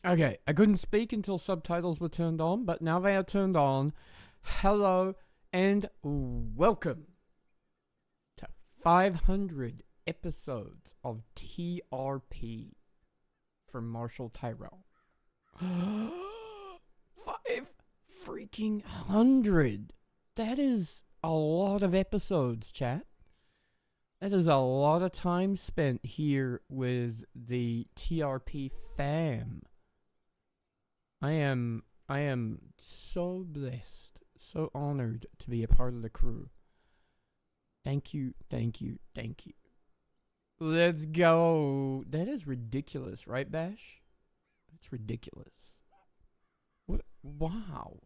Okay, I couldn't speak until subtitles were turned on, but now they are turned on. Hello and welcome to 500 episodes of TRP from Marshall Tyrell. 5 freaking 100! That is a lot of episodes, chat. That is a lot of time spent here with the TRP fam. I am so blessed, so honored to be a part of the crew. Thank you, thank you, thank you. Let's go. That is ridiculous, right, Bash? That's ridiculous. What? Wow.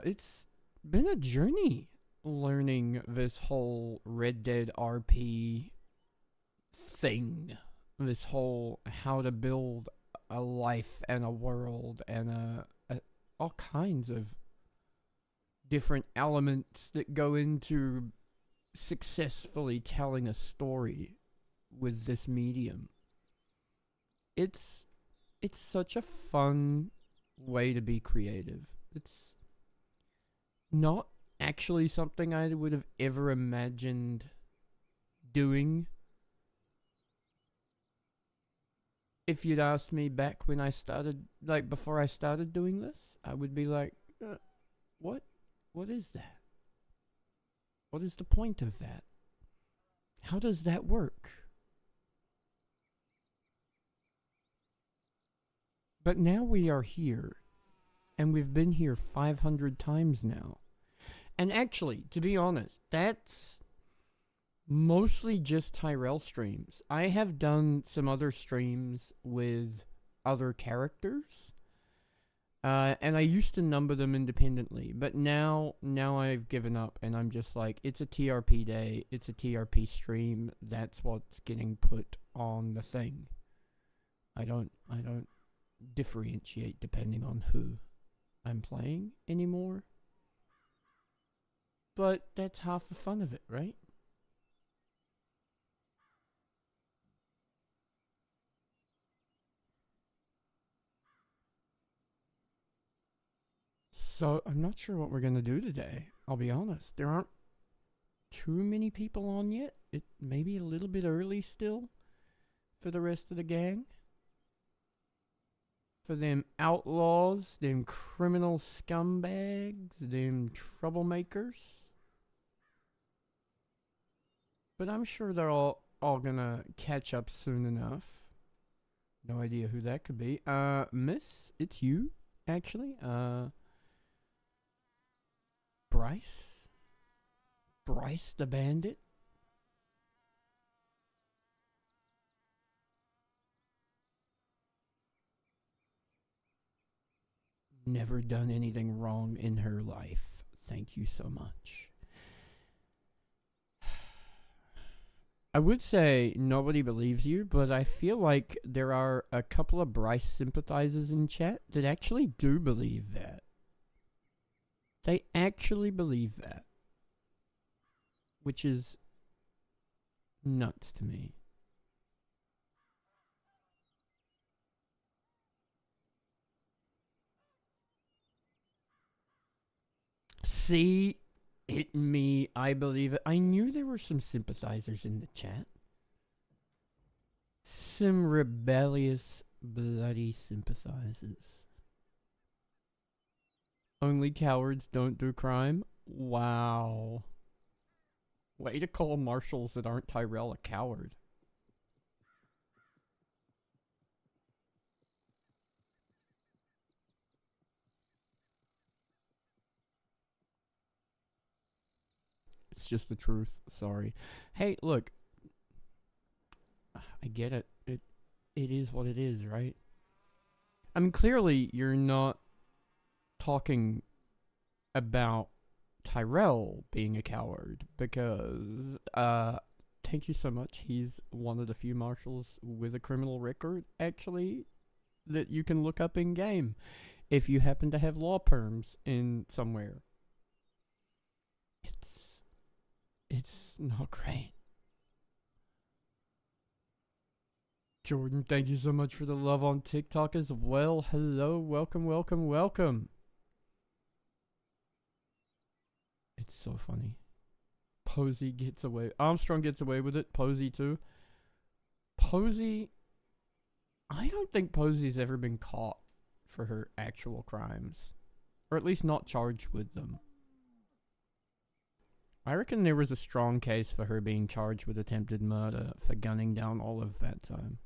It's been a journey learning this whole Red Dead RP thing. This whole how to build a life and a world and all kinds of different elements that go into successfully telling a story with this medium. It's such a fun way to be creative. It's not actually something I would have ever imagined doing. If you'd asked me back when I started, like before I started doing this, I would be like, what? What is that? What is the point of that? How does that work? But now we are here, and we've been here 500 times now. And actually, to be honest, that's mostly just Tyrell streams. I have done some other streams with other characters, and I used to number them independently, but now I've given up, and I'm just like, it's a TRP day, it's a TRP stream, that's what's getting put on the thing. I don't differentiate depending on who I'm playing anymore. But that's half the fun of it, right? So I'm not sure what we're gonna do today. I'll be honest. There aren't too many people on yet. It may be a little bit early still for the rest of the gang. For them outlaws, them criminal scumbags, them troublemakers. But I'm sure they're all gonna catch up soon enough. No idea who that could be. Miss, it's you, actually. Bryce? Bryce the Bandit? Never done anything wrong in her life. Thank you so much. I would say nobody believes you, but I feel like there are a couple of Bryce sympathizers in chat that actually do believe that. They actually believe that. Which is nuts to me. See, it me, I believe it. I knew there were some sympathizers in the chat. Some rebellious, bloody sympathizers. Only cowards don't do crime? Wow. Way to call marshals that aren't Tyrell a coward. It's just the truth. Sorry. Hey, look. I get it. It is what it is, right? I mean, clearly you're not talking about Tyrell being a coward because thank you so much. He's one of the few marshals with a criminal record actually that you can look up in game if you happen to have law perms in somewhere. It's not great. Jordan, thank you so much for the love on TikTok as well. Hello, welcome, welcome, welcome. It's so funny. Posey gets away. Armstrong gets away with it. Posey too. Posey. I don't think Posey's ever been caught for her actual crimes, or at least not charged with them. I reckon there was a strong case for her being charged with attempted murder for gunning down Olive that time.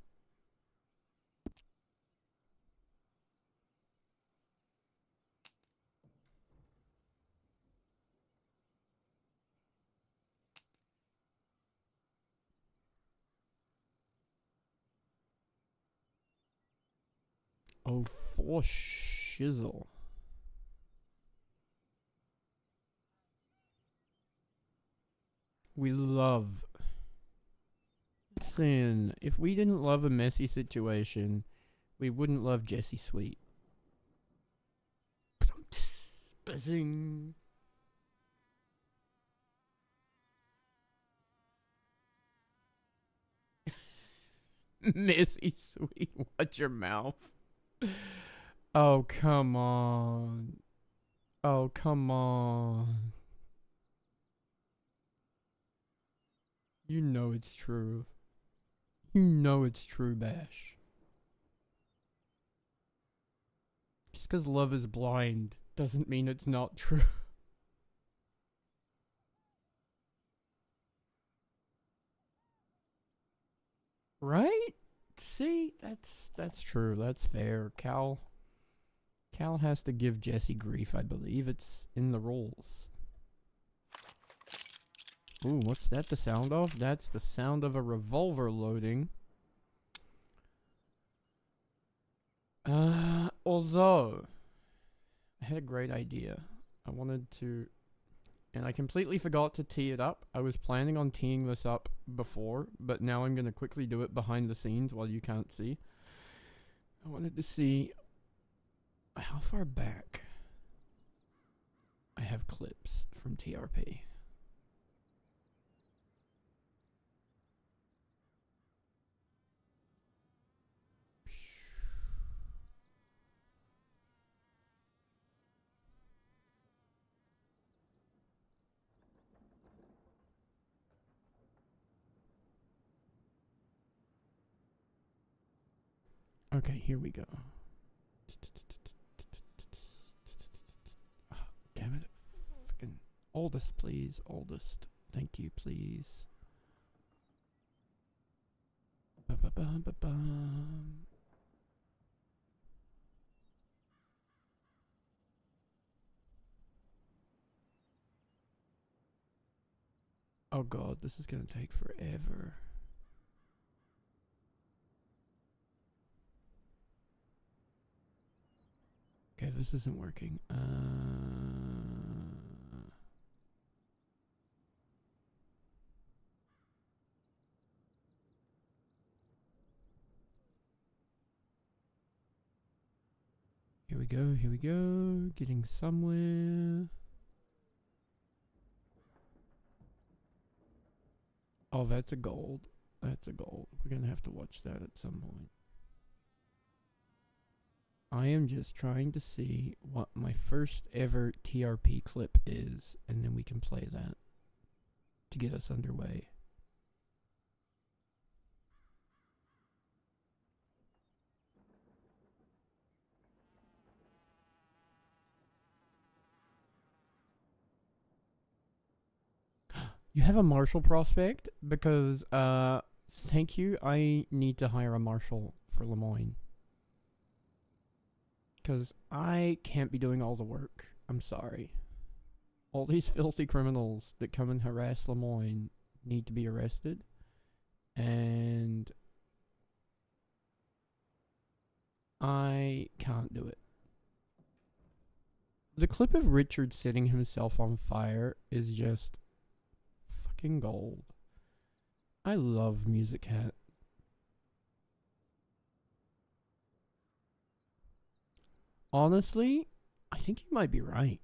Oh, for shizzle. We love. Listen, if we didn't love a messy situation, we wouldn't love Jessie Sweet. Buzzing. Messy Sweet, watch your mouth. Oh, come on. Oh, come on. You know it's true. You know it's true, Bash. Just because love is blind doesn't mean it's not true. Right? See, that's true. That's fair. Cal has to give Jesse grief, I believe. It's in the rules. Ooh, what's that the sound of? That's the sound of a revolver loading. Although I had a great idea. I wanted to, and I completely forgot to tee it up. I was planning on teeing this up before, but now I'm going to quickly do it behind the scenes while you can't see. I wanted to see how far back I have clips from TRP. Okay, here we go. Oh, damn it. Fucking oldest, please. Oldest. Thank you, please. Ba-ba-bum-ba-bum. Oh god, this is gonna take forever. Okay, this isn't working. Here we go, here we go. Getting somewhere. Oh, that's a gold. That's a gold. We're gonna have to watch that at some point. I am just trying to see what my first ever TRP clip is, and then we can play that to get us underway. You have a marshal prospect? Because, thank you. I need to hire a marshal for Lemoyne. Because I can't be doing all the work. I'm sorry. All these filthy criminals that come and harass Lemoyne need to be arrested. And I can't do it. The clip of Richard setting himself on fire is just fucking gold. I love Music Hat. Honestly, I think you might be right.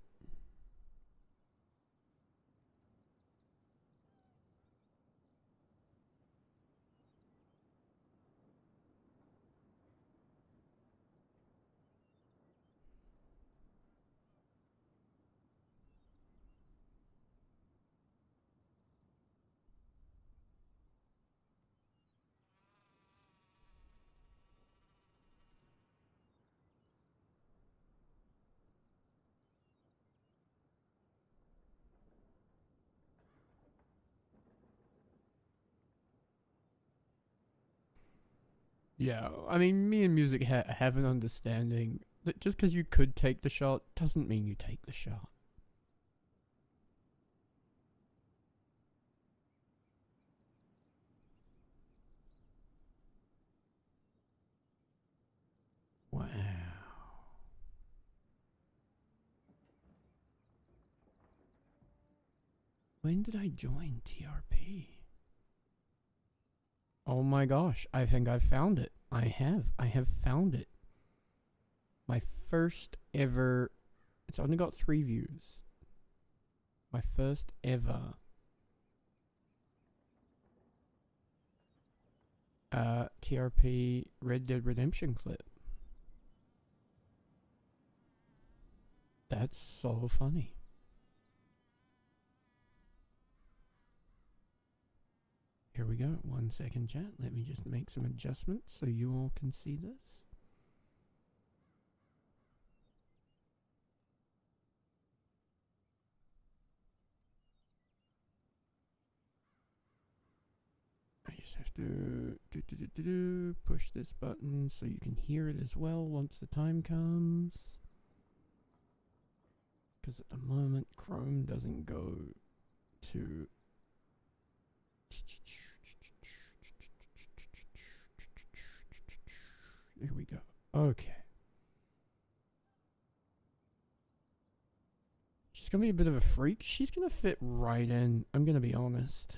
Yeah, I mean, me and music have an understanding that just because you could take the shot doesn't mean you take the shot. Wow. When did I join TRP? Oh my gosh, I think I've found it. I have found it. My first ever, it's only got 3 views. My first ever TRP Red Dead Redemption clip. That's so funny. Here we go. 1 second, chat. Let me just make some adjustments so you all can see this. I just have to push this button so you can hear it as well once the time comes. Because at the moment, Chrome doesn't go to... Here we go. Okay. She's gonna be a bit of a freak. She's gonna fit right in. I'm gonna be honest.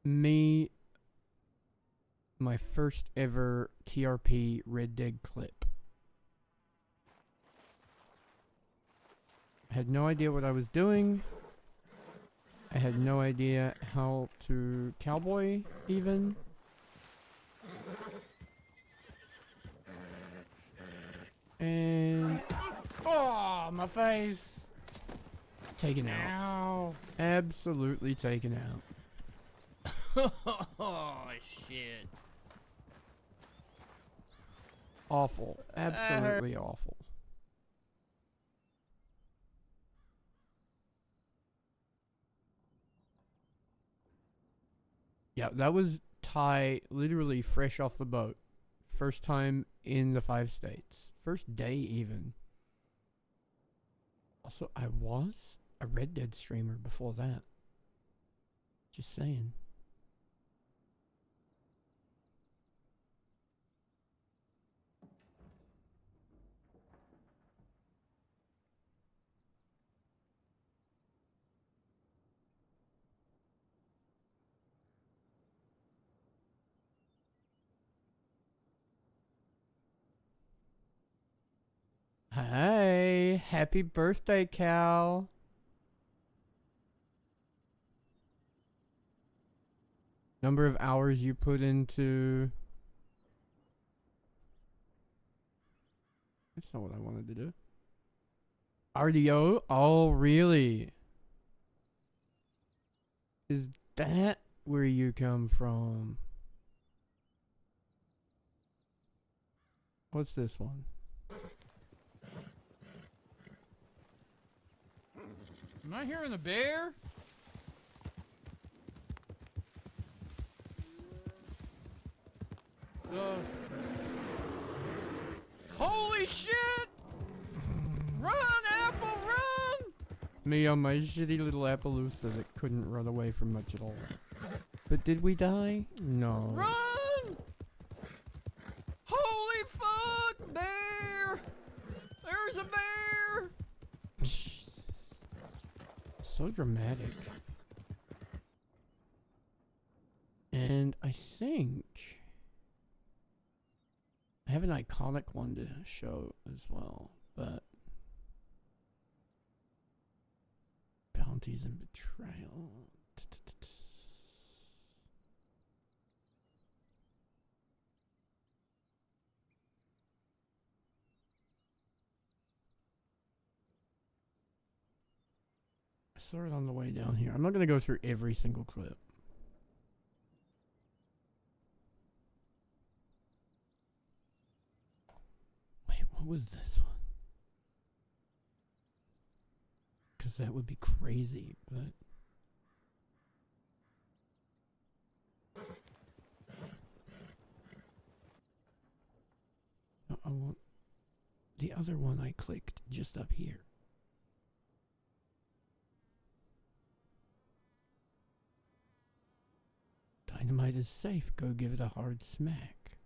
Me, my first ever TRP Red Dead clip. I had no idea what I was doing. I had no idea how to cowboy even. And oh, my face. Taken out. Ow. Absolutely taken out. Oh, shit. Awful. Absolutely awful. Yeah, that was Ty literally fresh off the boat. First time in the 5 states. First day even. Also, I was a Red Dead streamer before that. Just saying. Hey, happy birthday, Cal. Number of hours you put into... That's not what I wanted to do. RDO? Oh, really? Is that where you come from? What's this one? Am I hearing a bear? Holy shit! Run, Apple, run! Me on my shitty little Appaloosa that couldn't run away from much at all. But did we die? No. Run! Holy fuck, bear! There's a bear! Jesus. So dramatic. And I think I have an iconic one to show as well, but bounties and betrayal. I saw it on the way down here. I'm not going to go through every single clip. Wait, what was this one? Because because that would be crazy, but... No, I want the other one I clicked just up here. Dynamite is safe. Go give it a hard smack.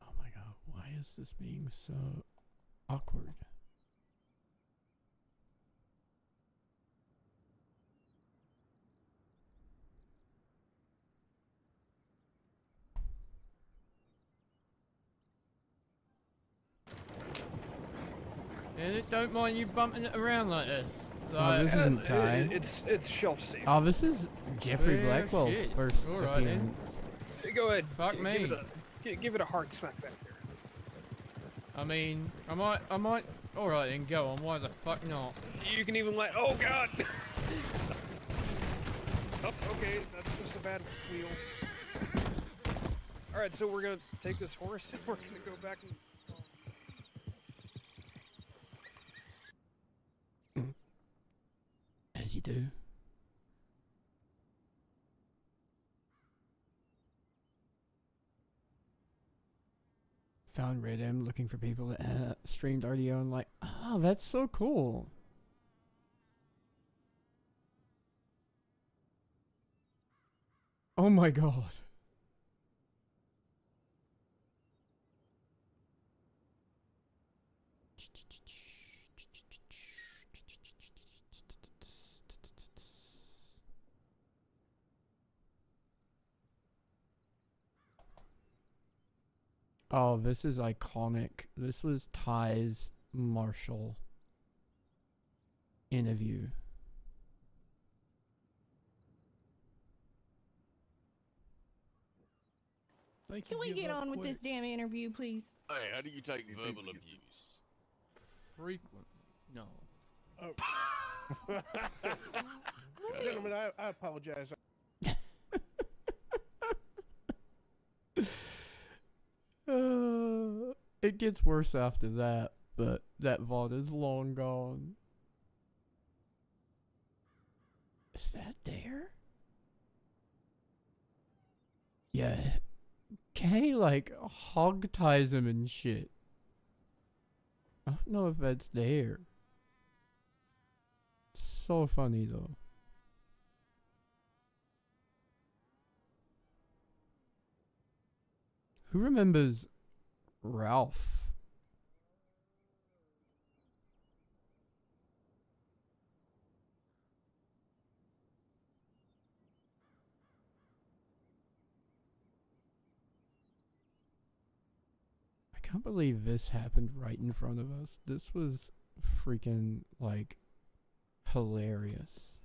Oh my god, why is this being so awkward? And it don't mind you bumping it around like this. Oh, Like, this isn't Ty. It's shelf safe. Oh, this is Jeffrey Yeah, Blackwell's shit. first Alright then. appearance. Go ahead. Fuck me. Give it a hard smack back there. I mean, I might. Alright then, go on. Why the fuck not? You can even let. Oh god. Oh, okay, that's just a bad wheel. All right, so we're gonna take this horse and we're gonna go back and. As you do. Found Red M looking for people that streamed RDO and like, oh, that's so cool. Oh my god. Oh, this is iconic. This was Ty's Marshall interview. Can we get on with this damn interview, please? Hey, how do you take verbal abuse? Frequent. No. Gentlemen, I apologize. It gets worse after that, but that VOD is long gone. Is that Dare? Yeah. Kay, like, hog ties him and shit. I don't know if that's Dare. So funny, though. Who remembers Ralph? I can't believe this happened right in front of us. This was freaking, like, hilarious.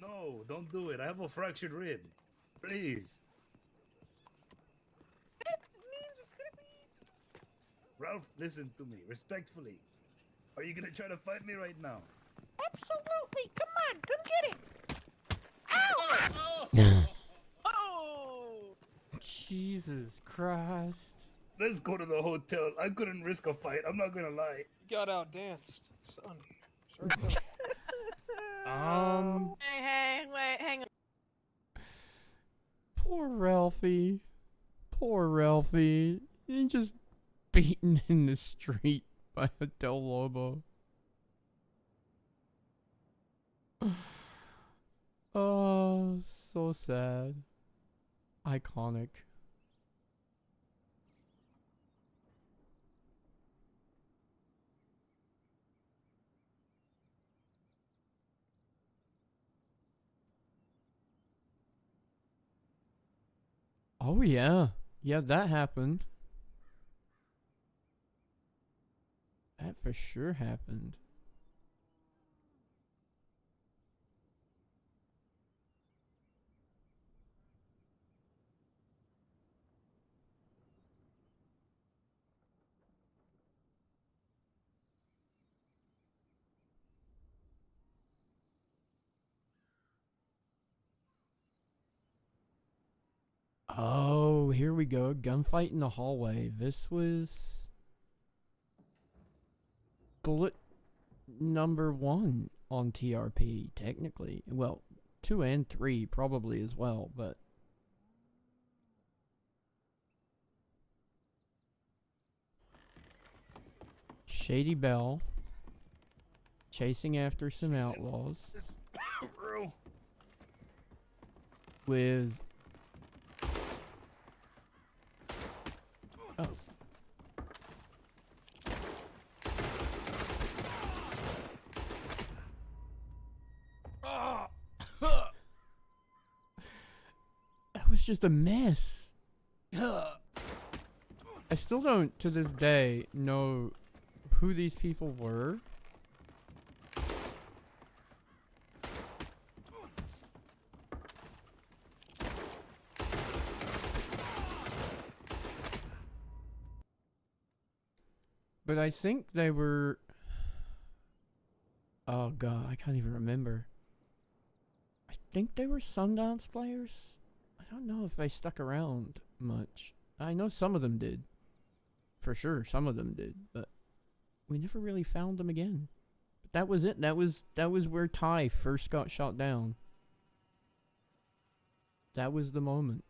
No, don't do it. I have a fractured rib. Please. Ralph, listen to me, respectfully. Are you gonna try to fight me right now? Absolutely. Come on, come get it. Ow! Oh! Jesus Christ. Let's go to the hotel. I couldn't risk a fight. I'm not gonna lie. You got outdanced, son. Sorry Hey, wait, hang on. Poor Ralphie. Poor Ralphie. He just beaten in the street by a Del Lobo. Oh, so sad. Iconic. Oh yeah. Yeah, that happened. That for sure happened. Oh, here we go. Gunfight in the hallway. This was bullet number 1 on TRP, technically. Well, 2 and 3 probably as well, but Shady Belle chasing after some outlaws with that was just a mess. I still don't, to this day, know who these people were. But I think they were... Oh god, I can't even remember. I think they were Sundance players? I don't know if they stuck around much. I know some of them did. For sure, some of them did, but we never really found them again. But that was it. That was where Ty first got shot down. That was the moment.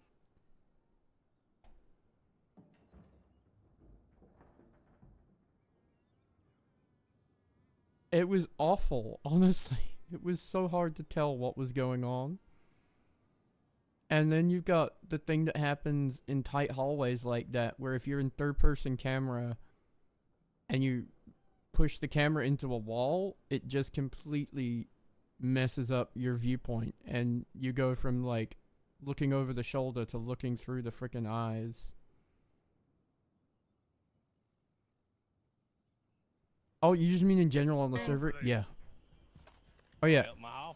It was awful, honestly. It was so hard to tell what was going on. And then you've got the thing that happens in tight hallways like that, where if you're in third-person camera and you push the camera into a wall, it just completely messes up your viewpoint. And you go from, like, looking over the shoulder to looking through the frickin' eyes. Oh, you just mean in general on the server? Yeah. Oh, yeah.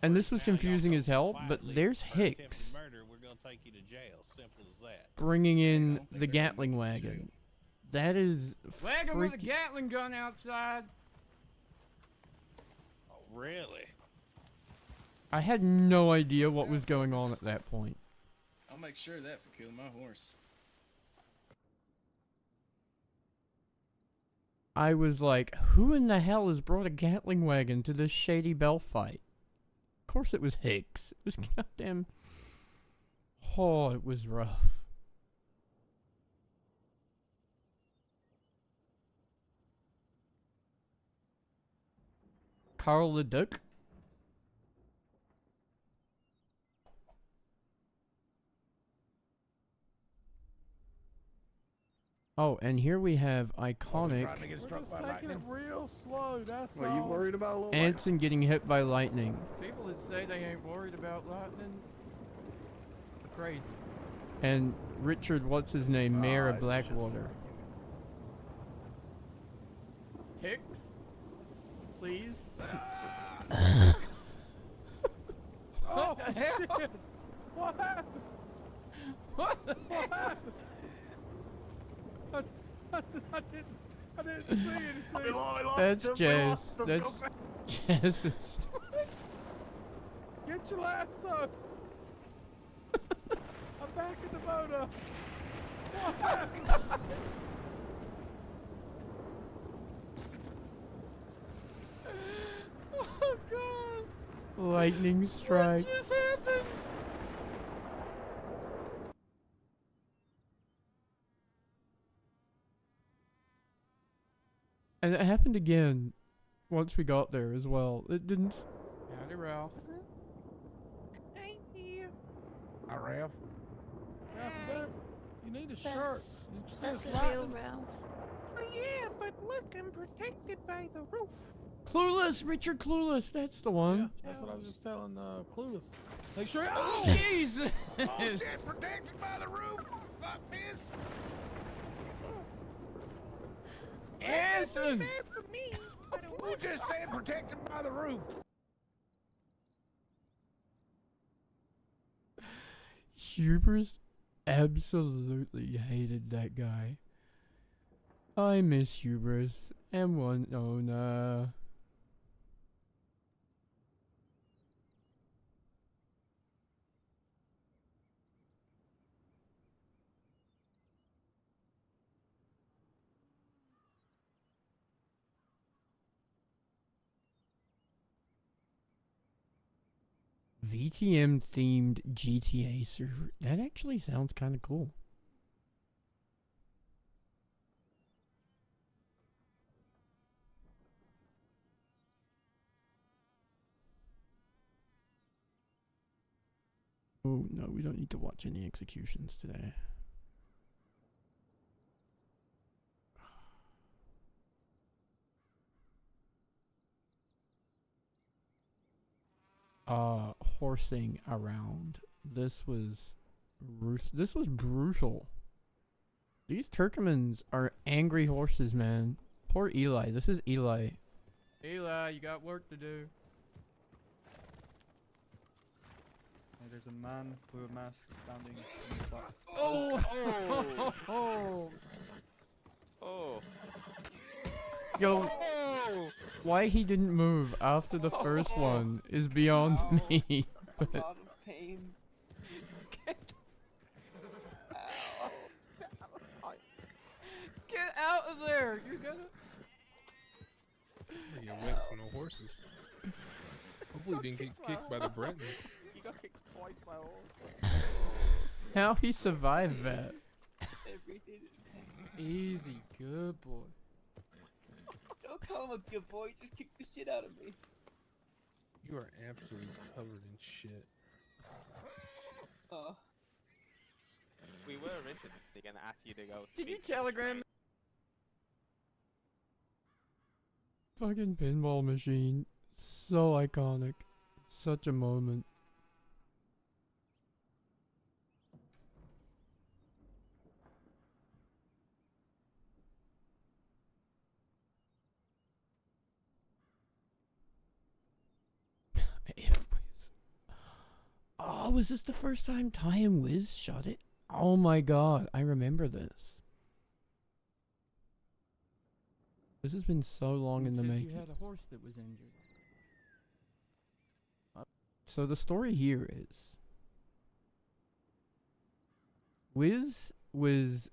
And this was confusing as hell, but there's Hicks bringing in the Gatling wagon. That is Wagon with a Gatling gun outside. Oh, really? I had no idea what was going on at that point. I'll make sure of that for killing my horse. I was like, who in the hell has brought a Gatling wagon to this Shady Belle fight? Of course it was Hicks. It was goddamn... Oh, it was rough. Carl the Duck? Oh, and here we have iconic We're just taking it real slow, that's What, you worried about a little Anson getting hit by lightning. People that say they ain't worried about lightning are crazy. And Richard, what's his name? Mayor of it's Blackwater. Hicks? Please? Oh, shit! What happened? What? What happened? I didn't see anything. That's Jess. That's Jess. Get your lasso. I'm back in the motor. What happened? Oh god! Lightning strike. What just happened? And it happened again once we got there as well. It didn't... Howdy, Ralph. Thank you. Hi, Ralph. Ralph, you need a shirt. That's the real Ralph. Oh yeah, but look, I'm protected by the roof. Clueless! Richard Clueless! That's the one. That's what I was just telling Clueless. Make sure. Oh, Jesus! Oh shit, protected by the roof. Fuck this. Anson! Bad for me, but it Who was just said protected by the roof? Hubris absolutely hated that guy. I miss Hubris and Winona. VTM themed GTA server. That actually sounds kind of cool. Oh, no, we don't need to watch any executions today. Horsing around. This was brutal. These Turkmens are angry horses, man. Poor Eli. This is Eli. Eli, you got work to do. Hey, there's a man with a mask standing in the back. Oh! Oh! Oh! Yo, why he didn't move after the first one is beyond me. A lot of pain. Get out of there! You're gonna. You went from the horses. Hopefully you didn't get kicked by the Bretons. You got kicked twice by a horse. How he survived that? Everything is pain. Easy, good boy. Don't call him a good boy, he just kicked the shit out of me. You are absolutely covered in shit. We were originally gonna ask you to go. Did you telegram me? Fucking pinball machine. So iconic. Such a moment. If Wiz. Oh, was this the first time Ty and Wiz shot it? Oh my god, I remember this. This has been so long in the making. You had a horse that was injured. So the story here is Wiz was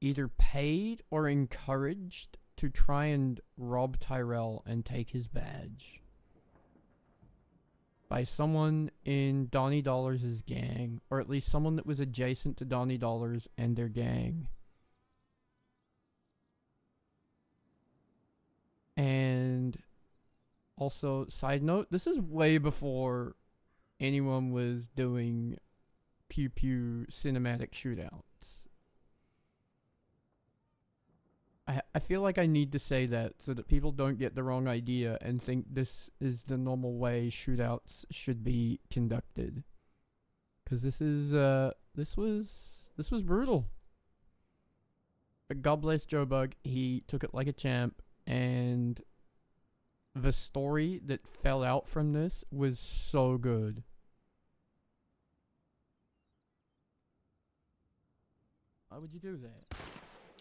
either paid or encouraged to try and rob Tyrell and take his badge by someone in Donnie Dollars' gang, or at least someone that was adjacent to Donnie Dollars and their gang. And also, side note, this is way before anyone was doing pew pew cinematic shootouts. I feel like I need to say that so that people don't get the wrong idea and think this is the normal way shootouts should be conducted. 'Cause this was brutal. But God bless Joe Bug, he took it like a champ, and the story that fell out from this was so good. Why would you do that?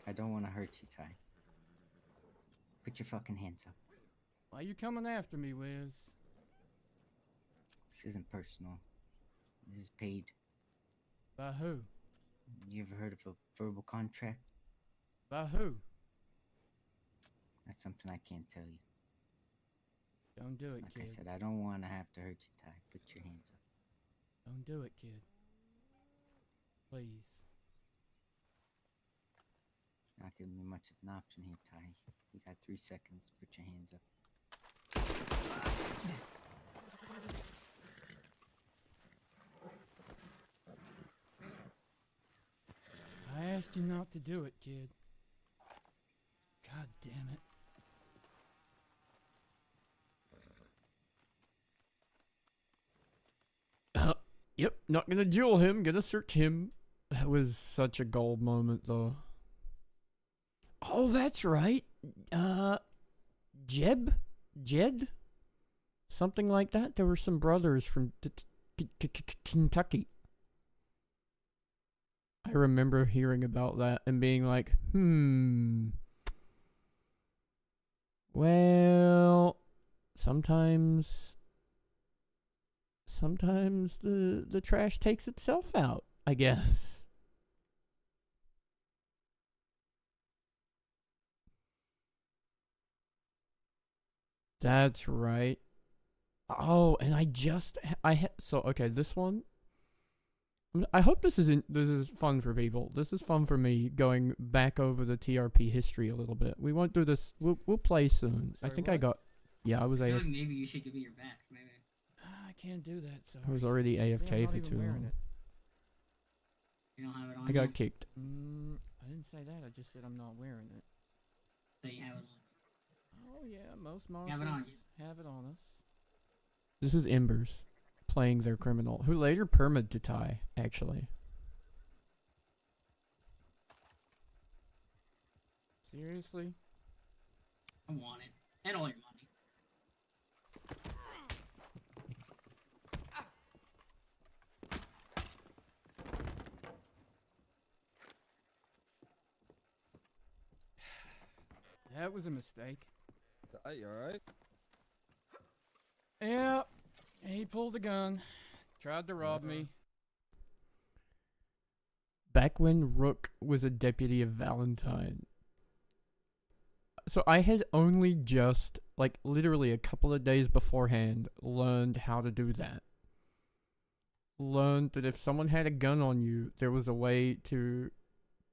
I don't want to hurt you, Ty. Put your fucking hands up. Why are you coming after me, Wiz? This isn't personal. This is paid. By who? You ever heard of a verbal contract? By who? That's something I can't tell you. Don't do it, Like kid. I said, I don't want to have to hurt you, Ty. Put your hands up. Don't do it, kid. Please. Not giving me much of an option here, Ty. You got 3 seconds. Put your hands up. I asked you not to do it, kid. God damn it. Yep, not gonna duel him, gonna search him. That was such a gold moment, though. Oh, that's right. Jed? Something like that. There were some brothers from Kentucky. I remember hearing about that and being like, well, sometimes the trash takes itself out, I guess. That's right. Oh, and so okay, this one. I hope this is fun for people. This is fun for me going back over the TRP history a little bit. We won't do this. We'll play soon. I Sorry, think what? I got. Yeah, I was I feel AFK. like maybe you should give me your back. Maybe. I can't do that. Sorry. I was already See, I'm AFK not for even too wearing long. it. You don't have it on. I got kicked. I didn't say that. I just said I'm not wearing it. So you have it on. Oh yeah, most Have it on marshals you. have it on us. This is Embers playing their criminal, who later perma'd to Ty, actually. Seriously? I want it. And all your money. That was a mistake. You alright? Yeah, he pulled a gun. Tried to rob me. Back when Rook was a deputy of Valentine. So I had only just, like, literally a couple of days beforehand, learned how to do that. Learned that if someone had a gun on you, there was a way to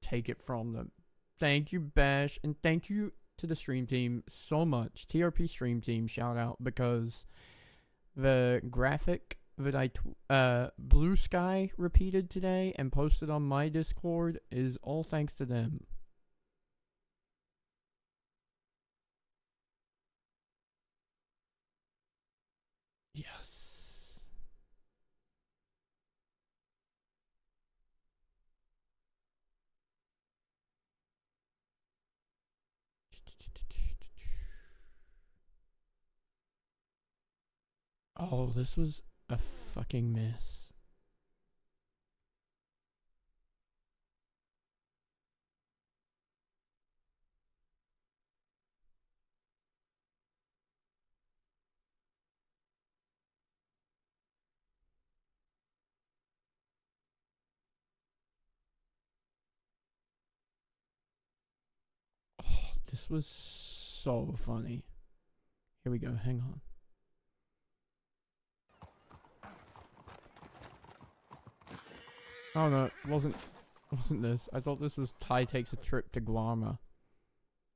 take it from them. Thank you, Bash, and thank you to the stream team so much. TRP stream team, shout out, because the graphic that Blue Sky repeated today and posted on my Discord is all thanks to them. Yes. Oh, this was a fucking mess. Oh, this was so funny. Here we go, hang on. Oh no, it wasn't this. I thought this was Ty takes a trip to Guarma.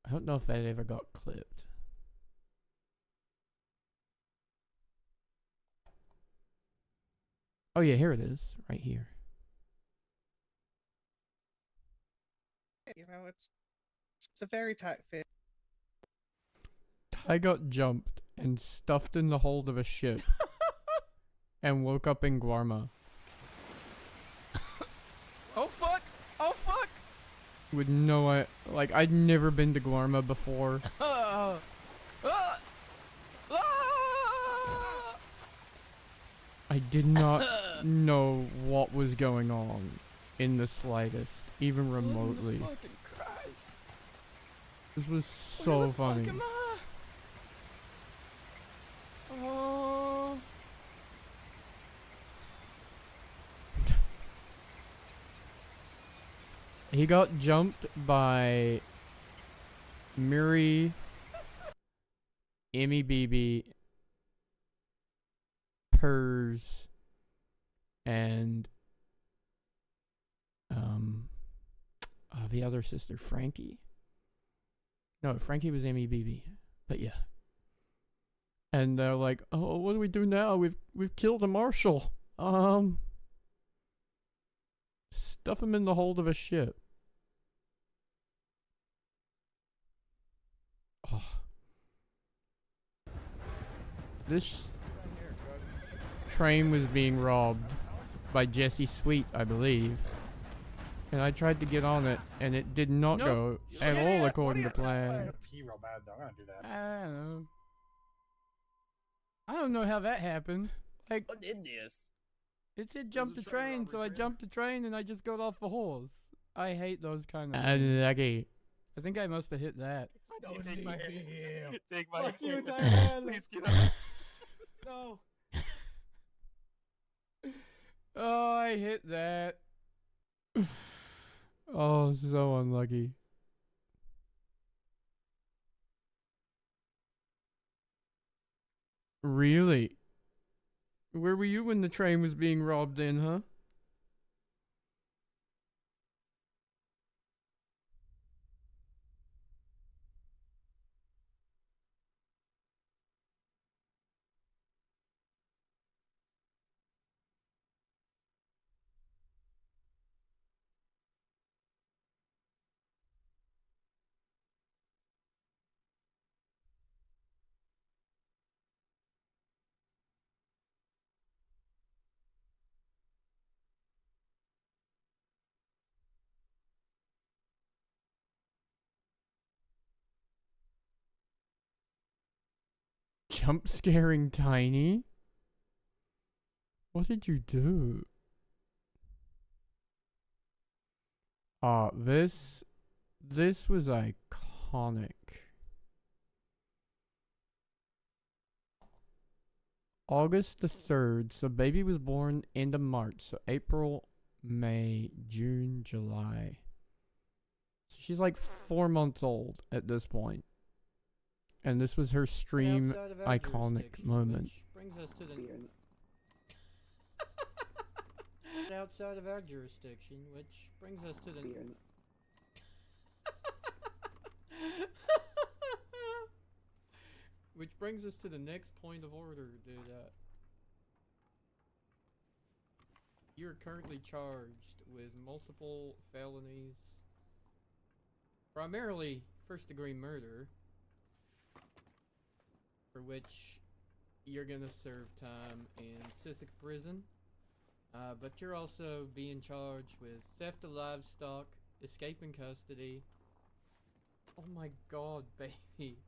I don't know if that ever got clipped. Oh yeah, here it is, right here. You know, it's a very tight fit. Ty got jumped and stuffed in the hold of a ship and woke up in Guarma. Oh fuck! Oh fuck! With no, like, I'd never been to Guarma before. I did not know what was going on in the slightest, even remotely. Fucking Christ! This was Where so the funny. Fuck am I? Oh. He got jumped by Miri, Emmy BB, Pers, and the other sister, Frankie. No, Frankie was Emmy BB, but yeah. And they're like, "Oh, what do we do now? We've killed a marshal. Stuff him in the hold of a ship." Oh. This train was being robbed by Jesse Sweet, I believe. And I tried to get on it, and it did not go at all according to plan. Pee real bad though. I'm gonna do that. I don't know. I don't know how that happened. Like, What did this? it said jump the a train train, robbery, so I man. jumped the train and I just got off the horse. I hate those kind of things. Unlucky. I think I must have hit that. Don't take my pee. Take my Fuck you, hand. Tyrell. Please get up. No. Oh, I hit that. Oh, so unlucky. Really? Where were you when the train was being robbed in, huh? Jump scaring Tiny? What did you do? This was iconic. August the 3rd, so baby was born end of March, so April, May, June, July. So she's like 4 months old at this point. And this was her stream Outside of our iconic jurisdiction, moment. Which brings us to the outside of our jurisdiction, which brings us to the which brings us to the next point of order, dude. You're currently charged with multiple felonies, primarily first-degree murder, for which you're gonna serve time in Sisek prison. But you're also being charged with theft of livestock, escaping custody. Oh my god, baby.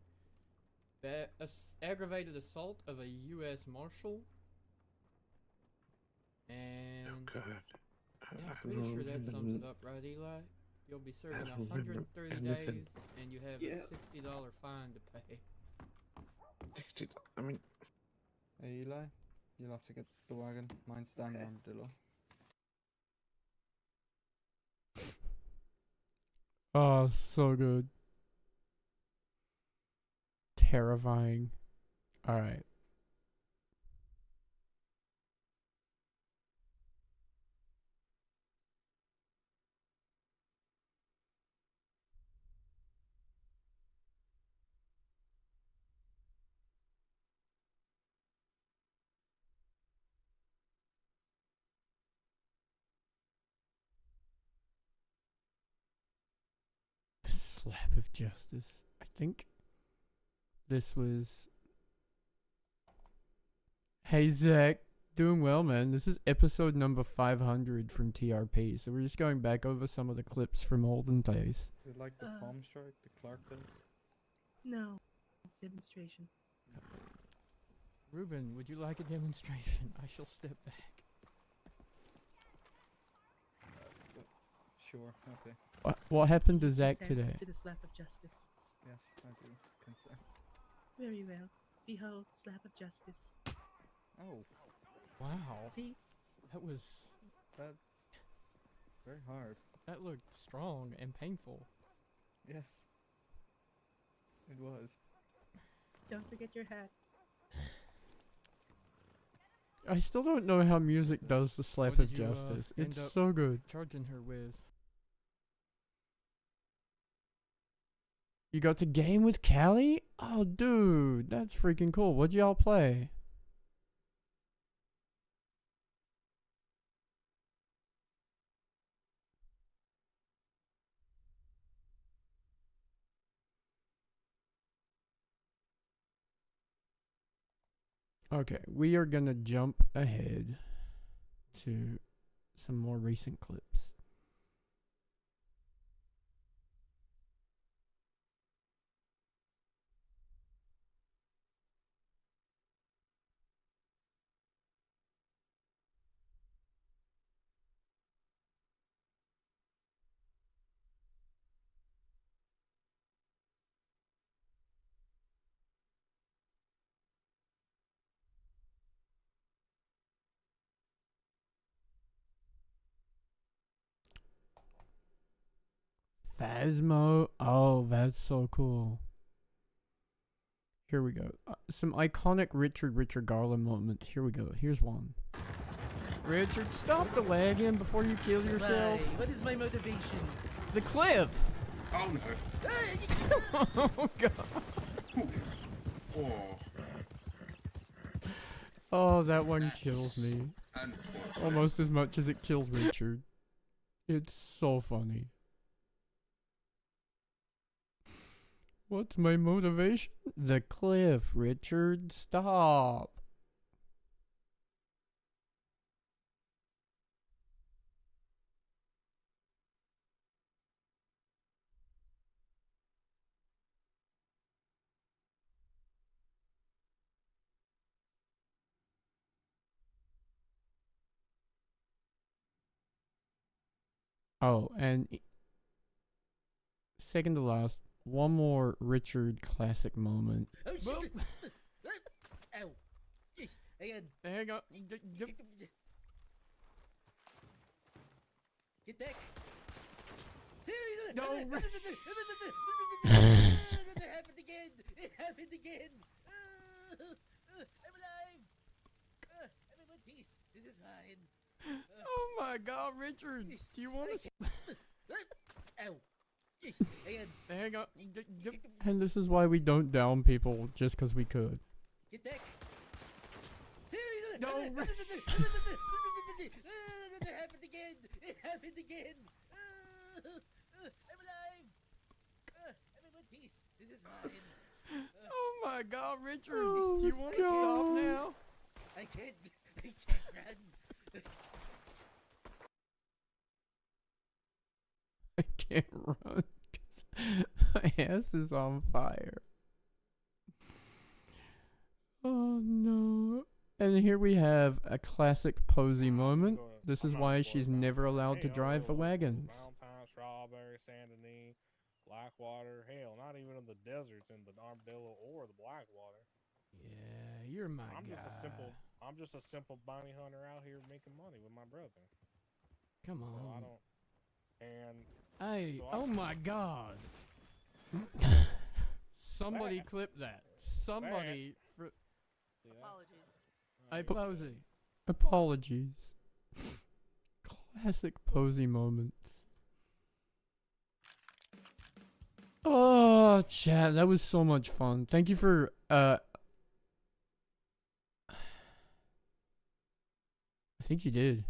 Aggravated assault of a U.S. Marshal. And God. yeah, I'm pretty sure that sums it up, right, Eli? You'll be serving 130 days, and you have a $60 fine to pay. I mean, Hey Eli, you'll have to get the wagon. Mine's standing on Dillo. Oh, so good. Terrifying. Alright. Slap of justice. I think this was. Hey Zach, doing well, man. This is episode number 500 from TRP, so we're just going back over some of the clips from olden days. Is it like the palm strike the Clark does? No. Demonstration. Ruben, would you like a demonstration? I shall step back. Sure, okay. What happened to Zach Consent today? to the slap of justice. Yes, I do. Consent. Very well. Behold, slap of justice. Oh, Wow. See? That was. that. Very hard. That looked strong and painful. Yes. It was. Don't forget your hat. I still don't know how music does the slap What of did you, justice. end It's up so good. charging her with? You got to game with Callie? Oh, dude, that's freaking cool. What'd y'all play? Okay, we are gonna jump ahead to some more recent clips. Phasmo. Oh, that's so cool. Here we go. Some iconic Richard Garland moments. Here we go. Here's one. Richard, stop the wagon before you kill yourself. What is my motivation? The cliff. Oh no. Oh god. Oh. Oh, that one kills me. Unfortunate. Almost as much as it kills Richard. It's so funny. What's my motivation? The cliff, Richard. Stop. Oh, and second to last, one more Richard classic moment. Oh shit! Ow! Hang on. Get back! No, It happened again! It happened again! I'm alive! I'm in one piece. This is fine. Oh my god, Richard. Do you want to... Ow! Hang on. And this is why we don't down people just because we could. Get back! No, It happened again! It happened again! I'm alive! I'm in one piece. This is fine. Oh my god, Richard. Do you want to stop now? I can't run. I can't run because my ass is on fire. Oh no. And here we have a classic Posey moment. This is why she's never allowed to drive the wagons. Valentine, Strawberry, Saint Denis, Blackwater. Hell, not even in the deserts in the Armadillo or the Blackwater. Yeah, you're my I'm guy. just a simple bounty hunter out here making money with my brother. Come So I on. don't. And Hey, so oh my god. Somebody clip that. Somebody. see that? Apologies. Apologies. Classic Posey moments. Oh, chat, that was so much fun. Thank you for I think you did.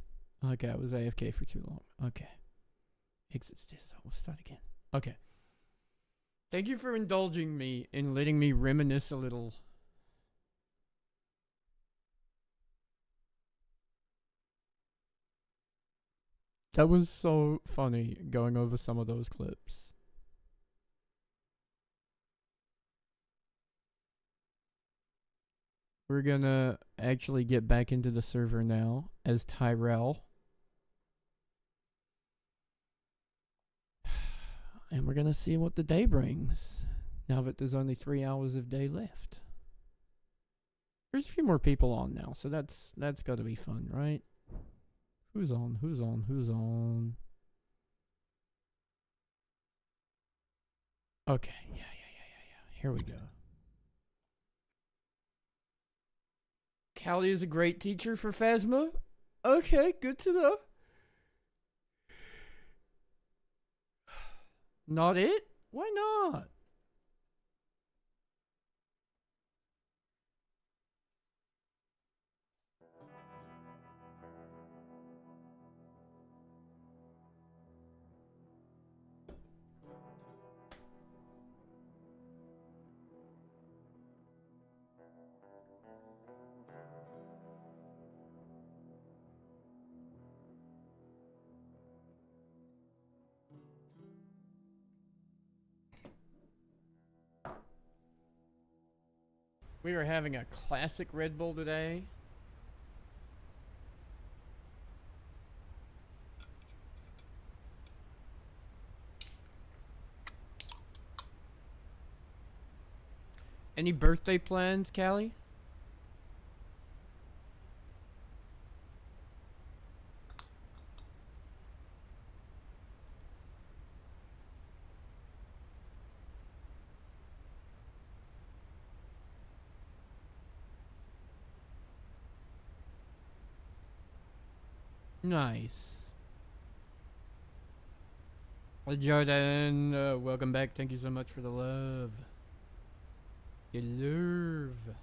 Okay, I was AFK for too long. Okay. Exit this. We'll start again. Okay. Thank you for indulging me and letting me reminisce a little. That was so funny going over some of those clips. We're gonna actually get back into the server now as Tyrell. And we're gonna see what the day brings. Now that there's only 3 hours of day left. There's a few more people on now, so that's gotta be fun, right? Who's on? Who's on? Who's on? Okay, yeah. Here we go. Callie is a great teacher for Phasma. Okay, good to know. Not it? Why not? We are having a classic Red Bull today. Any birthday plans, Callie? Nice. Well, Jordan, welcome back. Thank you so much for the love. Your love.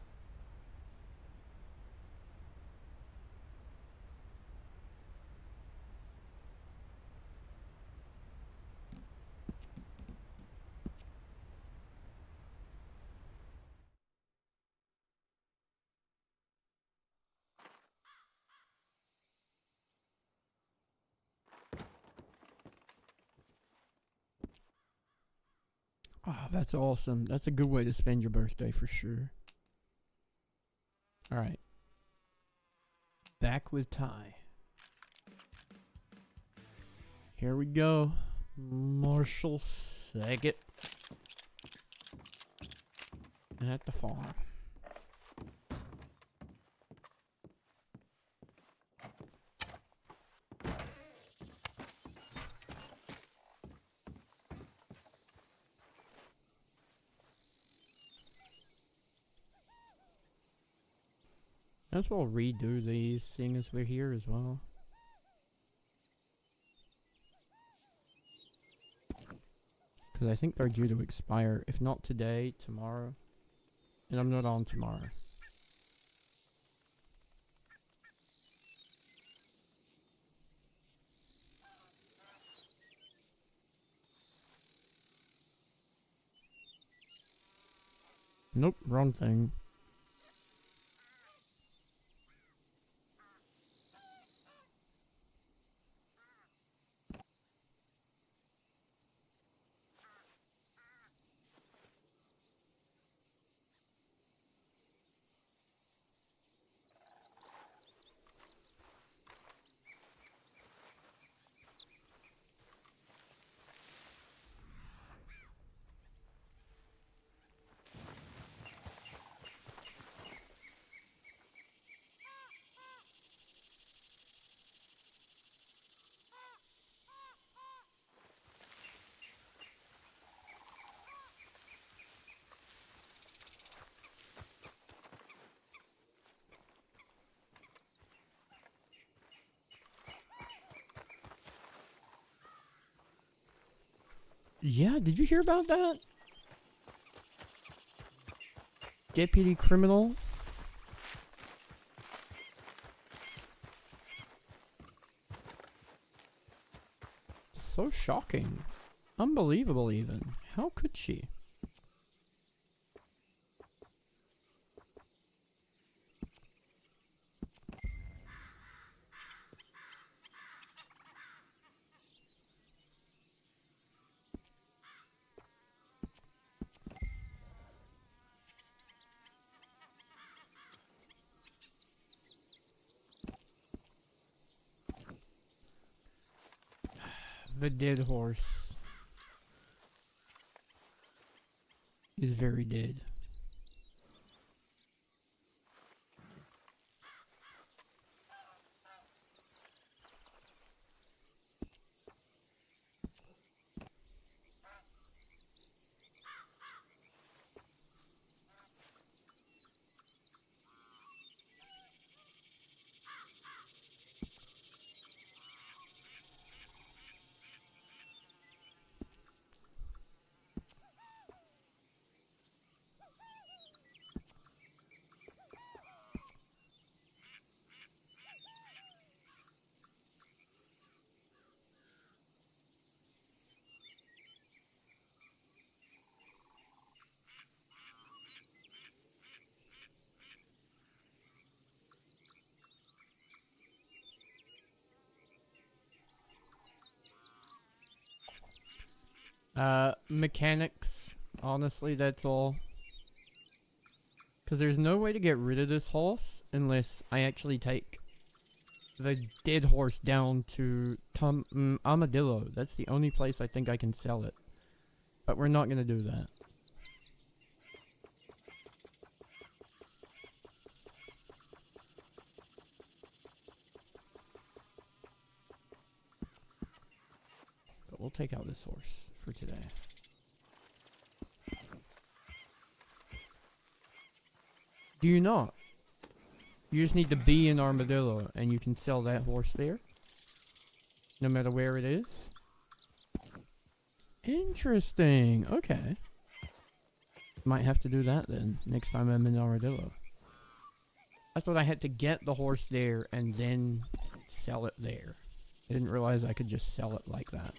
Ah, that's awesome. That's a good way to spend your birthday for sure. Alright. Back with Ty. Here we go. Marshall Saget. At the farm. Might as well redo these, seeing as we're here as well. Because I think they're due to expire, if not today, tomorrow. And I'm not on tomorrow. Nope, wrong thing. Yeah, did you hear about that? Deputy criminal? So shocking. Unbelievable even. How could she? The dead horse is very dead. Mechanics. Honestly, that's all. Because there's no way to get rid of this horse unless I actually take the dead horse down to Armadillo. That's the only place I think I can sell it. But we're not going to do that. But we'll take out this horse for today. Do you not? You just need to be in Armadillo and you can sell that horse there. no matter where it is. Interesting. Okay. Might have to do that then, next time I'm in Armadillo. I thought I had to get the horse there and then sell it there. I didn't realize I could just sell it like that.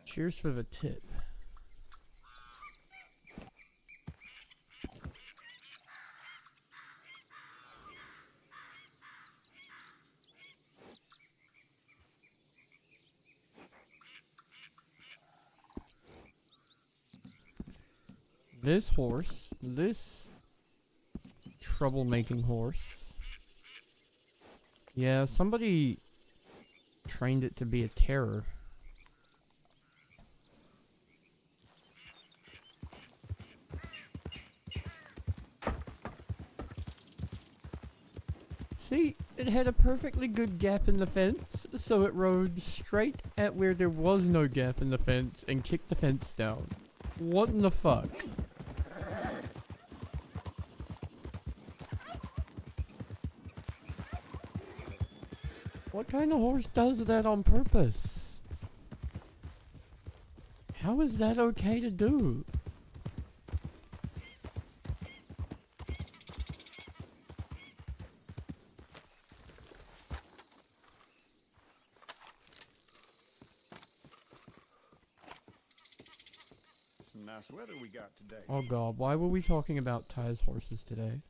Cheers for the tip. This horse, this troublemaking horse. Yeah, somebody trained it to be a terror. See, it had a perfectly good gap in the fence, so it rode straight at where there was no gap in the fence and kicked the fence down. What in the fuck? What kind of horse does that on purpose? How is that okay to do? Some nice weather we got today. Oh god, why were we talking about Ty's horses today?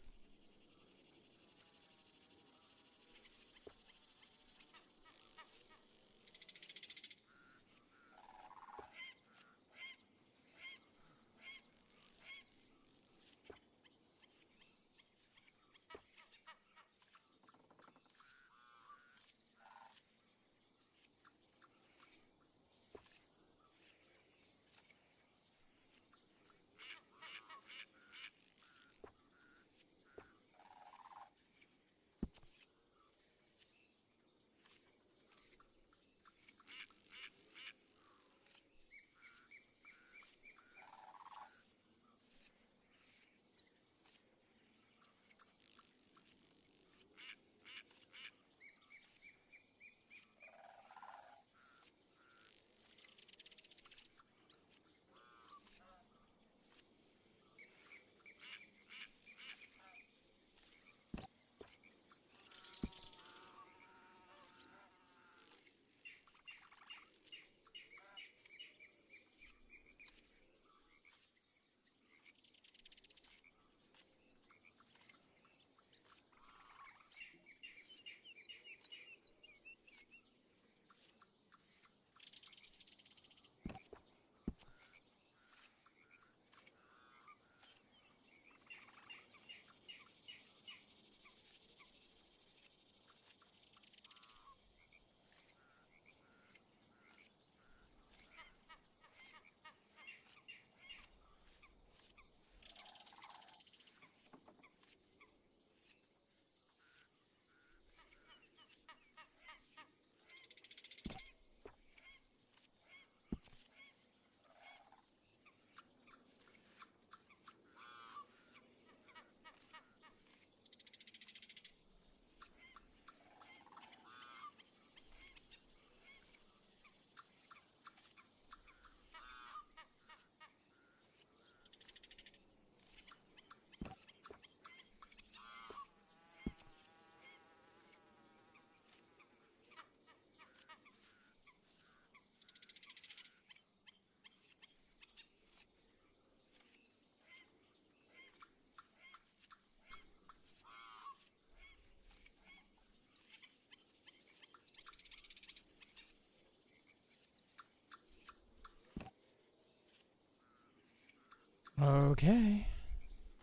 Okay.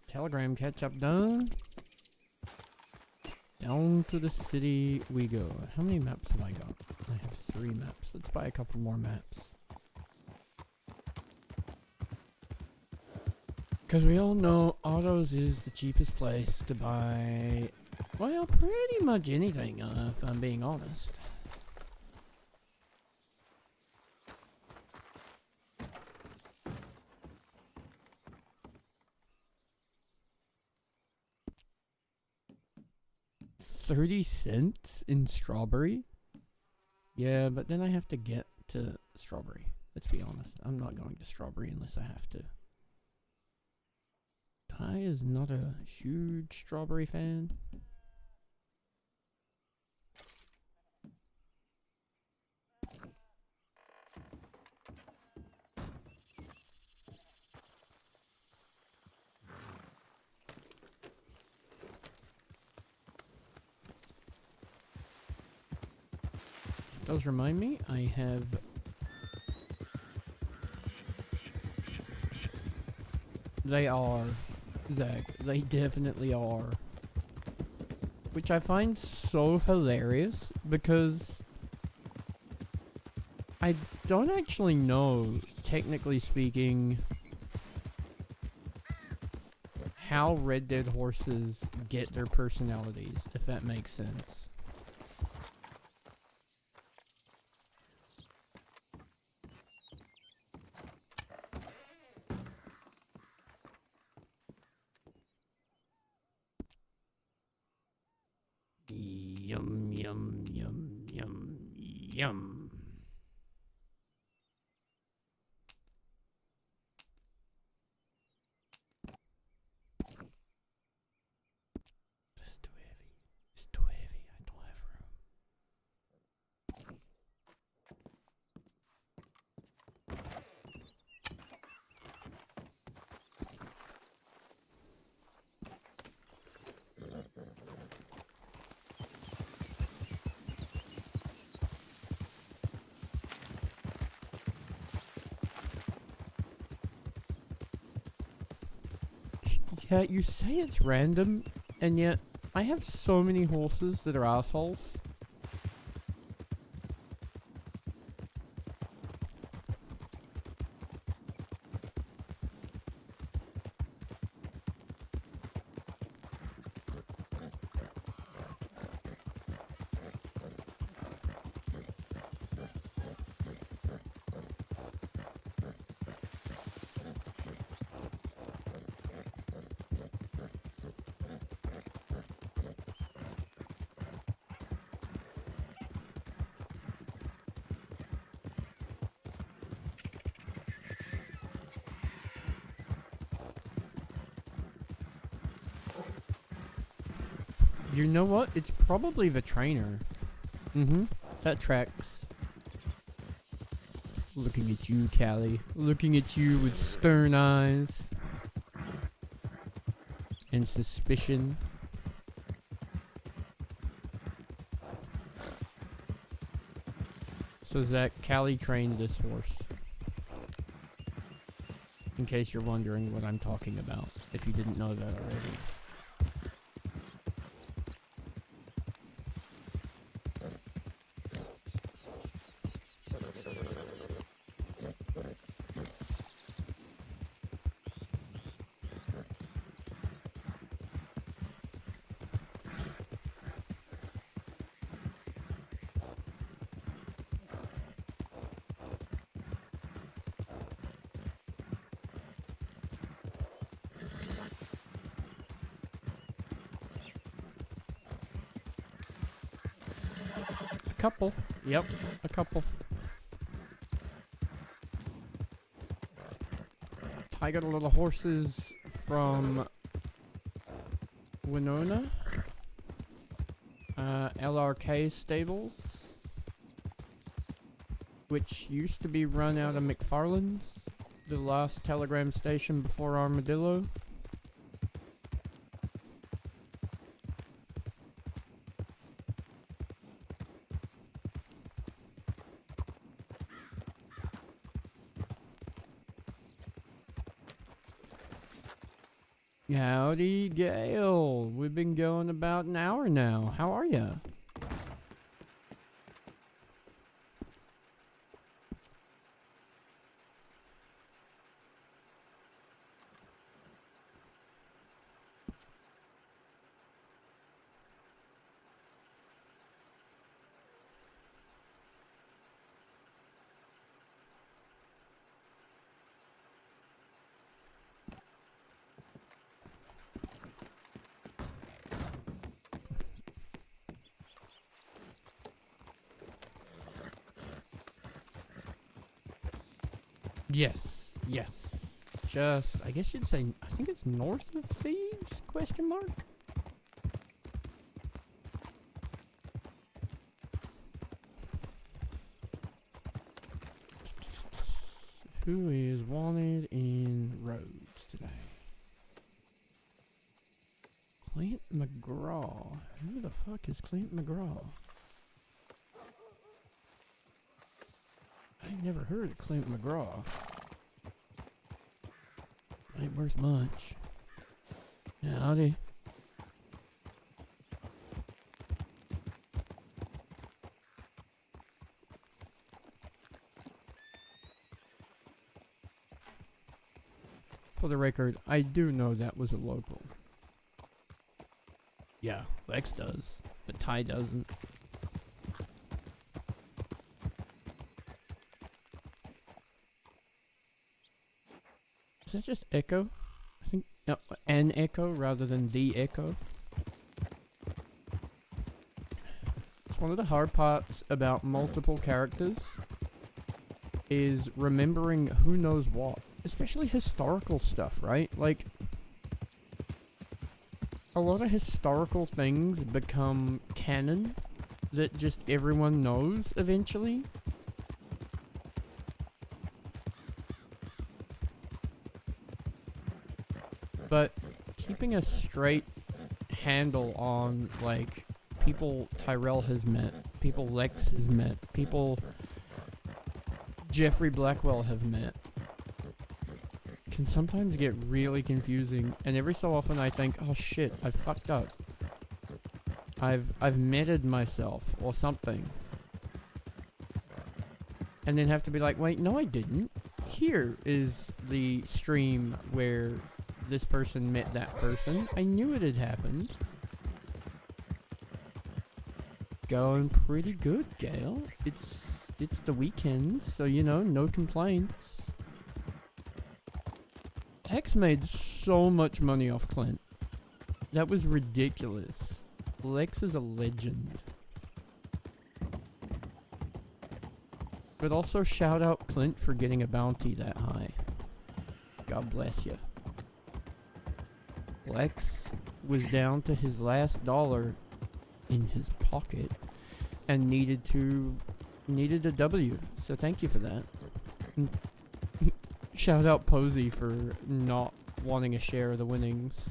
Telegram catch-up done. Down to the city we go. How many maps have I got? I have 3 maps. Let's buy a couple more maps. Because we all know autos is the cheapest place to buy, well, pretty much anything, if I'm being honest. 30 cents in strawberry? Yeah, but then I have to get to strawberry. Let's be honest. I'm not going to strawberry unless I have to. Ty is not a huge strawberry fan. Does remind me, I have they are, Zach. They definitely are. Which I find so hilarious because I don't actually know, technically speaking, how Red Dead horses get their personalities, if that makes sense. Yum, yum, yum, yum, yum. It's too heavy. It's too heavy. I don't have room. Yeah, you say it's random, and yet I have so many horses that are assholes. You know what? It's probably the trainer. Mm-hmm. That tracks. Looking at you, Callie. Looking at you with stern eyes. And suspicion. So Zach, Callie trained this horse. In case you're wondering what I'm talking about, if you didn't know that already. A couple. Yep, a couple. I got a lot of horses from Winona. LRK stables. Which used to be run out of McFarland's. The last telegram station before Armadillo. Howdy, Gail. We've been going about an hour now. How are ya? Yes, yes. Just, I guess you'd say, I think it's north of Thieves, question mark? Who is wanted in roads today? Clint McGraw. Who the fuck is Clint McGraw? I never heard of Clint McGraw. Ain't worth much. Howdy. For the record, I do know that was a local. Yeah, Lex does, but Ty doesn't. Is that just echo? I think no, an echo rather than the echo. It's one of the hard parts about multiple characters is remembering who knows what. Especially historical stuff, right? Like, a lot of historical things become canon that just everyone knows eventually. But keeping a straight handle on, like, people Tyrell has met, people Lex has met, people Jeffrey Blackwell have met, can sometimes get really confusing, and every so often I think, oh shit, I fucked up. I've meted myself or something. And then have to be like, wait, no I didn't. Here is the stream where this person met that person. I knew it had happened. Going pretty good, Gail. It's the weekend, so you know, no complaints. Hex made so much money off Clint. That was ridiculous. Lex is a legend. But also shout out Clint for getting a bounty that high. God bless you. Lex was down to his last dollar in his pocket and needed a W. So thank you for that. And shout out Posey for not wanting a share of the winnings.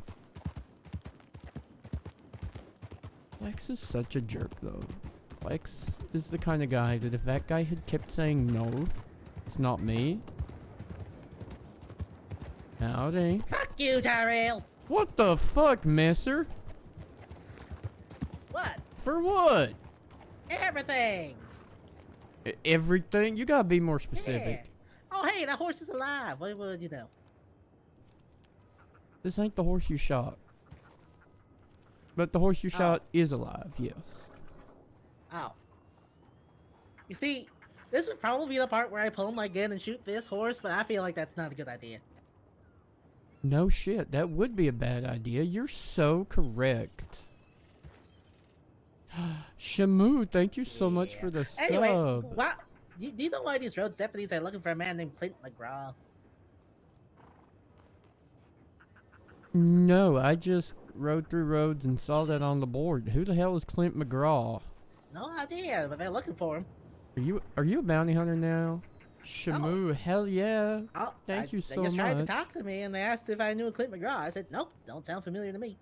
Lex is such a jerk though. Lex is the kind of guy that if that guy had kept saying no, it's not me. Howdy. Fuck you, Tyrell! What the fuck, Messer? What? For what? Everything! Everything? You gotta be more specific. Yeah. Oh hey, that horse is alive. What would you know? This ain't the horse you shot. But the horse you shot is alive, yes. Oh. You see, this would probably be the part where I pull my gun and shoot this horse, but I feel like that's not a good idea. No shit, that would be a bad idea. You're so correct. Shamu, thank you so much for the Anyway, sub. what? Do you know why these roads deputies are looking for a man named Clint McGraw? No, I just rode through roads and saw that on the board. Who the hell is Clint McGraw? No idea, but they're looking for him. Are you a bounty hunter now? Shamu, hell yeah. Oh, Thank you so They just tried to much. talk to me and they asked if I knew a Clint McGraw. I said, nope, don't sound familiar to me.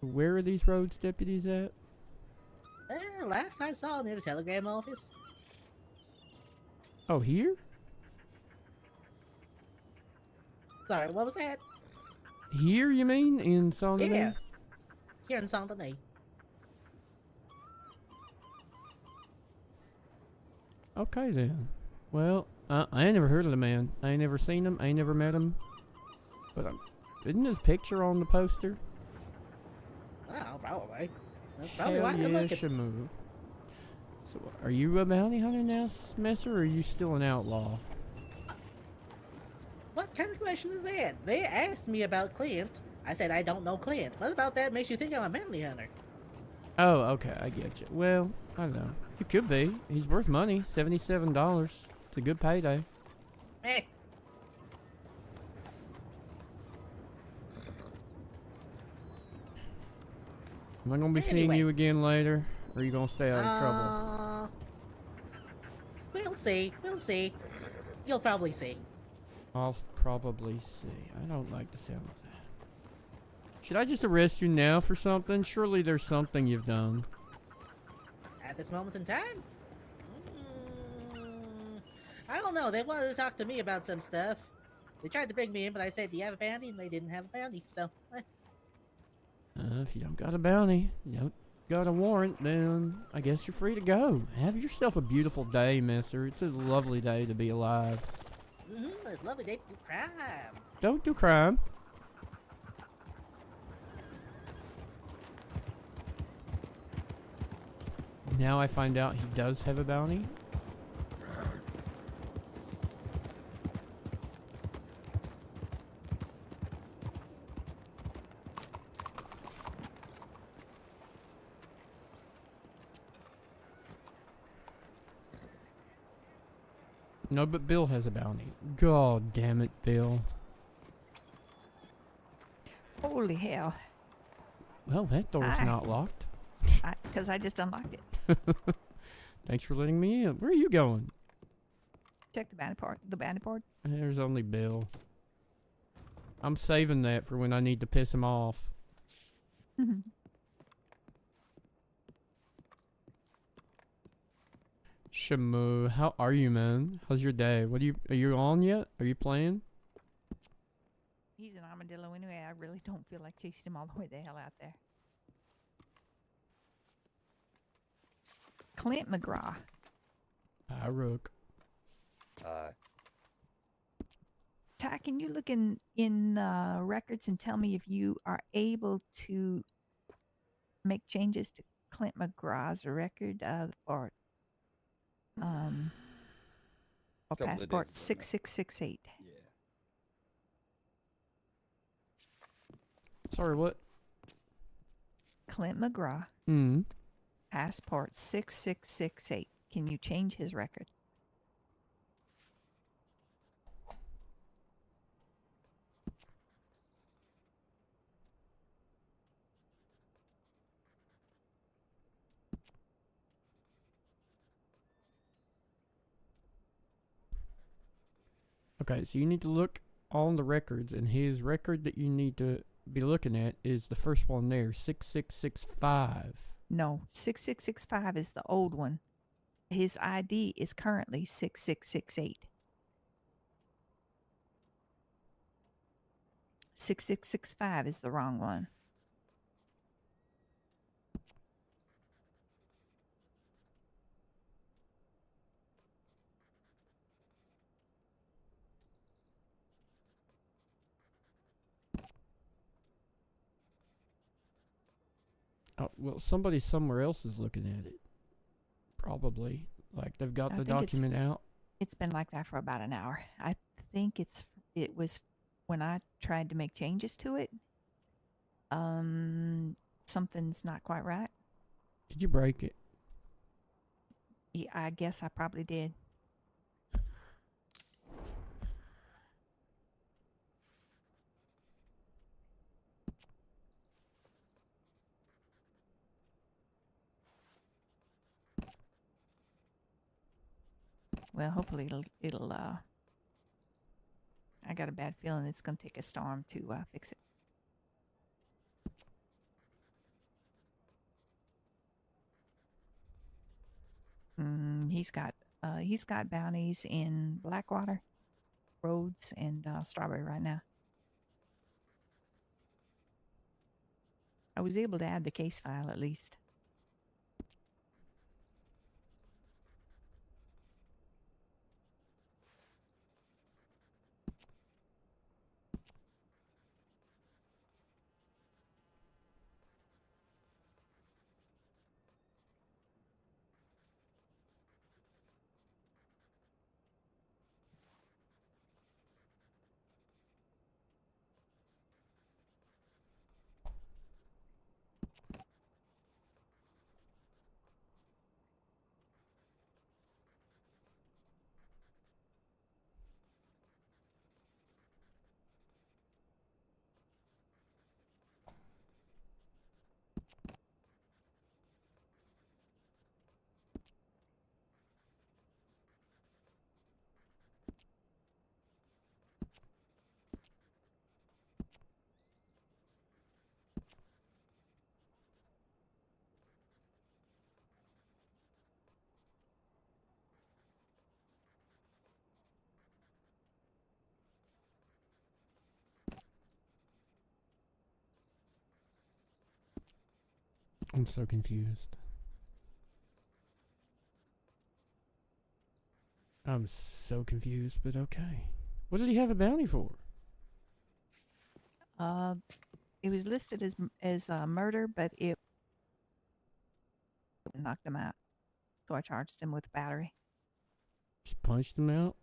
Where are these roads deputies at? Last I saw near the telegram office. Oh, here? Sorry, what was that? Here, you mean? In Saint Denis? Yeah. Here in Saint Denis. Okay, then. Well, I ain't never heard of the man. I ain't never seen him. I ain't never met him. But isn't his picture on the poster? Well, probably. That's probably Hell why yeah, you're looking. Shamu. So, are you a bounty hunter now, Messer, or are you still an outlaw? What kind of question is that? They asked me about Clint. I said I don't know Clint. What about that makes you think I'm a bounty hunter? Oh, okay, I get you. Well, I don't know. He could be. He's worth money. $77. It's a good payday. Eh. Am I gonna be seeing Anyway. you again later? Or are you gonna stay out of trouble? We'll see. We'll see. You'll probably see. I'll probably see. I don't like the sound of that. Should I just arrest you now for something? Surely there's something you've done. At this moment in time? I don't know. They wanted to talk to me about some stuff. They tried to bring me in, but I said, do you have a bounty? And they didn't have a bounty, so... If you don't got a bounty, you don't got a warrant, then I guess you're free to go. Have yourself a beautiful day, mister. It's a lovely day to be alive. It's a lovely day to do crime. Don't do crime. Now I find out he does have a bounty. No, but Bill has a bounty. God damn it, Bill. Holy hell. Well, that door's Hi. not locked. Because I just unlocked it. Thanks for letting me in. Where are you going? Check the bounty part. The bounty board. There's only Bill. I'm saving that for when I need to piss him off. Shamu, how are you, man? How's your day? Are you on yet? Are you playing? He's an armadillo anyway. I really don't feel like chasing him all the way the hell out there. Clint McGraw. Hi, Rook. Ty, can you look in records and tell me if you are able to make changes to Clint McGraw's record for passport 6668? Yeah. Sorry, what? Clint McGraw. Passport 6668. Can you change his record? Okay, so you need to look on the records, and his record that you need to be looking at is the first one there, 6665. No, 6665 is the old one. His ID is currently 6668. 6665 is the wrong one. Oh, well, somebody somewhere else is looking at it. Probably. Like, they've got I the think document out. It's been like that for about an hour. I think it was when I tried to make changes to it. Something's not quite right. Did you break it? Yeah, I guess I probably did. Well, hopefully it'll I got a bad feeling it's going to take a storm to fix it. He's got bounties in Blackwater, Rhodes, and Strawberry right now. I was able to add the case file at least. I'm so confused. I'm so confused, but okay. What did he have a bounty for? It was listed as murder, but it knocked him out. So I charged him with battery. Just punched him out?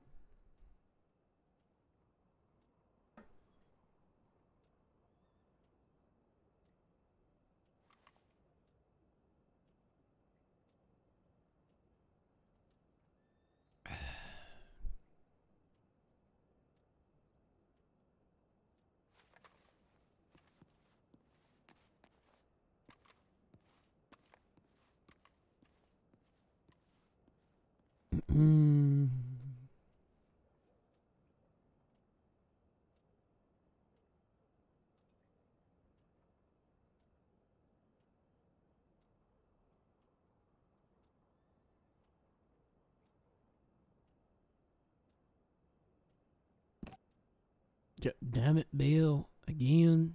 Damn it, Bill. Again.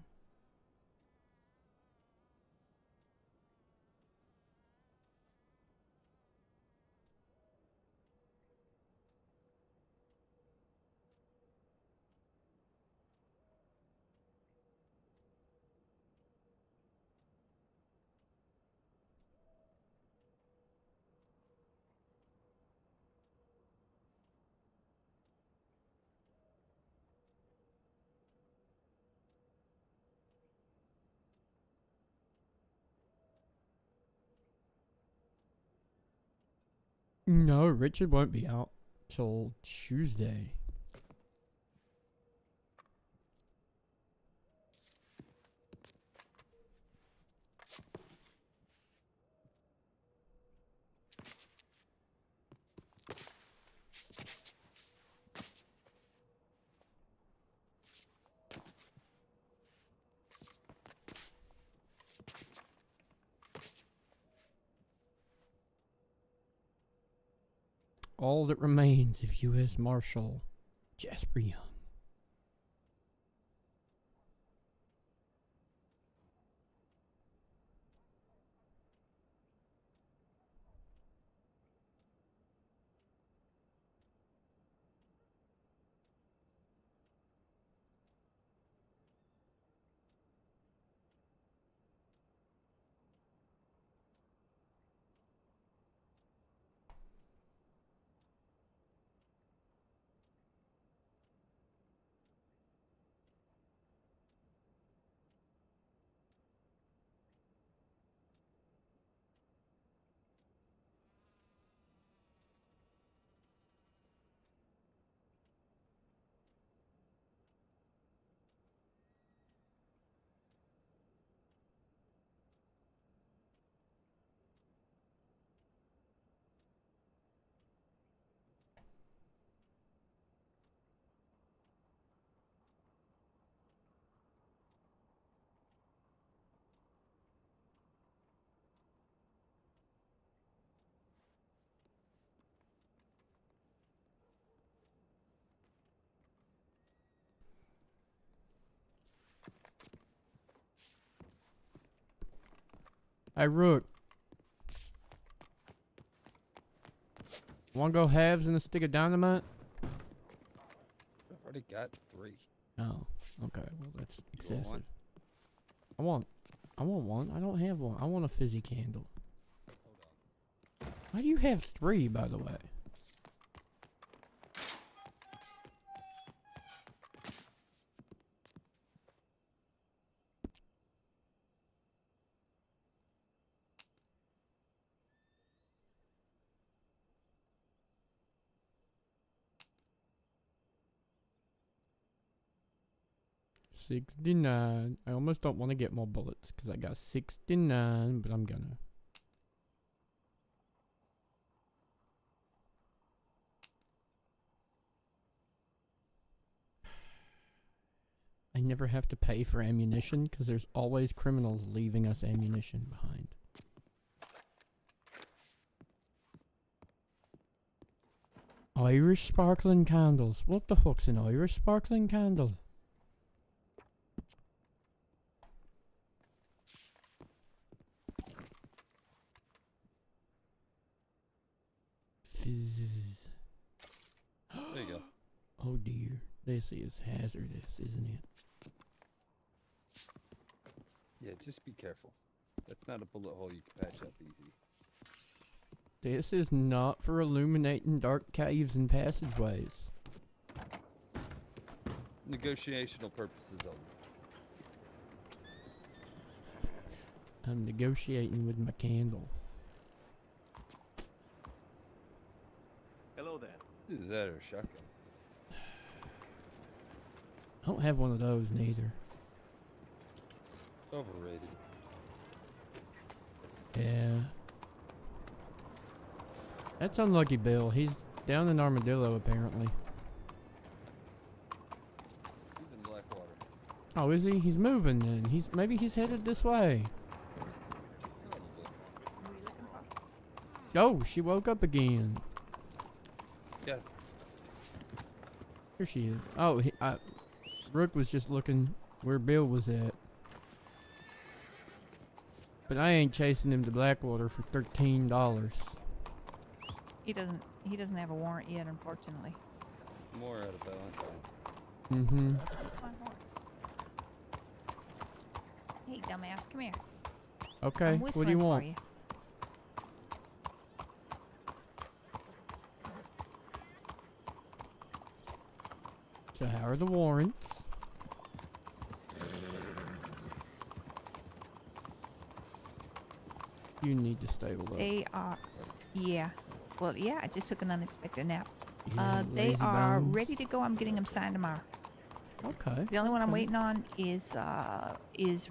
No, Richard won't be out till Tuesday. All that remains of U.S. Marshal Jasper Young. Hey, Rook. Wanna go halves and a stick of dynamite? I've already got 3. Oh, okay. Well, that's You want excessive. one? I want one. I don't have one. I want a fizzy candle. Hold on. Why do you have 3, by the way? $69. I almost don't want to get more bullets because I got 69, but I'm gonna. I never have to pay for ammunition because there's always criminals leaving us ammunition behind. Irish sparkling candles. What the fuck's an Irish sparkling candle? Oh dear, this is hazardous, isn't it? Yeah, just be careful. That's not a bullet hole you can patch up easy. This is not for illuminating dark caves and passageways. Negotiational purposes only. I'm negotiating with my candle. Hello there. Either that or a shotgun. I don't have one of those neither. Overrated. Yeah. That's unlucky Bill. He's down in Armadillo apparently. He's in Blackwater. Oh, is he? He's moving then. Maybe he's headed this way. Oh, she woke up again. Yeah. Here she is. Oh, Rook was just looking where Bill was at. But I ain't chasing him to Blackwater for $13. He doesn't have a warrant yet, unfortunately. More out of Valentine. Mm-hmm. My horse. Hey, dumbass, come here. Okay, I'm what do you whistling for want? you. So how are the warrants? You need to stable up. They are, yeah. Well, yeah, I just took an unexpected nap. Yeah, They lazy are bones. ready to go. I'm getting them signed tomorrow. Okay. The only one I'm okay. waiting on is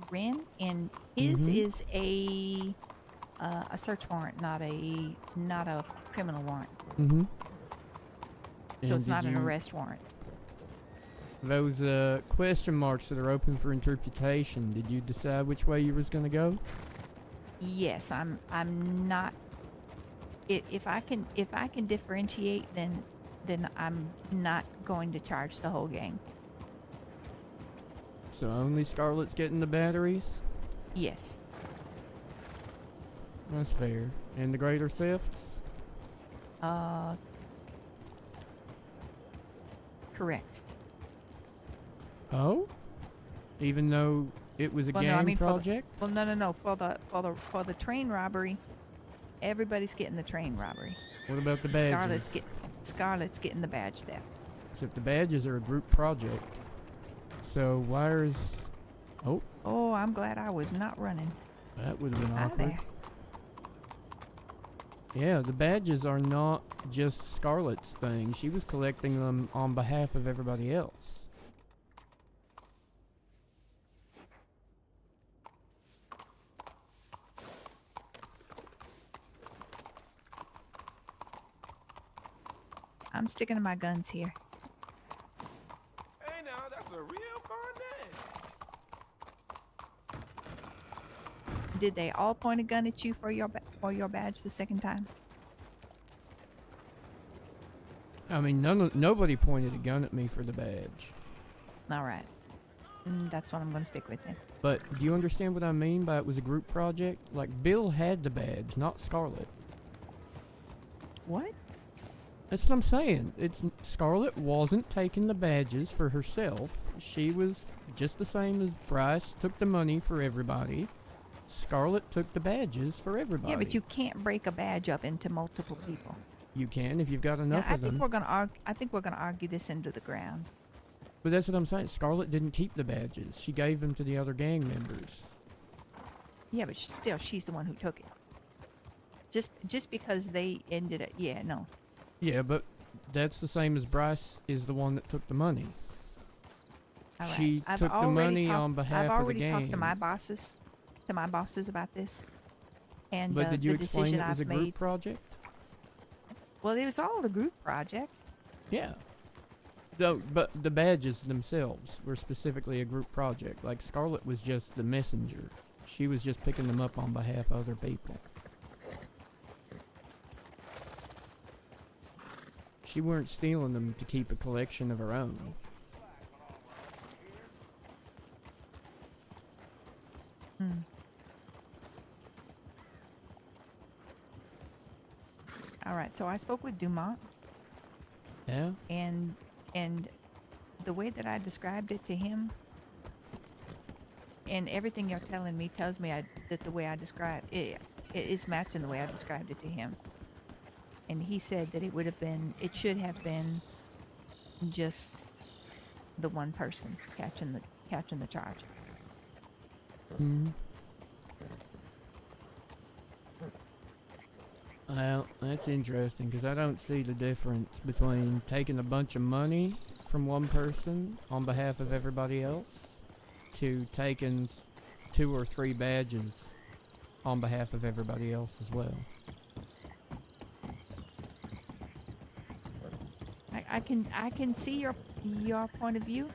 Ren, and his is a search warrant, not a criminal warrant. Mm-hmm. So it's not an arrest warrant. Those question marks that are open for interpretation, did you decide which way you was gonna go? Yes, I'm not. If I can differentiate, then I'm not going to charge the whole gang. So only Scarlett's getting the batteries? Yes. That's fair. And the greater thefts? Correct. Oh? Even though it was a gang project? No. For the train robbery, everybody's getting the train robbery. What about the badges? Scarlett's getting the badge theft. Except the badges are a group project. So why is... Oh. Oh, I'm glad I was not running. That would have been Hi awkward. there. Yeah, the badges are not just Scarlett's thing. She was collecting them on behalf of everybody else. I'm sticking to my guns here. Hey, now, that's a real fun day. Did they all point a gun at you for your badge the second time? I mean, nobody pointed a gun at me for the badge. All right. That's what I'm going to stick with then. But do you understand what I mean by it was a group project? Like, Bill had the badge, not Scarlett. What? That's what I'm saying. Scarlett wasn't taking the badges for herself. She was just the same as Bryce took the money for everybody. Scarlett took the badges for everybody. Yeah, but you can't break a badge up into multiple people. You can if you've got enough I of them. think we're gonna argue this into the ground. But that's what I'm saying. Scarlett didn't keep the badges. She gave them to the other gang members. Yeah, but still, she's the one who took it. Just because they ended it, yeah, no. Yeah, but that's the same as Bryce is the one that took the money. All right. She took the money on behalf of the gang. I've already talked to my bosses about this. And but did you the explain decision it was a I've group made. project? Well, it was all a group project. Yeah. Though, but the badges themselves were specifically a group project. Like, Scarlett was just the messenger. She was just picking them up on behalf of other people. She weren't stealing them to keep a collection of her own. All right, so I spoke with Dumont. Yeah? And And the way that I described it to him, and everything you're telling me tells me that the way I described it is matching the way I described it to him. And he said that it should have been just the one person catching the charge. Well, that's interesting because I don't see the difference between taking a bunch of money from one person on behalf of everybody else to taking 2 or 3 badges on behalf of everybody else as well. I can see your point of view.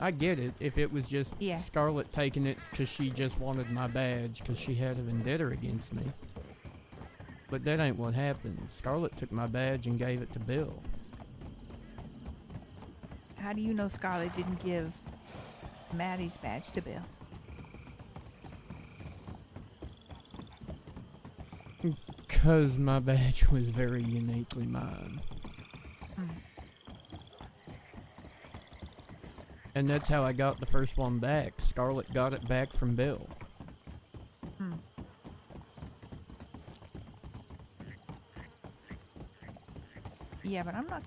I get it if it was just Yeah. Scarlett taking it because she just wanted my badge because she had a vendetta against me. But that ain't what happened. Scarlett took my badge and gave it to Bill. How do you know Scarlett didn't give Maddie's badge to Bill? Because my badge was very uniquely mine. And that's how I got the first one back. Scarlett got it back from Bill. Yeah, but I'm not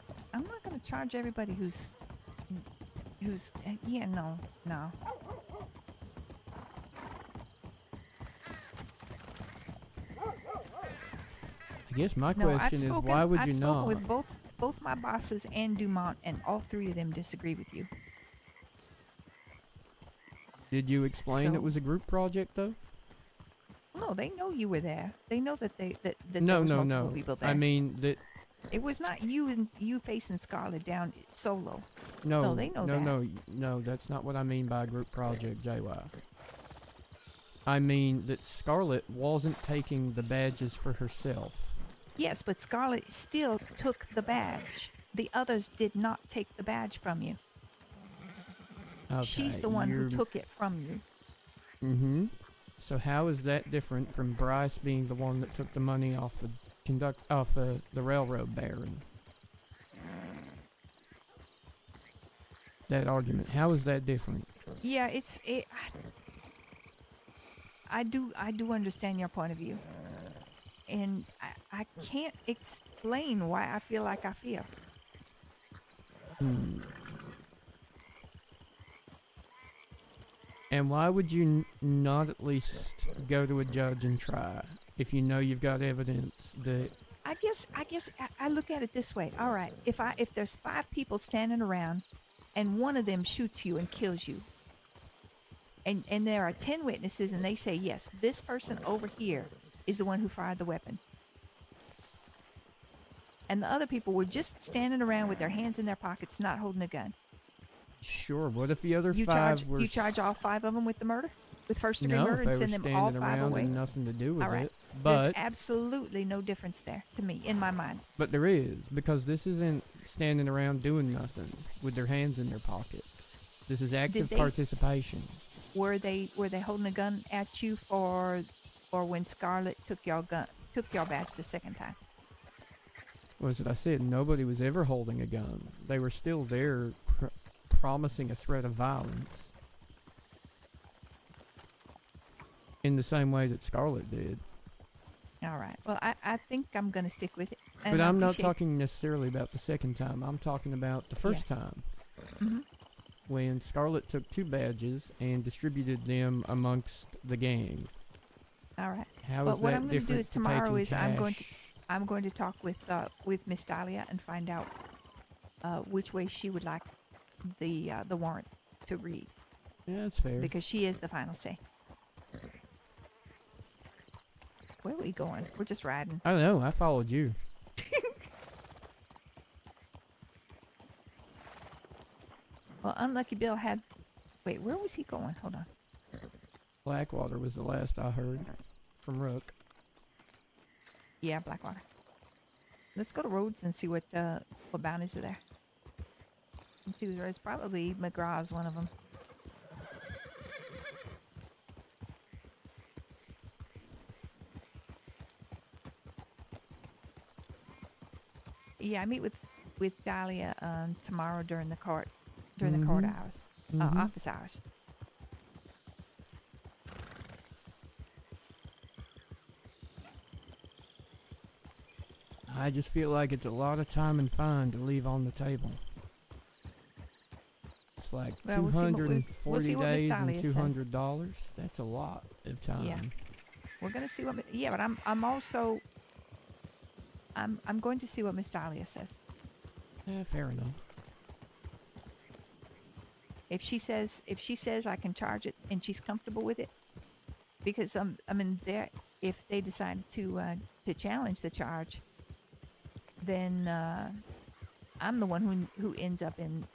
going to charge everybody who's yeah, no. I guess my No, question is, why would you I've not? spoken with both my bosses and Dumont, and all 3 of them disagree with you. Did you explain So- it was a group project though? No, they know you were there. They know that that No, there was no, multiple no. people there. I mean that. It was not you facing Scarlett down solo. No, No, they know that. No, that's not what I mean by a group project, JY. I mean that Scarlett wasn't taking the badges for herself. Yes, but Scarlett still took the badge. The others did not take the badge from you. She's Okay, the one who you're- took it from you. Mm-hmm. So how is that different from Bryce being the one that took the money off the railroad baron? That argument. How is that different? Yeah, I do understand your point of view, and I can't explain why I feel like I feel. And why would you not at least go to a judge and try if you know you've got evidence that? I guess I look at it this way. All right, if there's 5 people standing around, and one of them shoots you and kills you, and there are 10 witnesses, and they say yes, this person over here is the one who fired the weapon, and the other people were just standing around with their hands in their pockets, not holding a gun. Sure. What if the other You 5 were? you charge all 5 of them with the murder, with first degree No, murder, if and they were send them all standing 5 around away. and nothing to do with All right. it. There's But absolutely no difference there to me, in my mind. But there is, because this isn't standing around doing nothing with their hands in their pockets. This is active they- participation. Were they holding a gun at you for when Scarlett took your badge the second time? Was it I said nobody was ever holding a gun. They were still there promising a threat of violence. In the same way that Scarlett did. All right. Well, I think I'm going to stick with it. And But I I'm not appreciate- talking necessarily about the second time. I'm talking about the first time. Mhm. When Scarlett took 2 badges and distributed them amongst the gang. All right. How But is what that I'm going to do different is to tomorrow taking is cash? I'm going to talk with Miss Dahlia and find out which way she would like the warrant to read. Yeah, that's fair. Because she is the final say. Where are we going? We're just riding. I don't know. I followed you. Well, Unlucky Bill had... Wait, where was he going? Hold on. Blackwater was the last I heard from Rook. Yeah, Blackwater. Let's go to Rhodes and see what bounties are there. And see, there's probably McGraw's one of them. Yeah, I meet with with Dahlia tomorrow during the court hours, office hours. I just feel like it's a lot of time and fine to leave on the table. It's like Well, we'll see what- 240 we'll see what Miss days Dahlia and says. $200. That's a lot of time. Yeah. We're gonna see what. Yeah, but I'm also. I'm going to see what Miss Dahlia says. Yeah, fair enough. If she says I can charge it and she's comfortable with it, because I mean, if they decide to challenge the charge, then I'm the one who ends up in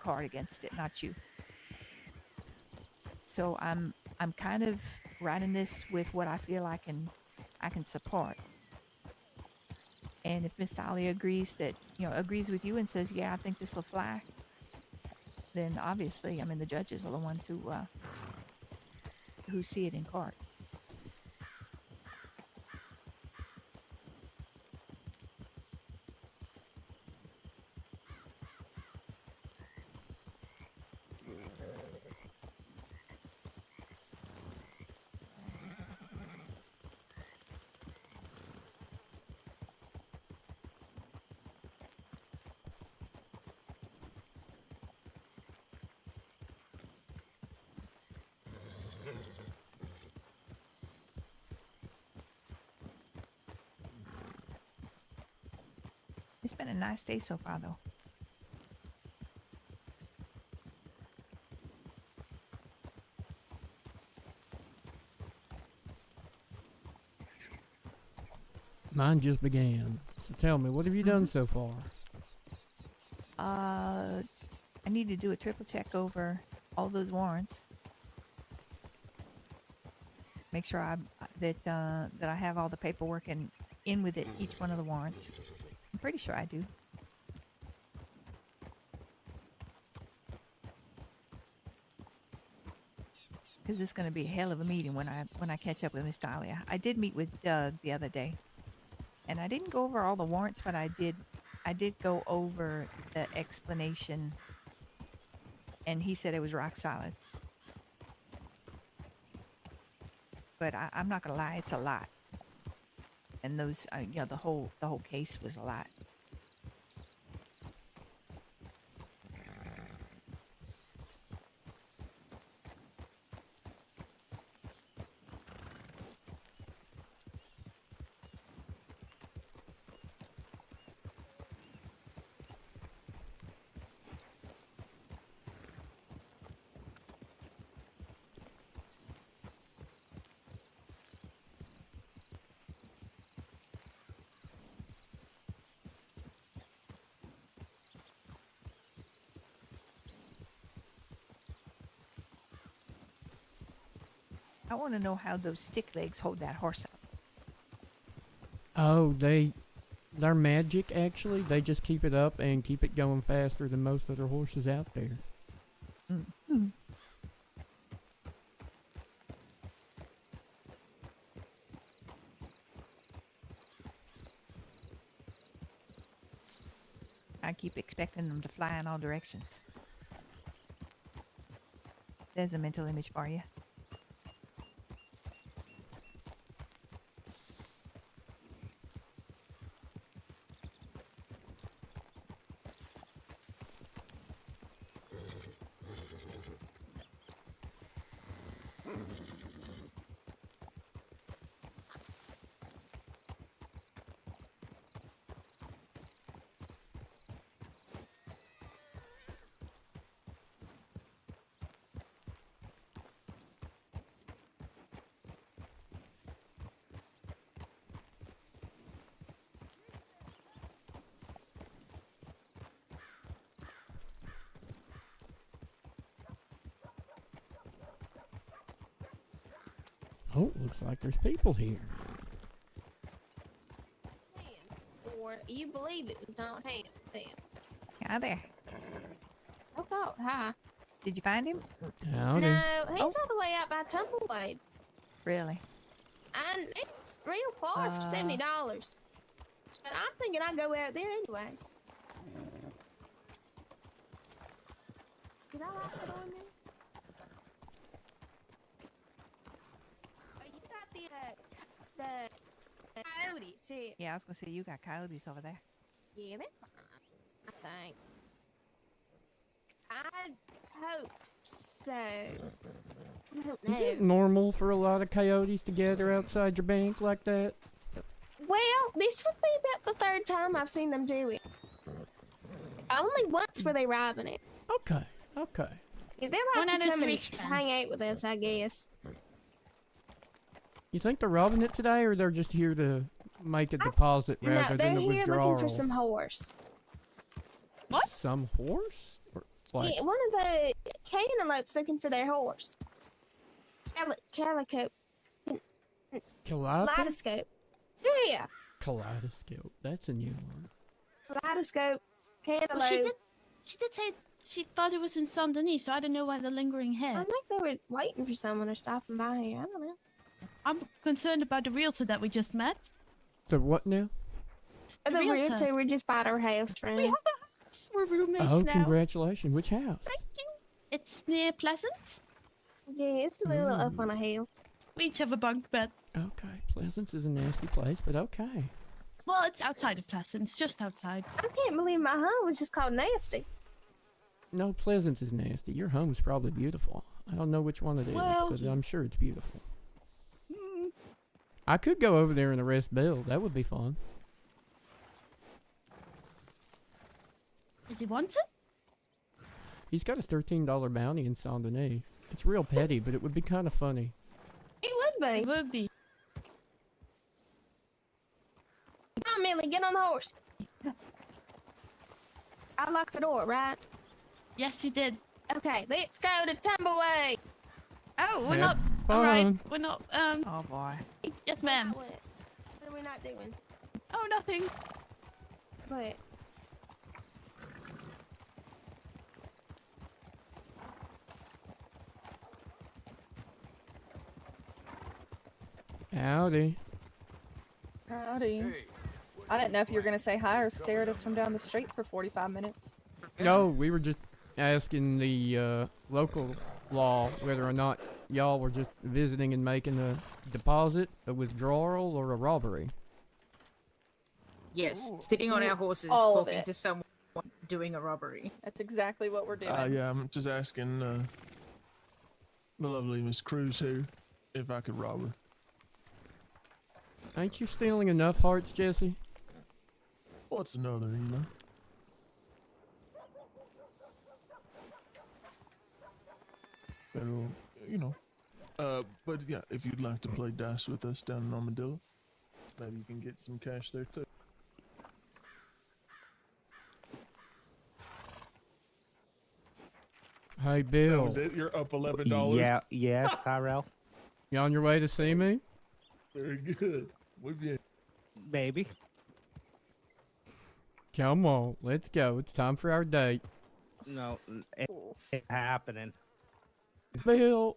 court against it, not you. So I'm kind of writing this with what I feel I can support. And if Miss Dahlia agrees with you and says, yeah, I think this will fly, then obviously, I mean, the judges are the ones who see it in court. It's been a nice day so far, though. Mine just began. So tell me, what have you done so far? I need to do a triple check over all those warrants. Make sure that I have all the paperwork in with it, each one of the warrants. I'm pretty sure I do. Because it's going to be a hell of a meeting when I catch up with Miss Dahlia. I did meet with Doug the other day, and I didn't go over all the warrants, but I did go over the explanation, and he said it was rock solid. But I'm not gonna lie, it's a lot. And those, the whole case was a lot. I want to know how those stick legs hold that horse up. Oh, they're magic, actually. They just keep it up and keep it going faster than most other horses out there. Mm-hmm. I keep expecting them to fly in all directions. There's a mental image for you. Oh, looks like there's people here. Or you believe it was not him then. Hi there. Oh God, hi. Did you find him? Howdy. No, he's all the way out by Tumbleblade. Really? And it's real far for $70. But I'm thinking I'd go out there anyways. Did I lock the door in there? Oh, you got the coyotes here. Yeah, I was gonna say you got coyotes over there. Yeah, they're fine, I think. I hope so. I don't know. Is it normal for a lot of coyotes to gather outside your bank like that? Well, this would be about the third time I've seen them do it. Only once were they robbing it. Okay, okay. Yeah, they like to come and hang out with us, I guess. You think they're robbing it today, or they're just here to make a deposit No, rather they're than a here withdrawal? looking for some horse. What? Some horse? Or, like, Yeah, one of the cantaloupes looking for their horse. Calico. Kaleidoscope. Yeah. Kaleidoscope. That's a new one. Kaleidoscope. Cantaloupe. Well, she did say she thought it was in Saint Denis, so I don't know why the lingering here. I think they were waiting for someone or stopping by here. I don't know. I'm concerned about the realtor that we just met. The what now? The realtor we just bought our house from. We have a house. We're roommates Oh, now. congratulations. Which house? Thank you. It's near Pleasant. Yeah, it's a little up on a hill. We each have a bunk bed. Okay, Pleasance is a nasty place, but okay. Well, it's outside of Pleasant. It's just outside. I can't believe my home was just called nasty. No, Pleasance is nasty. Your home's probably beautiful. I don't know which one it is, Well, but I'm sure it's beautiful. I could go over there and arrest Bill. That would be fun. Is he wanted? He's got a $13 bounty in Saint Denis. It's real petty, but it would be kind of funny. It would be. It would be. Come on, Millie, get on the horse. I locked the door, right? Yes, you did. Okay, let's go to Tumbleweed. Oh, we're Have not. All right, fun. we're not. Oh boy. Yes, ma'am. What are we not doing? Oh, nothing. What? Howdy. Howdy. I didn't know if you were going to say hi or stare at us from down the street for 45 minutes. No, we were just asking the local law whether or not y'all were just visiting and making a deposit, a withdrawal, or a robbery. Yes, sitting on our horses, All of talking it. to someone doing a robbery. That's exactly what we're doing. Yeah, I'm just asking the lovely Miss Cruz here if I could rob her. Ain't you stealing enough hearts, Jesse? What's another, you know? Pero, you know. But yeah, if you'd like to play dice with us down in Armadillo, maybe you can get some cash there too. Hey, That Bill. was it? You're up $11? Yeah, yes, Tyrell. You on your way to see me? Very good. With you. Maybe. Come on, let's go. It's time for our date. No, it ain't happening. Bill,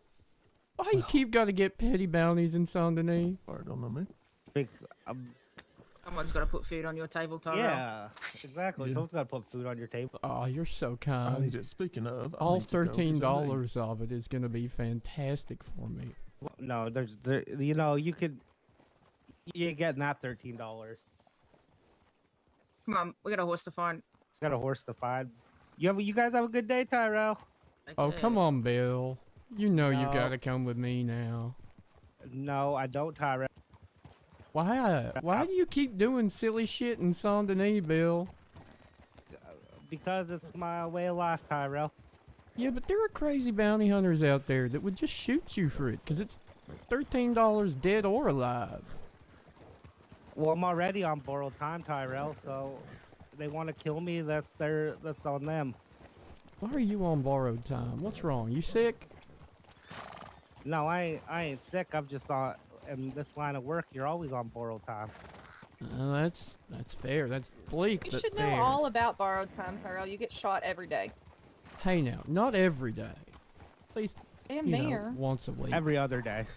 why you keep gotta get petty bounties in Saint Denis? Pardon on me. Big, Someone's got to put food on your table, Tyrell. yeah, exactly. Yeah. Someone's got to put food on your table. Oh, you're so I kind. need it. Speaking of, I All need to go 'cause I'm late. $13 of it is gonna be fantastic for me. Well, no, you know, you ain't getting that $13. Come on, we got a horse to find. Got a horse to find. You guys have a good day, Tyrell. Oh, Okay. come on, Bill. You know you No. gotta come with me now. No, I don't, Tyrell. Why? Why do you keep doing silly shit in Saint Denis, Bill? Because it's my way of life, Tyrell. Yeah, but there are crazy bounty hunters out there that would just shoot you for it, 'cause it's $13 dead or alive. Well, I'm already on borrowed time, Tyrell. So they want to kill me. That's on them. Why are you on borrowed time? What's wrong? You sick? No, I ain't sick. I'm just on in this line of work. You're always on borrowed time. That's fair. That's bleak, You but should know fair. all about borrowed time, Tyrell. You get shot every day. Hey now, not every day. At least, Damn you know, near. once a week. Every other day.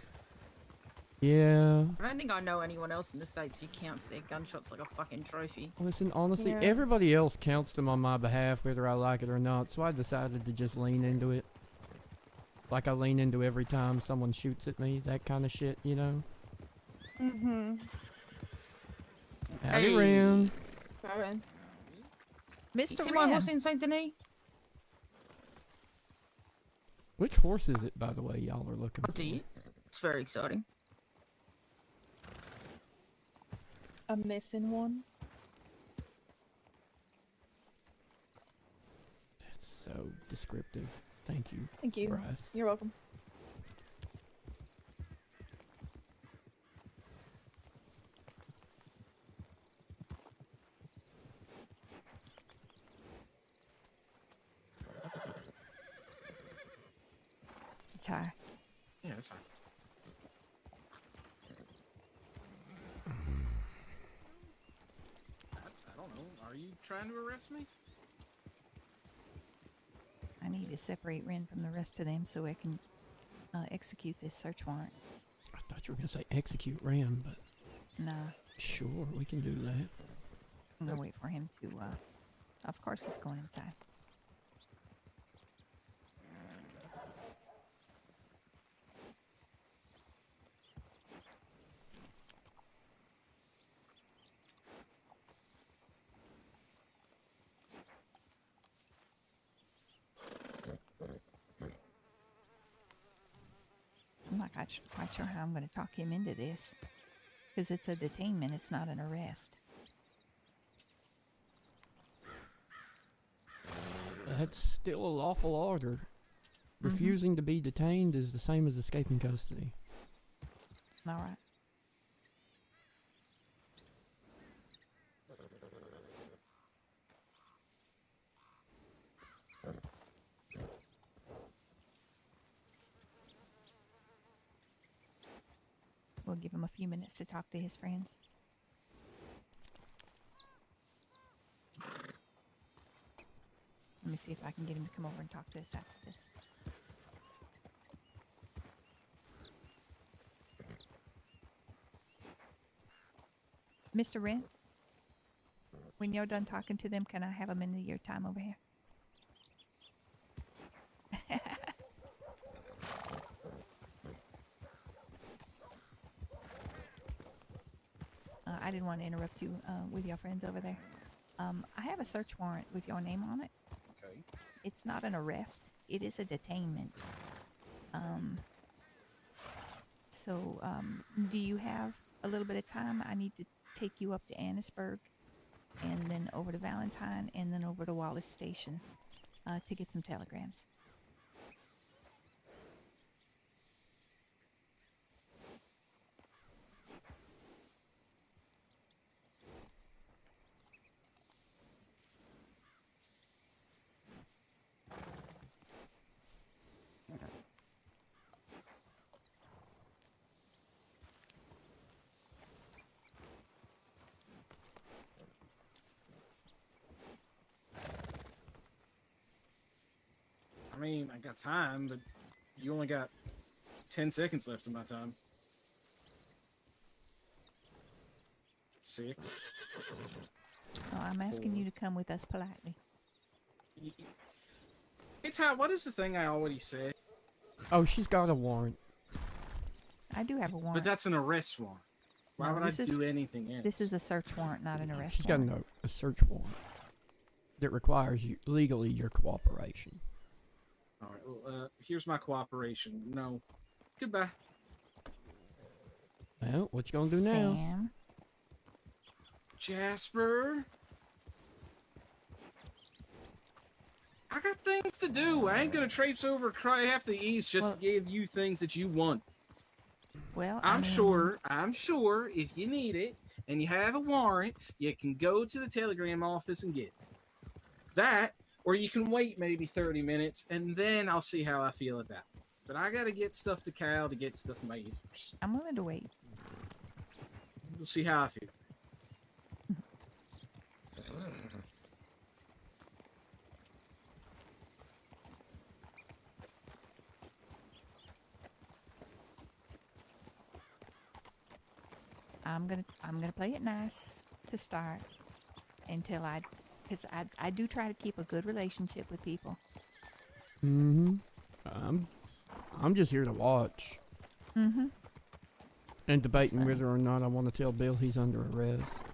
Yeah. I don't think I know anyone else in the States who counts their gunshots like a fucking trophy. Listen, honestly, Yeah. everybody else counts them on my behalf, whether I like it or not, so I decided to just lean into it. Like I lean into every time someone shoots at me, that kind of shit, you know? Mm-hmm. Howdy, Ren. Alright. You Mr. see my Wren. horse in Saint Denis? Which horse is it, by the way, y'all are looking for? It's very exciting. A missing one. That's so descriptive. Thank you. Thank you. Bryce. You're welcome. Ty. Yeah, that's fine. I don't know. Are you trying to arrest me? I need to separate Ren from the rest of them so I can execute this search warrant. I thought you were going to say execute Ram, but Nah, sure, we can do that. I'm gonna wait for him to. Of course, he's going inside. I'm not quite sure how I'm going to talk him into this, because it's a detainment. It's not an arrest. That's still a lawful order. Refusing to be detained is the same as escaping custody. All right. We'll give him a few minutes to talk to his friends. Let me see if I can get him to come over and talk to us after this. Mr. Wren, when you're done talking to them, can I have a minute of your time over here? I didn't want to interrupt you with your friends over there. I have a search warrant with your name on it. Okay. It's not an arrest. It is a detainment. Do you have a little bit of time? I need to take you up to Annisburg and then over to Valentine and then over to Wallace Station to get some telegrams. I mean, I got time, but you only got 10 seconds left of my time. 6. Oh, I'm asking you to come with us politely. Hey, Ty, what is the thing I already said? Oh, she's got a warrant. I do have a warrant. But that's an arrest warrant. Why No, would I this is- do anything else? This is a search warrant, not an arrest She's got warrant. a search warrant that requires you legally your cooperation. All right, well, here's my cooperation. No. Goodbye. Well, what you gonna do now? Sam? Jasper? I got things to do. I ain't gonna traipse over half the east just to give you things that you want. Well, I'm sure if you need it and you have a warrant, you can go to the telegram office and get it. That, or you can wait maybe 30 minutes and then I'll see how I feel about it. But I gotta get stuff to Kyle to get stuff made first. I'm willing to wait. We'll see how I feel. I'm gonna play it nice to start until because I do try to keep a good relationship with people. Mm-hmm. I'm just here to watch. Mm-hmm. And debating fine. whether or not I want to tell Bill he's under arrest.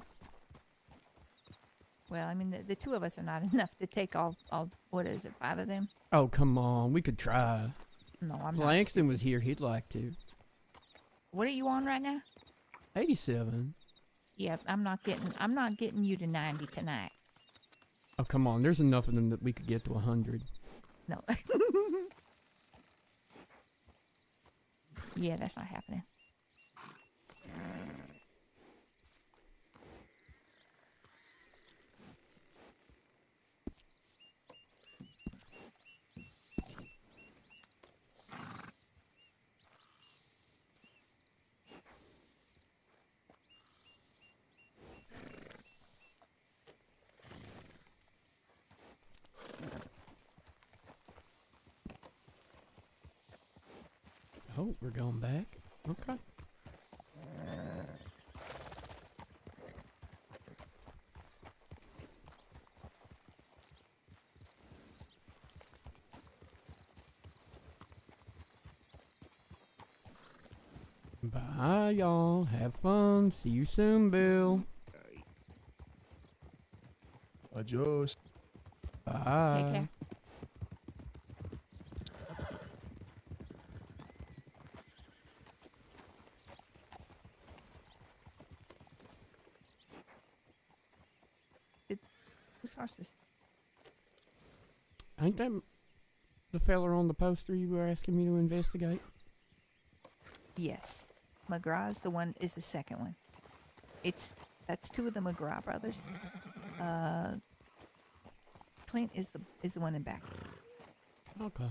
Well, I mean, the two of us are not enough to take all what is it, 5 of them? Oh, come on. We could try. No, I'm If not. Langston was here, he'd like to. What are you on right now? 87. Yeah, I'm not getting you to 90 tonight. Oh, come on. There's enough of them that we could get to 100. No. Yeah, that's not happening. Oh, we're going back? Okay. Bye, y'all. Have fun. See you soon, Bill. Adios. Bye. Take care. Whose horses? Ain't that the feller on the poster you were asking me to investigate? Yes. McGraw's is the second one. That's 2 of the McGraw brothers. Clint is the one in back. Okay.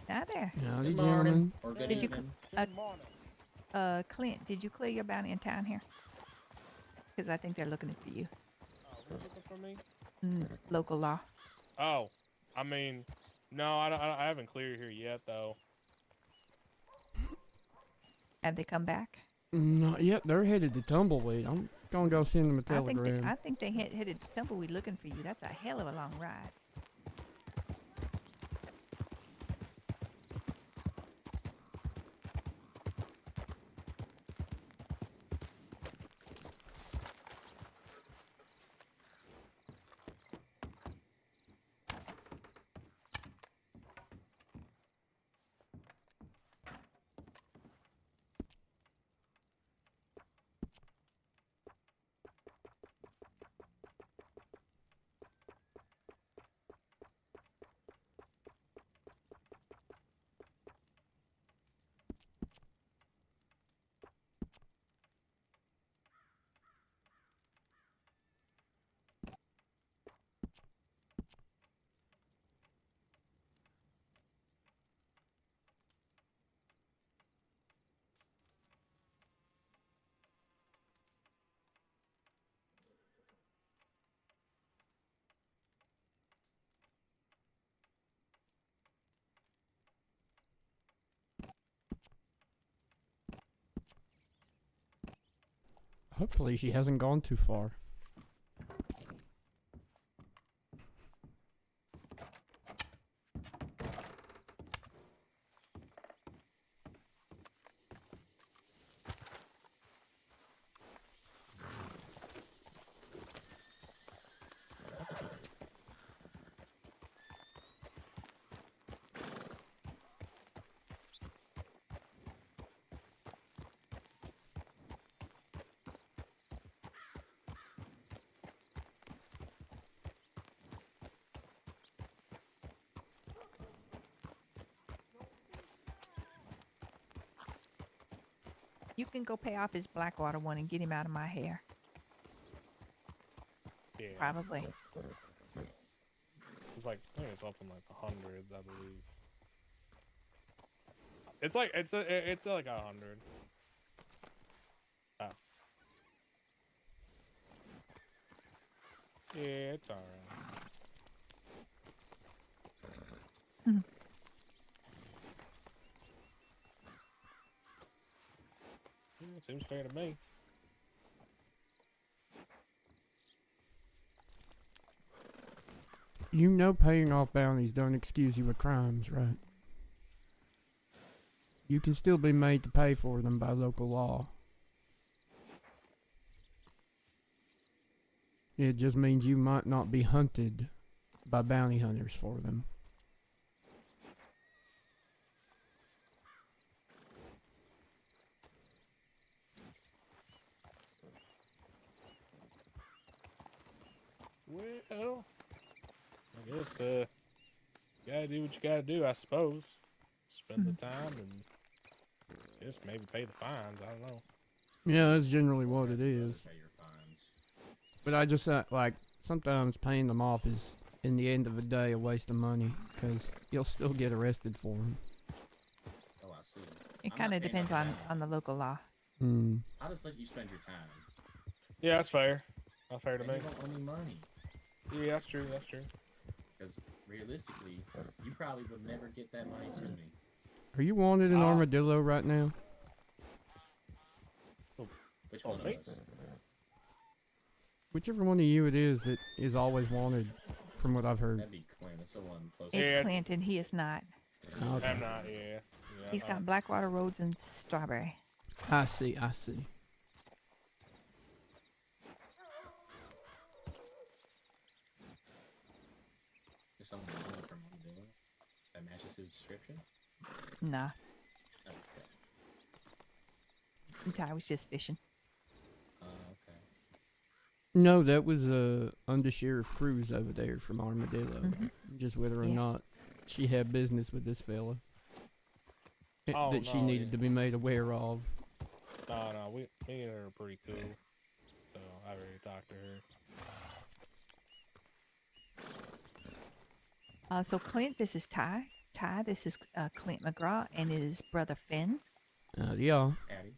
Now there. Howdy, Good morning. gentlemen. Or good Did you evening. Clint, did you clear your bounty in town here? Because I think they're looking for you. Who's looking for me? Local law. Oh, I mean, no, I haven't cleared here yet, though. Have they come back? Not yet. They're headed to Tumbleweed. I'm gonna go send them a telegram. I think they headed to Tumbleweed looking for you. That's a hell of a long ride. Hopefully she hasn't gone too far. You can go pay off his Blackwater one and get him out of my hair. Yeah. Probably. It's like, I think it's up in like the hundreds, I believe. It's like, it's like 100. Oh. Yeah, it's alright. Seems fair to me. You know paying off bounties don't excuse you of crimes, right? You can still be made to pay for them by local law. It just means you might not be hunted by bounty hunters for them. Well, I guess you gotta do what you gotta do, I suppose. Spend the time and just maybe pay the fines. I don't know. Yeah, that's generally what it is. But I just like sometimes paying them off is, in the end of the day, a waste of money because you'll still get arrested for them. Oh, I see. It kind of depends on the local law. Hmm. I'll just let you spend your time. Yeah, that's fair. That's fair to And me. you don't owe me money. Yeah, that's true. That's true. Because realistically, you probably would never get that money to me. Are you wanted in Armadillo right now? Which one of us? Whichever one of you it is that is always wanted, from what I've heard. That'd be Clint. That's the one close. It's Clinton. He is not. Okay. I'm not. Yeah. He's got Blackwater Roads and Strawberry. I see. I see. There's someone from Armadillo that matches his description. Nah. Okay. Ty was just fishing. Okay. No, that was Under Sheriff Cruz over there from Armadillo. Just whether or Yeah. not she had business with this fella Oh, that she no, needed to be made aware of. No, me and her are pretty cool. So I already talked to her. So Clint, this is Ty. Ty, this is Clint McGraw and his brother Finn. Yeah. Howdy.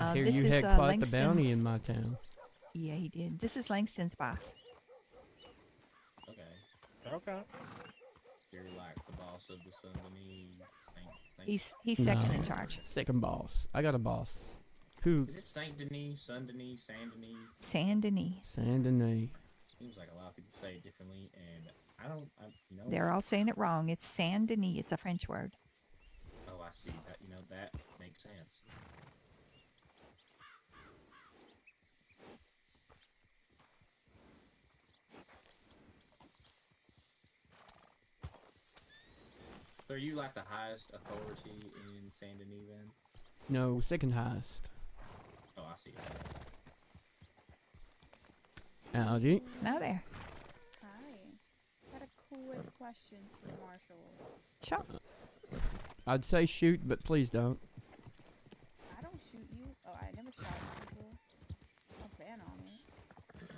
I hear this you is, had quite the Langston's- bounty in my town. Yeah, he did. This is Langston's boss. Okay. Okay. You're like the boss of the Sundanese. He's second in charge. Second boss. I got a boss. Who? Is it Saint Denis, Sun Denis, Saint Denis? Saint Denis. Saint Denis. Seems like a lot of people say it differently, and you know. They're all saying it wrong. It's Saint Denis. It's a French word. Oh, I see. That that makes sense. So are you like the highest authority in Saint Denis then? No, second highest. Oh, I see. Howdy. Now there. Hi. Got a quick question for Marshall. Sure. I'd say shoot, but please don't. I don't shoot you. Oh, I never shot people. Don't plan on it.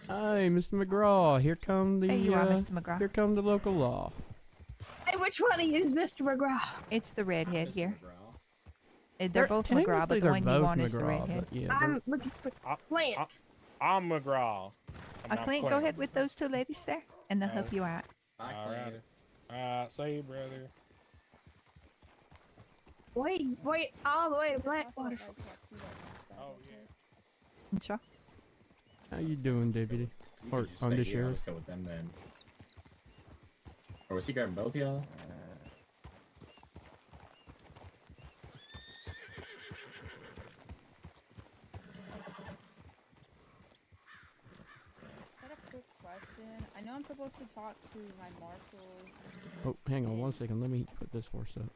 Hey, Mr. McGraw, here come the Hey, you are Mr. McGraw. Here come the local law. Hey, which one of you is Mr. McGraw? It's the redhead here. They're They're- both McGraw, but technically the they're one you both want is the McGraw, redhead. but yeah, I'm looking for Clint. I'm McGraw. I'm not Clint, go Clint. ahead with those two ladies there, and they'll help you out. Alright. See you, brother. Wait, all the way to Blackwater. Oh, yeah. Sure. How you doing, deputy? You Or could just stay under here. I'll sheriff? just go with them then. Or was he grabbing both y'all? Got a quick question. I know I'm supposed to talk to my marshals. Oh, hang on one second. Let me put this horse up.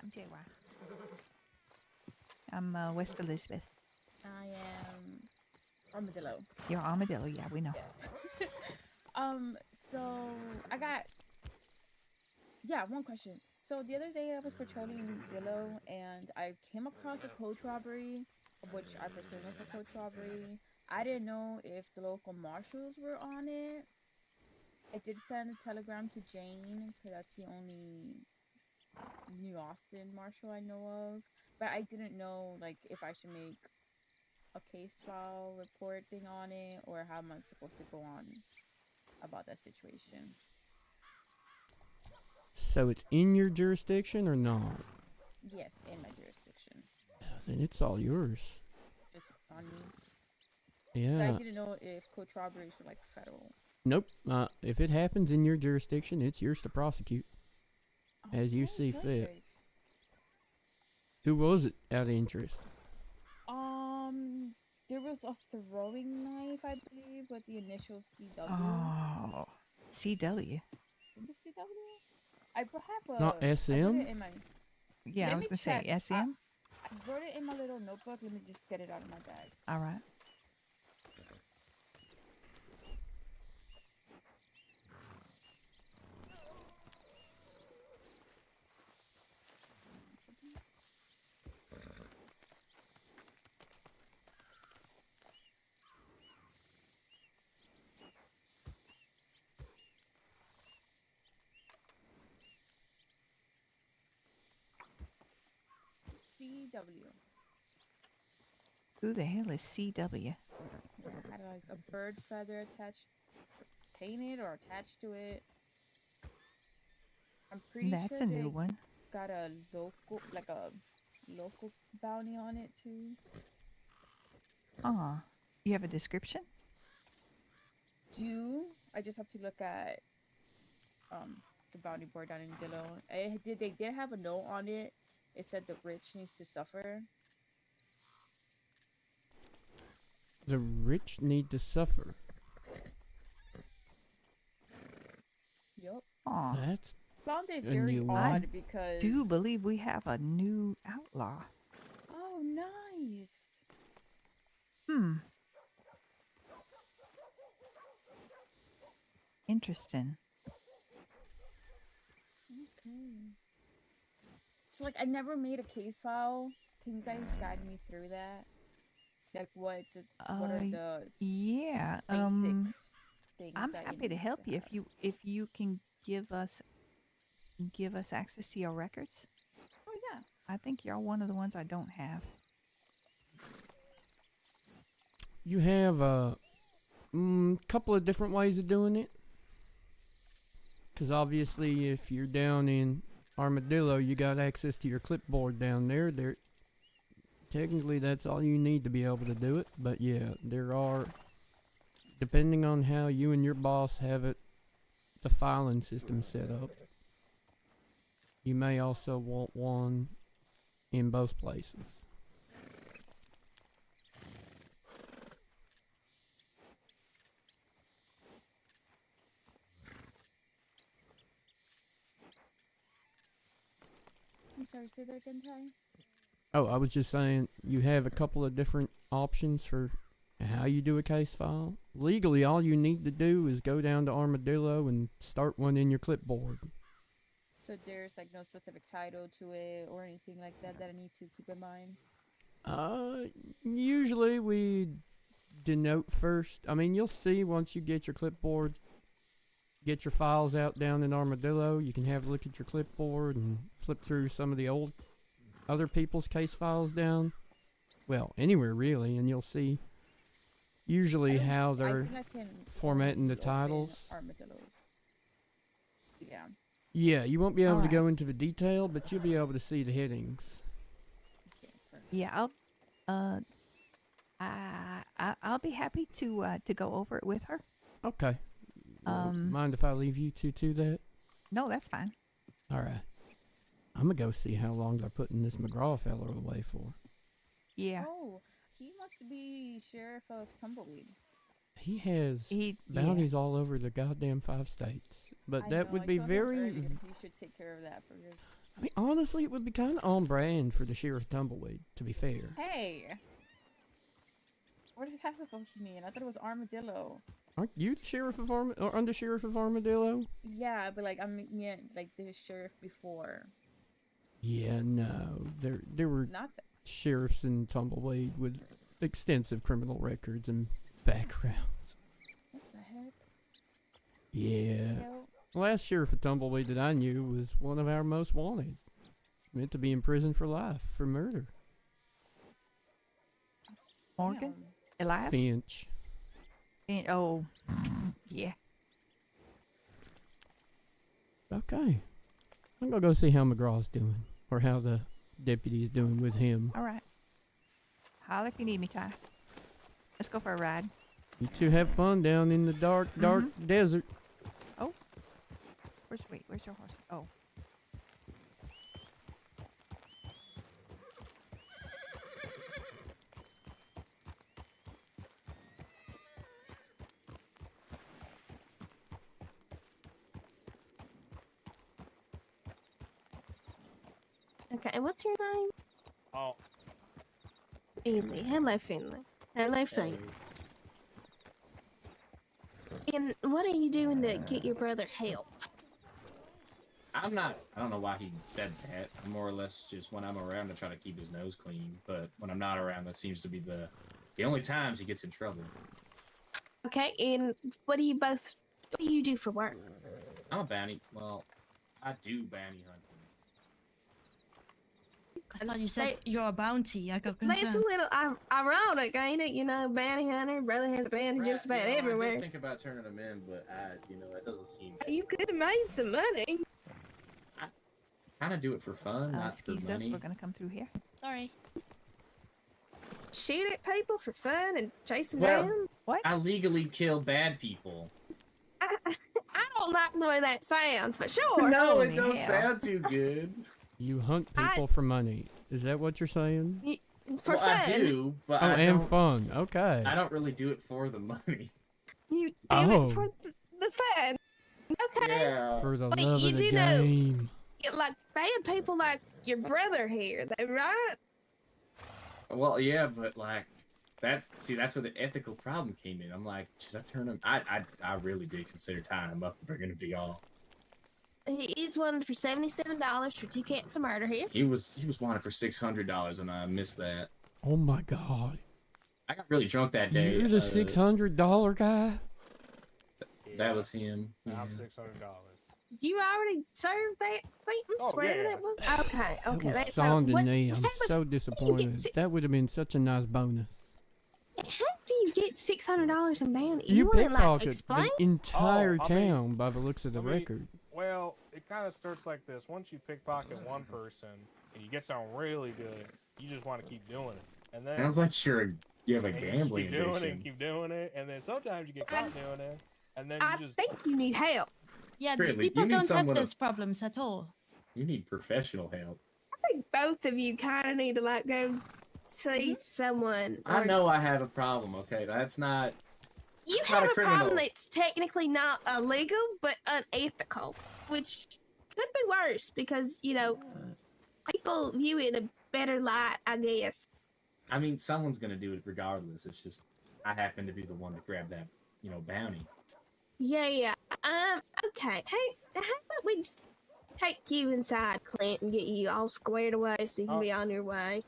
I'm JY. I'm West Elizabeth. I am Armadillo. You're Armadillo, yeah, we know. Yes. So I got one question. So the other day I was patrolling Dillo and I came across a coach robbery, which I presume was a coach robbery. I didn't know if the local marshals were on it. I did send a telegram to Jane because that's the only New Austin marshal I know of. But I didn't know like if I should make a case file report thing on it or how am I supposed to go on about that situation. So it's in your jurisdiction or not? Yes, in my jurisdiction. Then it's all yours. Just on me. But Yeah. I didn't know if coach robberies were like federal. Nope. If it happens in your jurisdiction, it's yours to prosecute as you Okay, see fit. perfect. Who was it out of interest? There was a throwing knife, I believe, with the initial CW. Oh, CW. I think it's CW. I have a. Not I wrote SM? it in my. Yeah, I Let was me gonna say check. SM. I wrote it in my little notebook. Let me just get it out of my bag. All right. CW. Who the hell is CW? Had like a bird feather attached, painted or attached to it. I'm pretty That's sure a new they one. got a local bounty on it too. You have a description? I just have to look at the bounty board down in Dillo. They did have a note on it. It said the rich needs to suffer. The rich need to suffer. Yup. Aw. That's Found it a very new odd one. because. Do believe we have a new outlaw. Oh, nice. Interesting. Okay. So like I never made a case file. Can you guys guide me through that? Like what are the Yeah. basic things I'm that happy to need help you if you can give us access to your records. Oh yeah. I think you're one of the ones I don't have. You have a couple of different ways of doing it. Because obviously, if you're down in Armadillo, you got access to your clipboard down there. Technically, that's all you need to be able to do it. But yeah, there are, depending on how you and your boss have it, the filing system set up, you may also want one in both places. I'm sorry, say that again, Ty. Oh, I was just saying, you have a couple of different options for how you do a case file. Legally, all you need to do is go down to Armadillo and start one in your clipboard. So there's like no specific title to it or anything like that that I need to keep in mind. Usually we denote first. I mean, you'll see once you get your clipboard, get your files out down in Armadillo, you can have a look at your clipboard and flip through some of the old other people's case files down. Well, anywhere really, and you'll see usually how they're formatting the titles. Armadillos. Yeah. Yeah, you won't be able to go into the detail, but you'll be able to see the headings. Yeah, I'll be happy to go over it with her. Okay. Mind if I leave you two to that? No, that's fine. All right. I'm gonna go see how long they're putting this McGraw feller away for. Yeah. Oh, he must be sheriff of Tumbleweed. He has bounties all over the goddamn 5 states. But that would be very. You should take care of that for your. I mean, honestly, it would be kind of on brand for the sheriff of Tumbleweed, to be fair. Hey. What is that supposed to mean? I thought it was Armadillo. Aren't you the sheriff of or under sheriff of Armadillo? Yeah, but like I mean, like the sheriff before. Yeah, no. There were Not sheriffs in Tumbleweed with extensive criminal records and backgrounds. What the heck? Yeah. Last sheriff of Tumbleweed that I knew was one of our most wanted. Meant to be in prison for life for murder. Morgan? Elias? Finch. Oh, yeah. Okay. I'm gonna go see how McGraw's doing, or how the deputy's doing with him. All right. Holler if you need me, Ty. Let's go for a ride. You two have fun down in the dark desert. Oh. Where's your horse? Oh. Okay, and what's your name? Oh, Finley. Hello, Finley. Hello, Finley. And what are you doing to get your brother help? I'm not. I don't know why he said that. I'm more or less just when I'm around to try to keep his nose clean. But when I'm not around, that seems to be the only times he gets in trouble. Okay, and what do you do for work? I'm a bounty. Well, I do bounty hunting. I thought you said you're a bounty. I got That's a concerned. little ironic, ain't it? You know, bounty hunter, brother has a bounty just about I everywhere. did think about turning them in, but it doesn't seem. You could have made some money. Kind of do it for fun, not for Excuse us, money. we're gonna come through here. Sorry. Shoot at people for fun and chase them Well, down? What? I legally kill bad people. I don't like the way that sounds, but sure. No, it don't sound too good. You hunt people for money. Is that what you're saying? For well, fun. I do, but Oh, I and don't, fun. Okay. I don't really do it for the money. You do Oh. it for the fun. Okay. Yeah. For the But love you of the do know- game. Like bad people like your brother here, though, right? Well, yeah, but like, that's where the ethical problem came in. I'm like, should I turn him? I really did consider tying him up and bringing him to y'all. He is wanted for $77 for 2 counts of murder here. He was wanted for $600, and I missed that. Oh my god. I got really drunk that day. You're the $600 guy? That was him. I'm yeah. $600. Did you already serve that sentence? Oh, Wherever yeah. that was? Okay, That okay. was That's Son what- Denis. I'm how much- so disappointed. six- That would have been such a nice bonus. How do you get $600 in bounty? You wanna, like, pickpocketed explain? the entire Oh, I mean- town by the looks of the I mean, record. Well, it kind of starts like this. Once you pickpocket one person and you get something really good, you just want to keep doing it. And then Sounds like you have a and you just gambling keep doing it, addiction. keep doing it, and then sometimes you get caught doing it, and then I you just think you need help. Yeah, Really, people you need don't have someone to- those problems at all. You need professional help. I think both of you kind of need to like go see someone. I or- know I have a problem. Okay, that's not. You I'm have not a a criminal. problem that's technically not illegal, but unethical, which could be worse because, you know, people view it in a better light, I guess. I mean, someone's gonna do it regardless. It's just I happen to be the one to grab that, bounty. Yeah. Okay. Hey, how about we just take you inside, Clint, and get you all squared away so you can be on your way?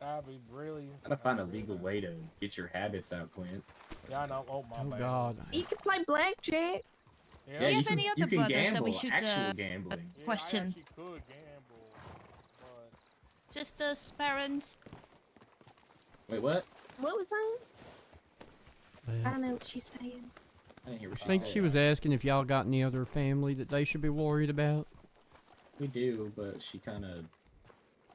I'd be really. Gotta find a legal way to get your habits out, Clint. Yeah, I know. Oh my Oh bad. god. You can play blackjack. Yeah, Do you you have can- any you other can brothers that gamble, we should actual gambling. Yeah, question? I actually could gamble, but Sisters, parents? Wait, what? What was that? I Well, don't know what she's saying. I didn't hear what I think said. she was asking if y'all got any other family that they should be worried about. We do, but she kind of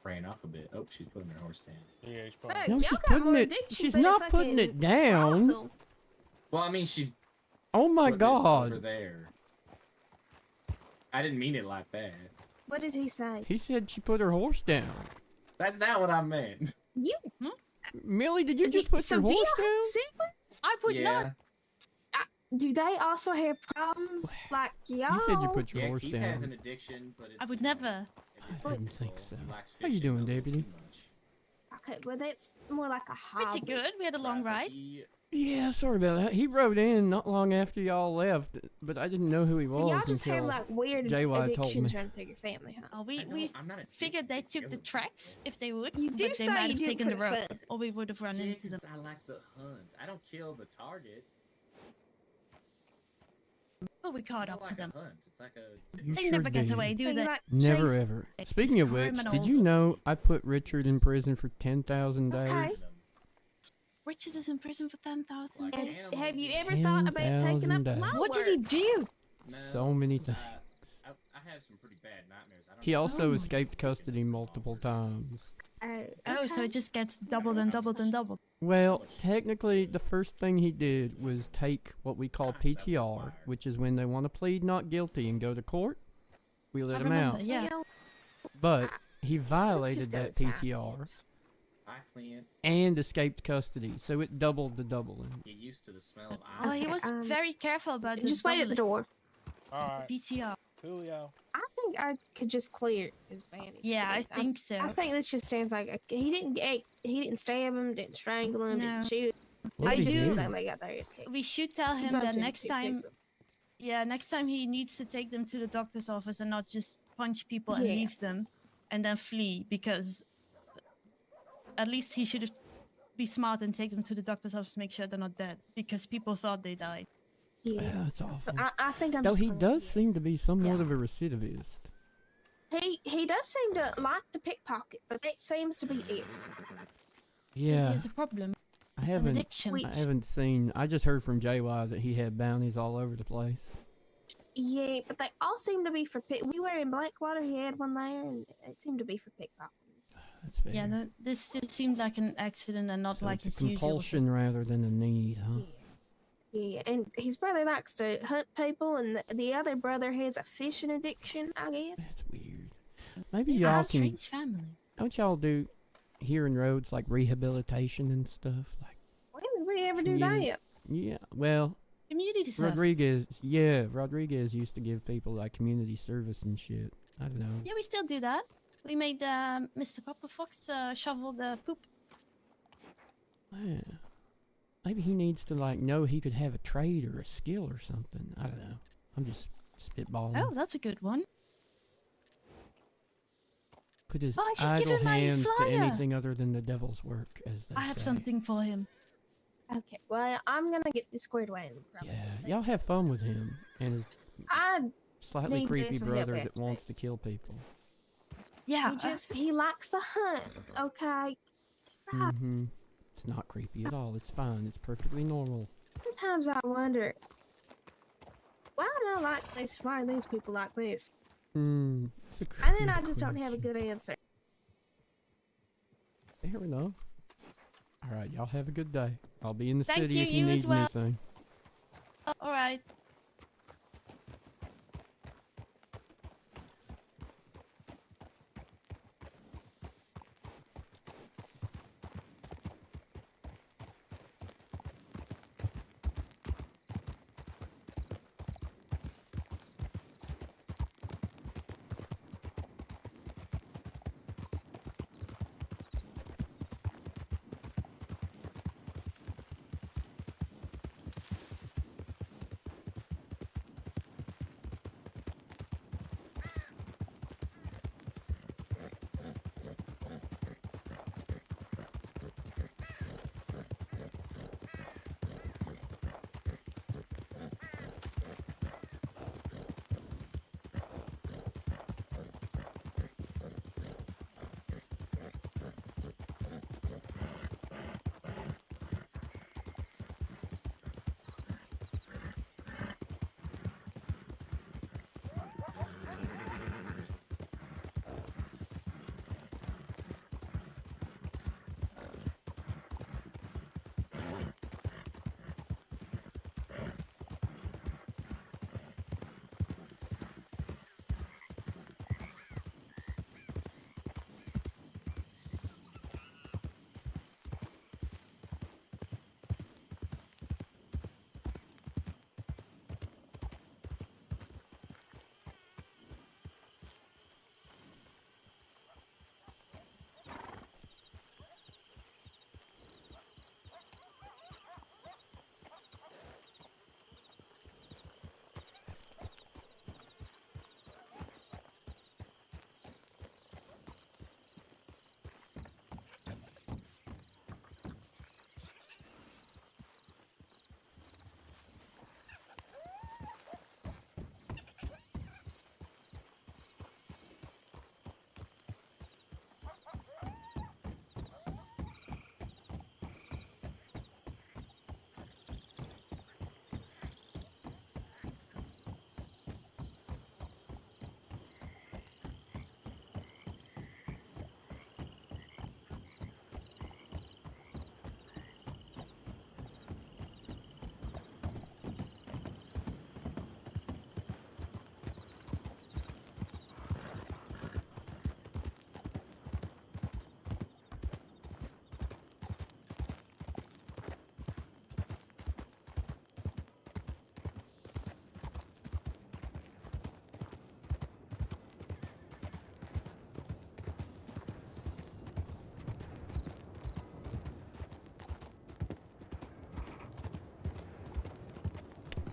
ran off a bit. Oh, she's putting her horse down. yeah, it's Fuck, probably. No, y'all she's got putting more it. addictions She's than a not putting fucking it down. brothel. Well, I mean, she's Oh my putting it over god. there. I didn't mean it like that. What did he say? He said she put her horse down. That's not what I meant. You. Millie, did you just put so your do horse y'all down? have siblings? I would Yeah. not. Do they also have problems like y'all? You said you put your Yeah, horse Keith has an down. addiction, but it's, I would never. I didn't think so. He likes How you fishing doing, a little deputy? too much. Okay, well that's more like a hobby. Pretty good. We had a long Right, ride. but he- Yeah, sorry about that. He rode in not long after y'all left, but I didn't know who he So was y'all just have until like weird JY told addictions me. running through your family, huh? Oh, we I'm not figured they took the tracks if they would, You do but they say might you have do it taken for the the road, fun. or we would have run Yeah, into them. 'cause I like the hunt. I don't kill the target. But we caught I up like to them. a hunt. It's like a. You They sure never get did. away, do They they? like Never chase- ever. It's Speaking of which, did you criminals. know I put Richard in prison for 10,000 days? Okay. Richard is in prison for 10,000 Like And days. animals, have you yeah. ever thought about taking 10,000 up days. law What did work? he do? No, So many things. I have some pretty bad nightmares. I don't He know. also Oh. escaped custody multiple times. Oh, so okay. it just gets doubled and doubled and doubled. Well, technically, the first thing he did was take what we call PTR, which is when they want to plead not guilty and go to court. We let I him remember, out. yeah. But he Let's violated just go that inside. PTR Hi, Clint. and escaped custody, so it doubled the doubling. Get used to the smell of Oh, he Okay, was very careful about this. just wait at the door. All right. PTR. Coolio. I think I could just clear his bandits. Yeah, I because think so. I think this just sounds like he didn't stab him, didn't strangle him, No. didn't shoot. What I did It he just do. seems do? like they got their ass kicked. We should tell He him bumped that into next two time. people. Yeah, next time he needs to take them to the doctor's office and not just punch people and Yeah. leave them and then flee, because at least he should be smart and take them to the doctor's office to make sure they're not dead, because people thought they died. Yeah, That's so awful. I think I'm Though just he gonna does leave. seem to be somewhat of a recidivist. He does seem to like to pickpocket, but that seems to be it. Yeah, It's a problem. I An haven't. addiction. I haven't seen. I just heard from JY that he had bounties all over the place. Yeah, but they all seem to be for pick. We were in Blackwater. He had one there, and it seemed to be for pickpocketing. That's fair. Yeah, this just seemed like an accident and not So like it's a his usual. compulsion rather than a need, huh? Yeah, and his brother likes to hunt people, and the other brother has a fishing addiction, I guess. That's weird. Maybe Yeah, y'all a can. strange family. Don't y'all do here in roads like rehabilitation and stuff? Like, When did we ever do community- that? yeah. Well, Community service. Rodriguez used to give people like community service and shit. I don't know. Yeah, we still do that. We made Mr. Copperfox shovel the poop. Yeah. Maybe he needs to like know he could have a trade or a skill or something. I don't know. I'm just spitballing. Oh, that's a good one. Put his Oh, I should give idle him my hands to flyer. anything other than the devil's work, as they I have say. something for him. Okay, well, I'm gonna get this squared away. Yeah, y'all have fun with him and his I slightly need creepy mental help brother after that wants to this. kill people. Yeah. he likes the hunt. Okay. Mm-hmm. It's not creepy at all. It's fine. It's perfectly normal. Sometimes I wonder, why do I like this? Why are these people like this? It's a And then I good just don't have a question. good answer. Fair enough. All right, y'all have a good day. I'll be in the Thank city you, if you you as need well. anything. All right.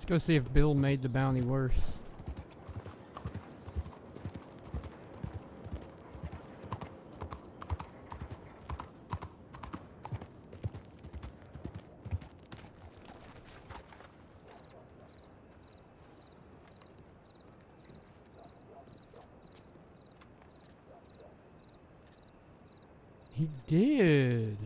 go see if Bill made the bounty worse. He did.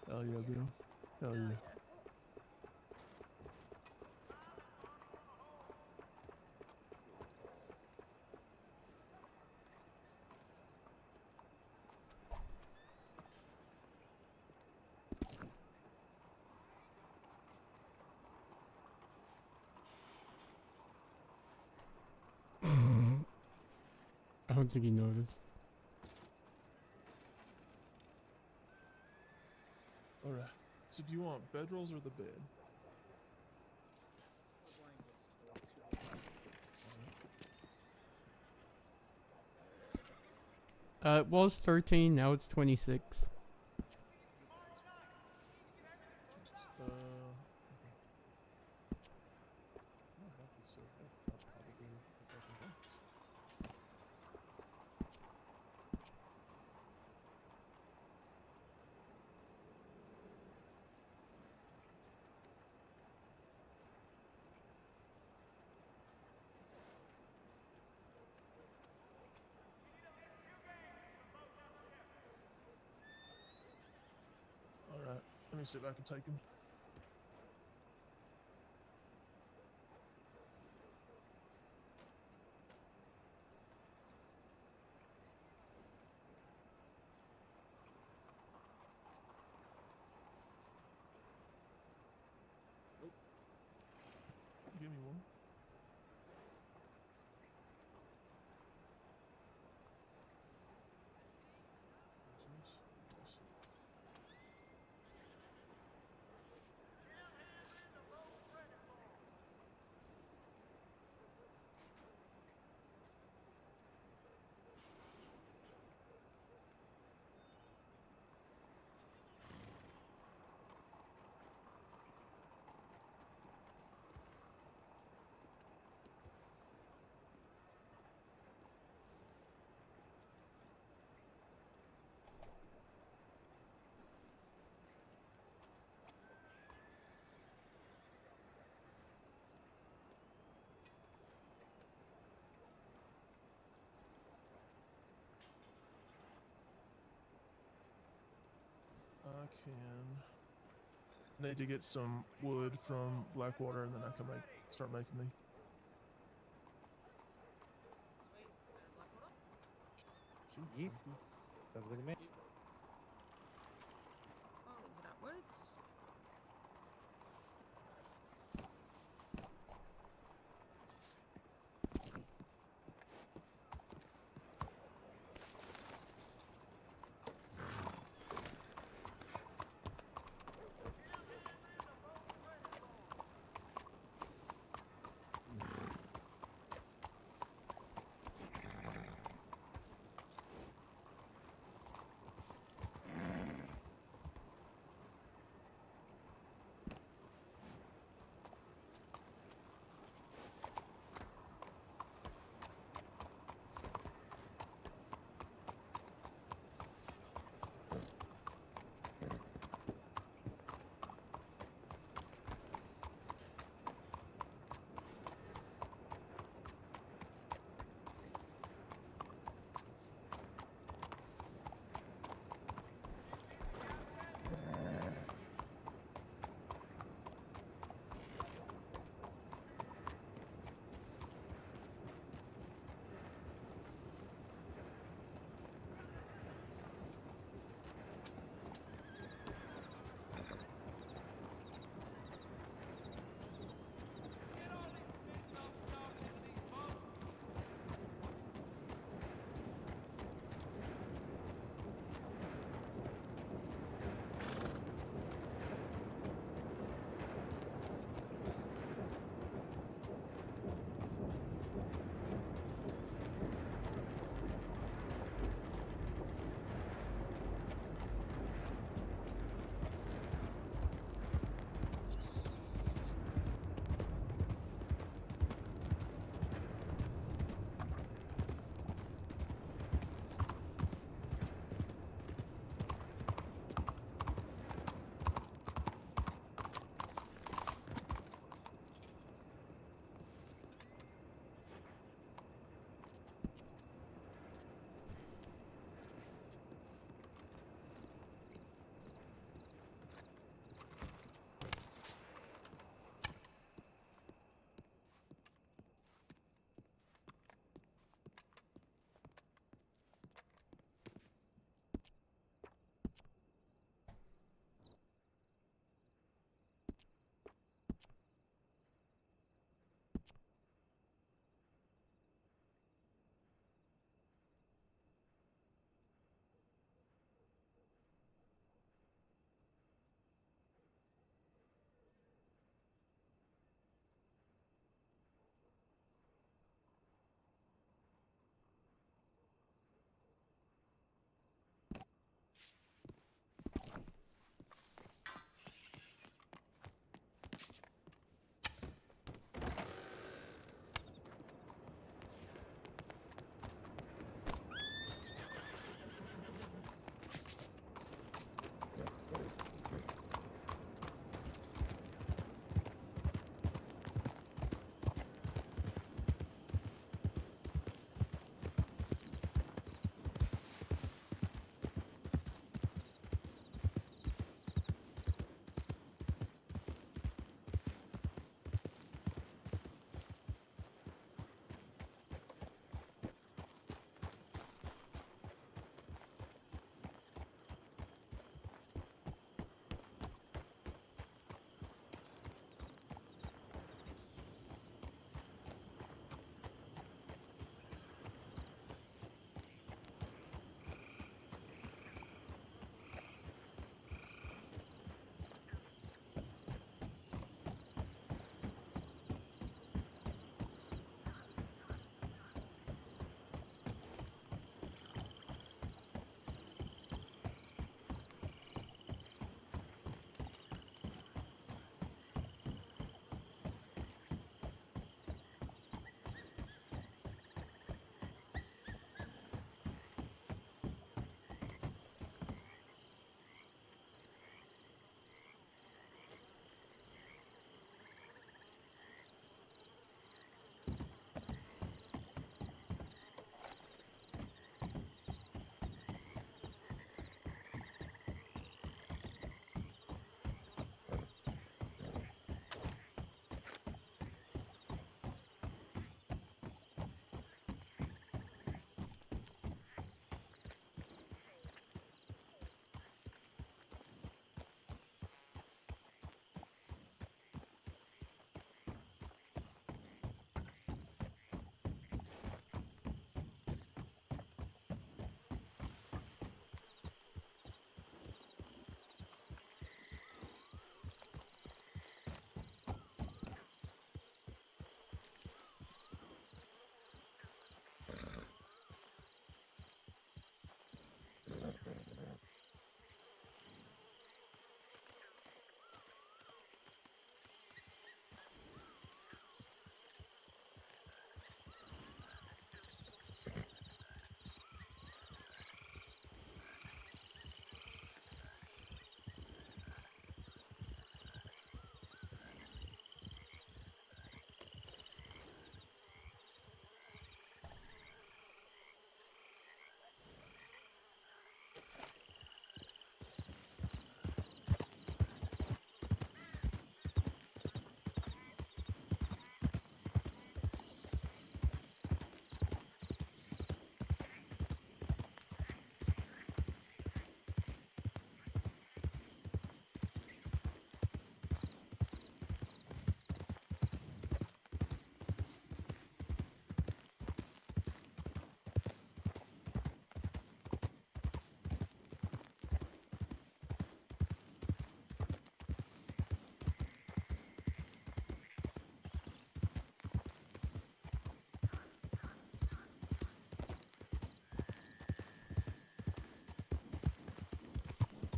Hell yeah, Bill. Hell yeah. I don't think he noticed. Alright. So do you want bedrolls or the bed? It was 13, now it's 26. Okay. I have to say that probably a $1,000. Alright, let me see if I can take him. Give me one. can. Need to get some wood from Blackwater, and then I can start making the. Yeet. Sounds good to me. Oh, is that words?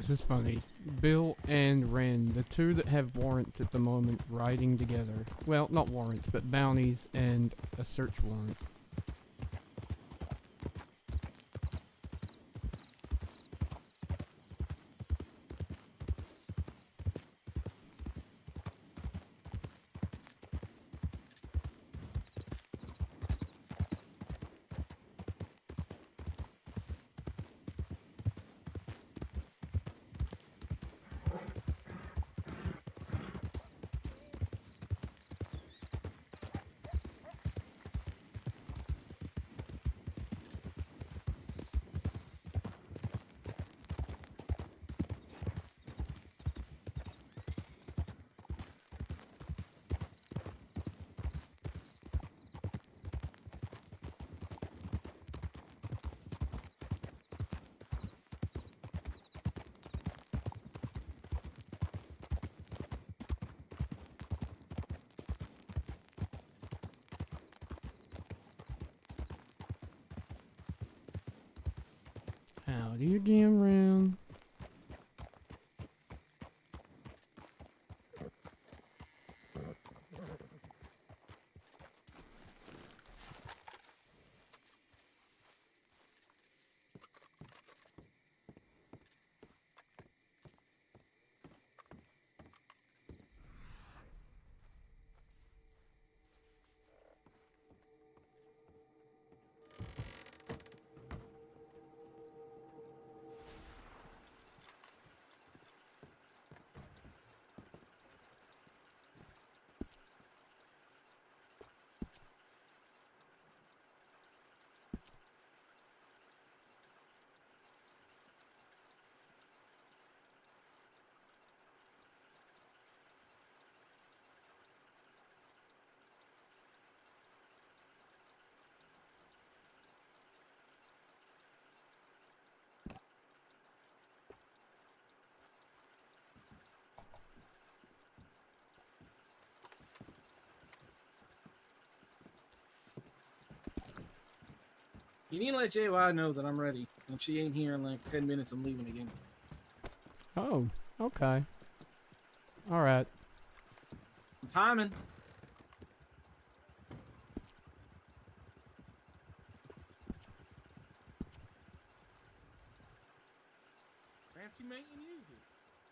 This is funny. Bill and Ren, the two that have warrants at the moment, riding together. Well, not warrants, but bounties and a search warrant. Howdy again, Ren. You need to let JY know that I'm ready. If she ain't here in like 10 minutes, I'm leaving again. Oh, okay. Alright. I'm timing. Fancy making you.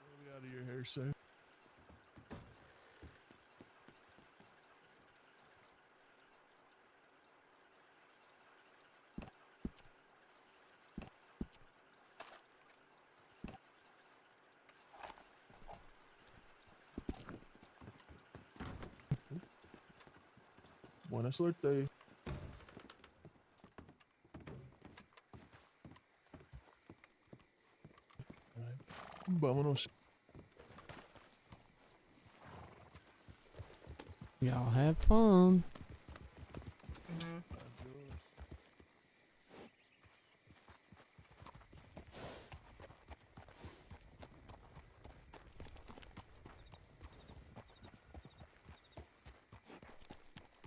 We'll be out of your hair soon. Buena suerte. Vámonos. Y'all have fun.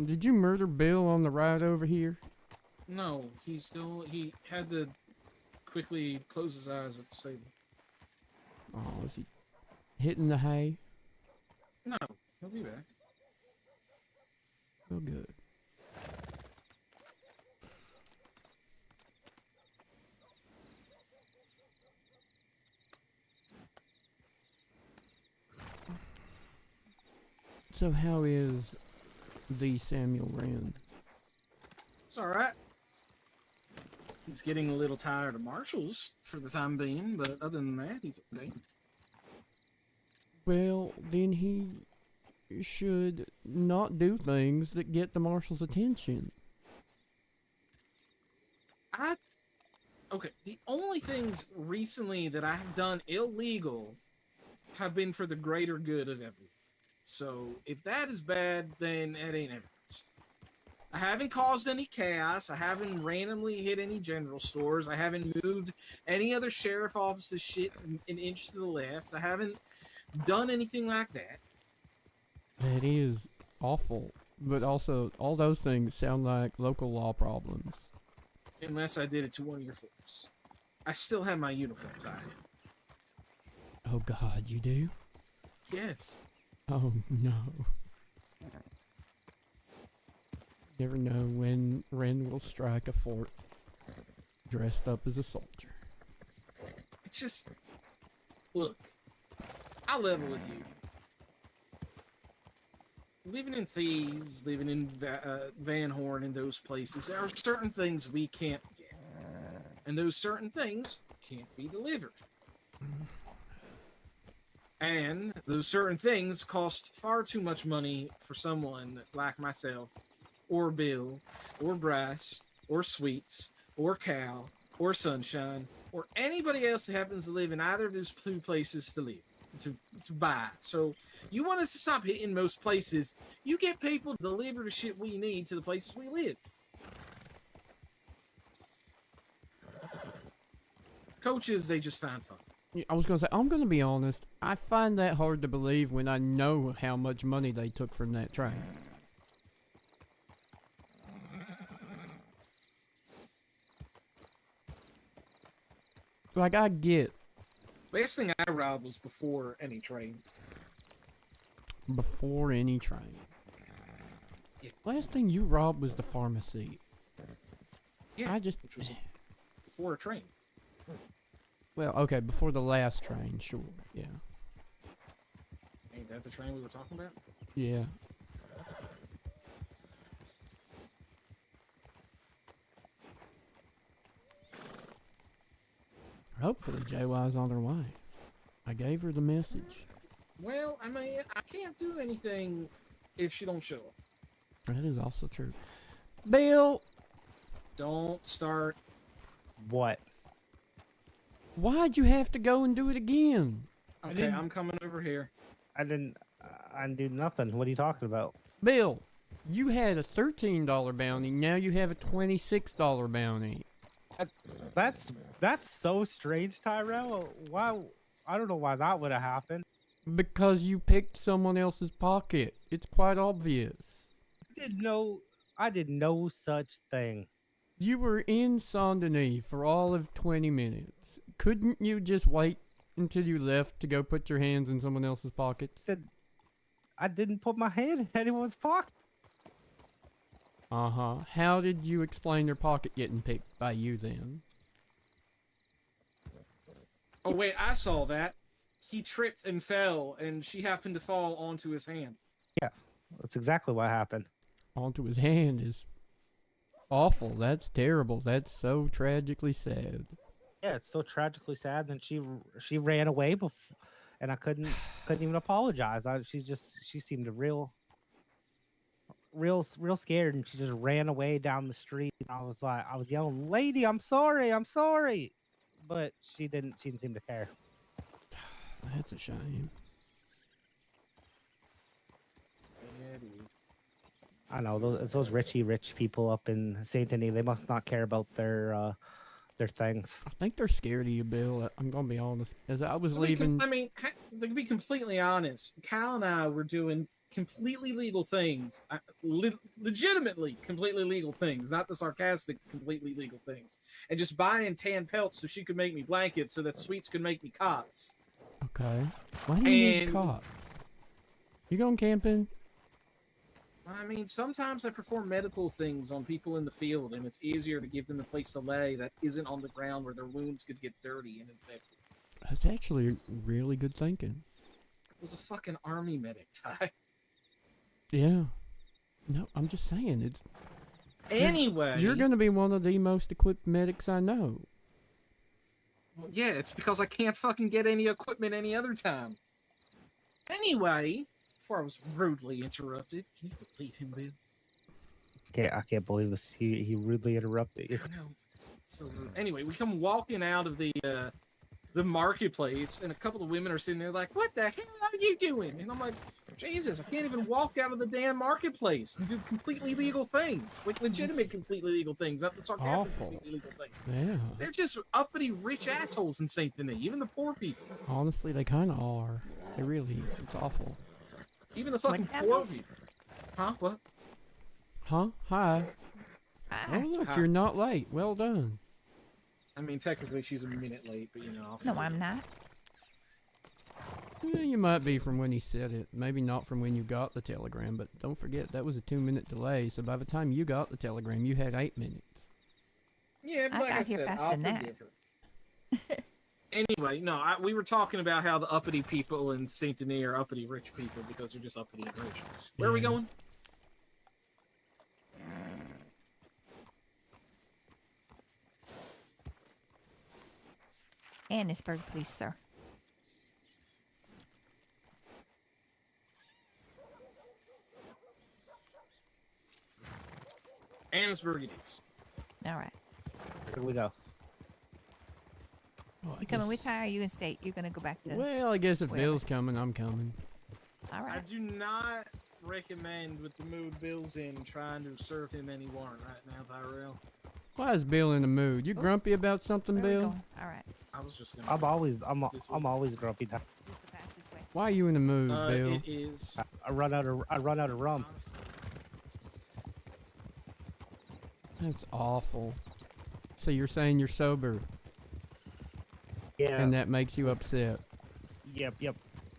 Did you murder Bill on the ride over here? No, he had to quickly close his eyes with the saber. Oh, is he hitting the hay? No, he'll be back. Oh, good. So how is the Samuel Rand? It's alright. He's getting a little tired of marshals for the time being, but other than that, he's okay. Well, then he should not do things that get the marshal's attention. Okay, the only things recently that I have done illegal have been for the greater good of everyone. So if that is bad, then it ain't evidence. I haven't caused any chaos. I haven't randomly hit any general stores. I haven't moved any other sheriff office's shit an inch to the left. I haven't done anything like that. That is awful. But also, all those things sound like local law problems. Unless I did it to one of your folks. I still have my uniform tied. Oh God, you do? Yes. Oh no. Never know when Ren will strike a fort dressed up as a soldier. It's just, look, I'll level with you. Living in Thieves, living in Van Horn and those places, there are certain things we can't get. And those certain things can't be delivered. And those certain things cost far too much money for someone like myself, or Bill, or Bryce, or Sweets, or Cal, or Sunshine, or anybody else that happens to live in either of those two places to live, to buy. So you want us to stop hitting most places, you get people to deliver the shit we need to the places we live. Coaches, they just find fun. I was gonna say, I'm gonna be honest, I find that hard to believe when I know how much money they took from that train. Like, I get. Last thing I robbed was before any train. Before any train. Yeah. Last thing you robbed was the pharmacy. Yeah, I just. which was before a train. Well, okay, before the last train, sure, yeah. Ain't that the train we were talking about? Yeah. Hopefully JY's on her way. I gave her the message. Well, I mean, I can't do anything if she don't show up. That is also true. Bill! Don't start. What? Why'd you have to go and do it again? Okay, I'm coming over here. I didn't do nothing. What are you talking about? Bill, you had a $13 bounty, now you have a $26 bounty. That's so strange, Tyrell. Why? I don't know why that would have happened. Because you picked someone else's pocket. It's quite obvious. I did no such thing. You were in Saint Denis for all of 20 minutes. Couldn't you just wait until you left to go put your hands in someone else's pockets? I didn't put my hand in anyone's pocket. Uh-huh. How did you explain your pocket getting picked by you then? Oh, wait, I saw that. He tripped and fell, and she happened to fall onto his hand. Yeah, that's exactly what happened. Onto his hand is awful. That's terrible. That's so tragically sad. Yeah, it's so tragically sad. And she ran away and I couldn't even apologize. She seemed real scared, and she just ran away down the street. I was yelling, "Lady, I'm sorry," but she didn't seem to care. That's a shame. I know those rich people up in Saint Denis. They must not care about their things. I think they're scared of you, Bill. I'm gonna be honest. As I was leaving, To be completely honest, Cal and I were doing completely legal things, legitimately completely legal things, not the sarcastic completely legal things, and just buying tan pelts so she could make me blankets so that Sweets could make me cots. okay. Why do you need cots? You going camping? I mean, sometimes I perform medical things on people in the field, and it's easier to give them a place to lay that isn't on the ground where their wounds could get dirty and infected. That's actually really good thinking. I was a fucking army medic, Ty. Yeah. No, I'm just saying it's. Anyway, you're gonna be one of the most equipped medics I know. Well, yeah, it's because I can't fucking get any equipment any other time. Anyway, before I was rudely interrupted, can you believe him, Bill? I can't believe this. He rudely interrupted you. I know. It's so rude. Anyway, we come walking out of the marketplace, and a couple of women are sitting there like, "What the hell are you doing?" And I'm like, Jesus, I can't even walk out of the damn marketplace and do completely legal things. Like legitimate completely legal things, not the sarcastic Awful. completely legal things. Yeah. They're just uppity rich assholes in Saint Denis, even the poor people. Honestly, they kind of are. They really. It's awful. Even the fucking poor people. Huh? What? Huh? Hi. Hi. Oh, look, Hi. you're not late. Well done. I mean, technically she's a minute late, but you know. No, I'm not. Yeah, you might be from when he said it. Maybe not from when you got the telegram, but don't forget that was a 2-minute delay, so by the time you got the telegram, you had 8 minutes. Yeah, I like I got here said, faster I'll than that. forgive her. Anyway, no, we were talking about how the uppity people in Saint Denis are uppity rich people because they're just uppity and rich. Where are we Yeah. going? Annisburg, please, sir. Annisburg it is. All right. Here we go. Well, You coming with Ty, or are you gonna stay? You're gonna go back to. Well, I guess if wherever. Bill's coming, I'm coming. All right. I do not recommend, with the mood Bill's in, trying to serve him any warrant right now, Tyrell. Why is Bill in the mood? You grumpy about something, Where we Bill? going? All right. I was just gonna. I'm always grumpy. Why are you in the mood, Bill? It is. I run out of rum. That's awful. So you're saying you're sober? Yeah. And that makes you upset? Yep.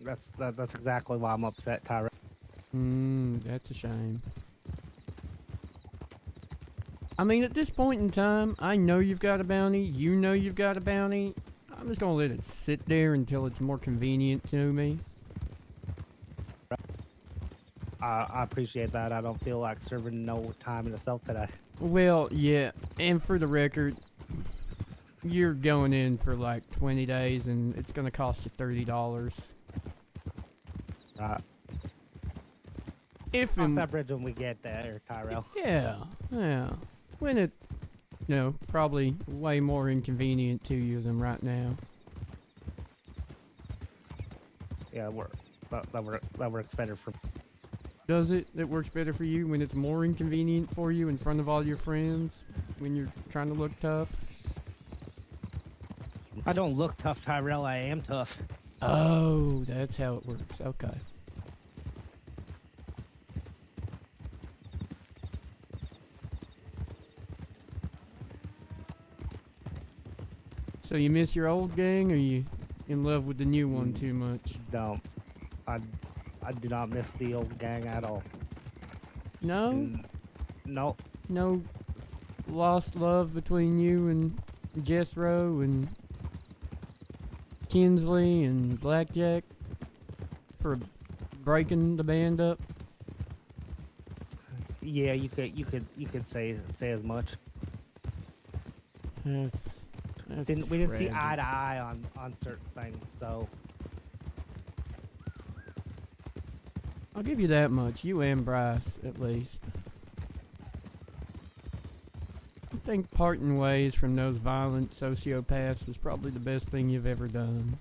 That's exactly why I'm upset, Tyra. That's a shame. I mean, at this point in time, I know you've got a bounty. You know you've got a bounty. I'm just gonna let it sit there until it's more convenient to me. I appreciate that. I don't feel like serving no time in itself today. Well, yeah, and for the record, you're going in for like 20 days, and it's gonna cost you $30. Right. If Cross and- that bridge when we get there, Tyrell. Yeah. When it, probably way more inconvenient to you than right now. Yeah, that works better for. Does it? It works better for you when it's more inconvenient for you in front of all your friends when you're trying to look tough? I don't look tough, Tyrell. I am tough. Oh, that's how it works. Okay. So you miss your old gang, or you in love with the new one too much? Don't. I do not miss the old gang at all. No? No. No lost love between you and Jethro and Kinsley and Blackjack for breaking the band up? Yeah, you could say as much. That's we didn't see tragic. eye to eye on certain things, so I'll give you that much. You and Bryce, at least. I think parting ways from those violent sociopaths was probably the best thing you've ever done.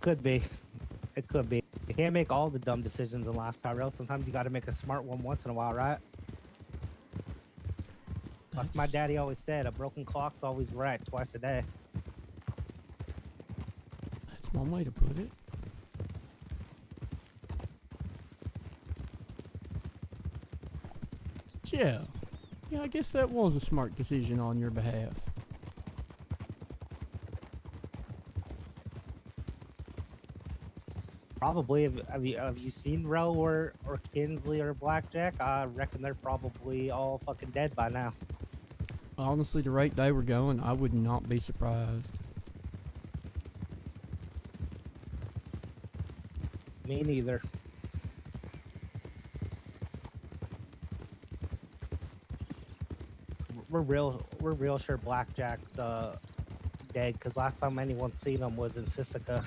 could be. It could be. You can't make all the dumb decisions in life, Tyrell. Sometimes you got to make a smart one once in a while, right? Like my daddy always said, a broken clock's always right twice a day. That's one way to put it. Yeah. Yeah, I guess that was a smart decision on your behalf. Probably. Have you seen Roe or Kinsley or Blackjack? I reckon they're probably all fucking dead by now. Honestly, the rate they were going, I would not be surprised. Me neither. We're real sure Blackjack's dead, because last time anyone seen him was in Sisika.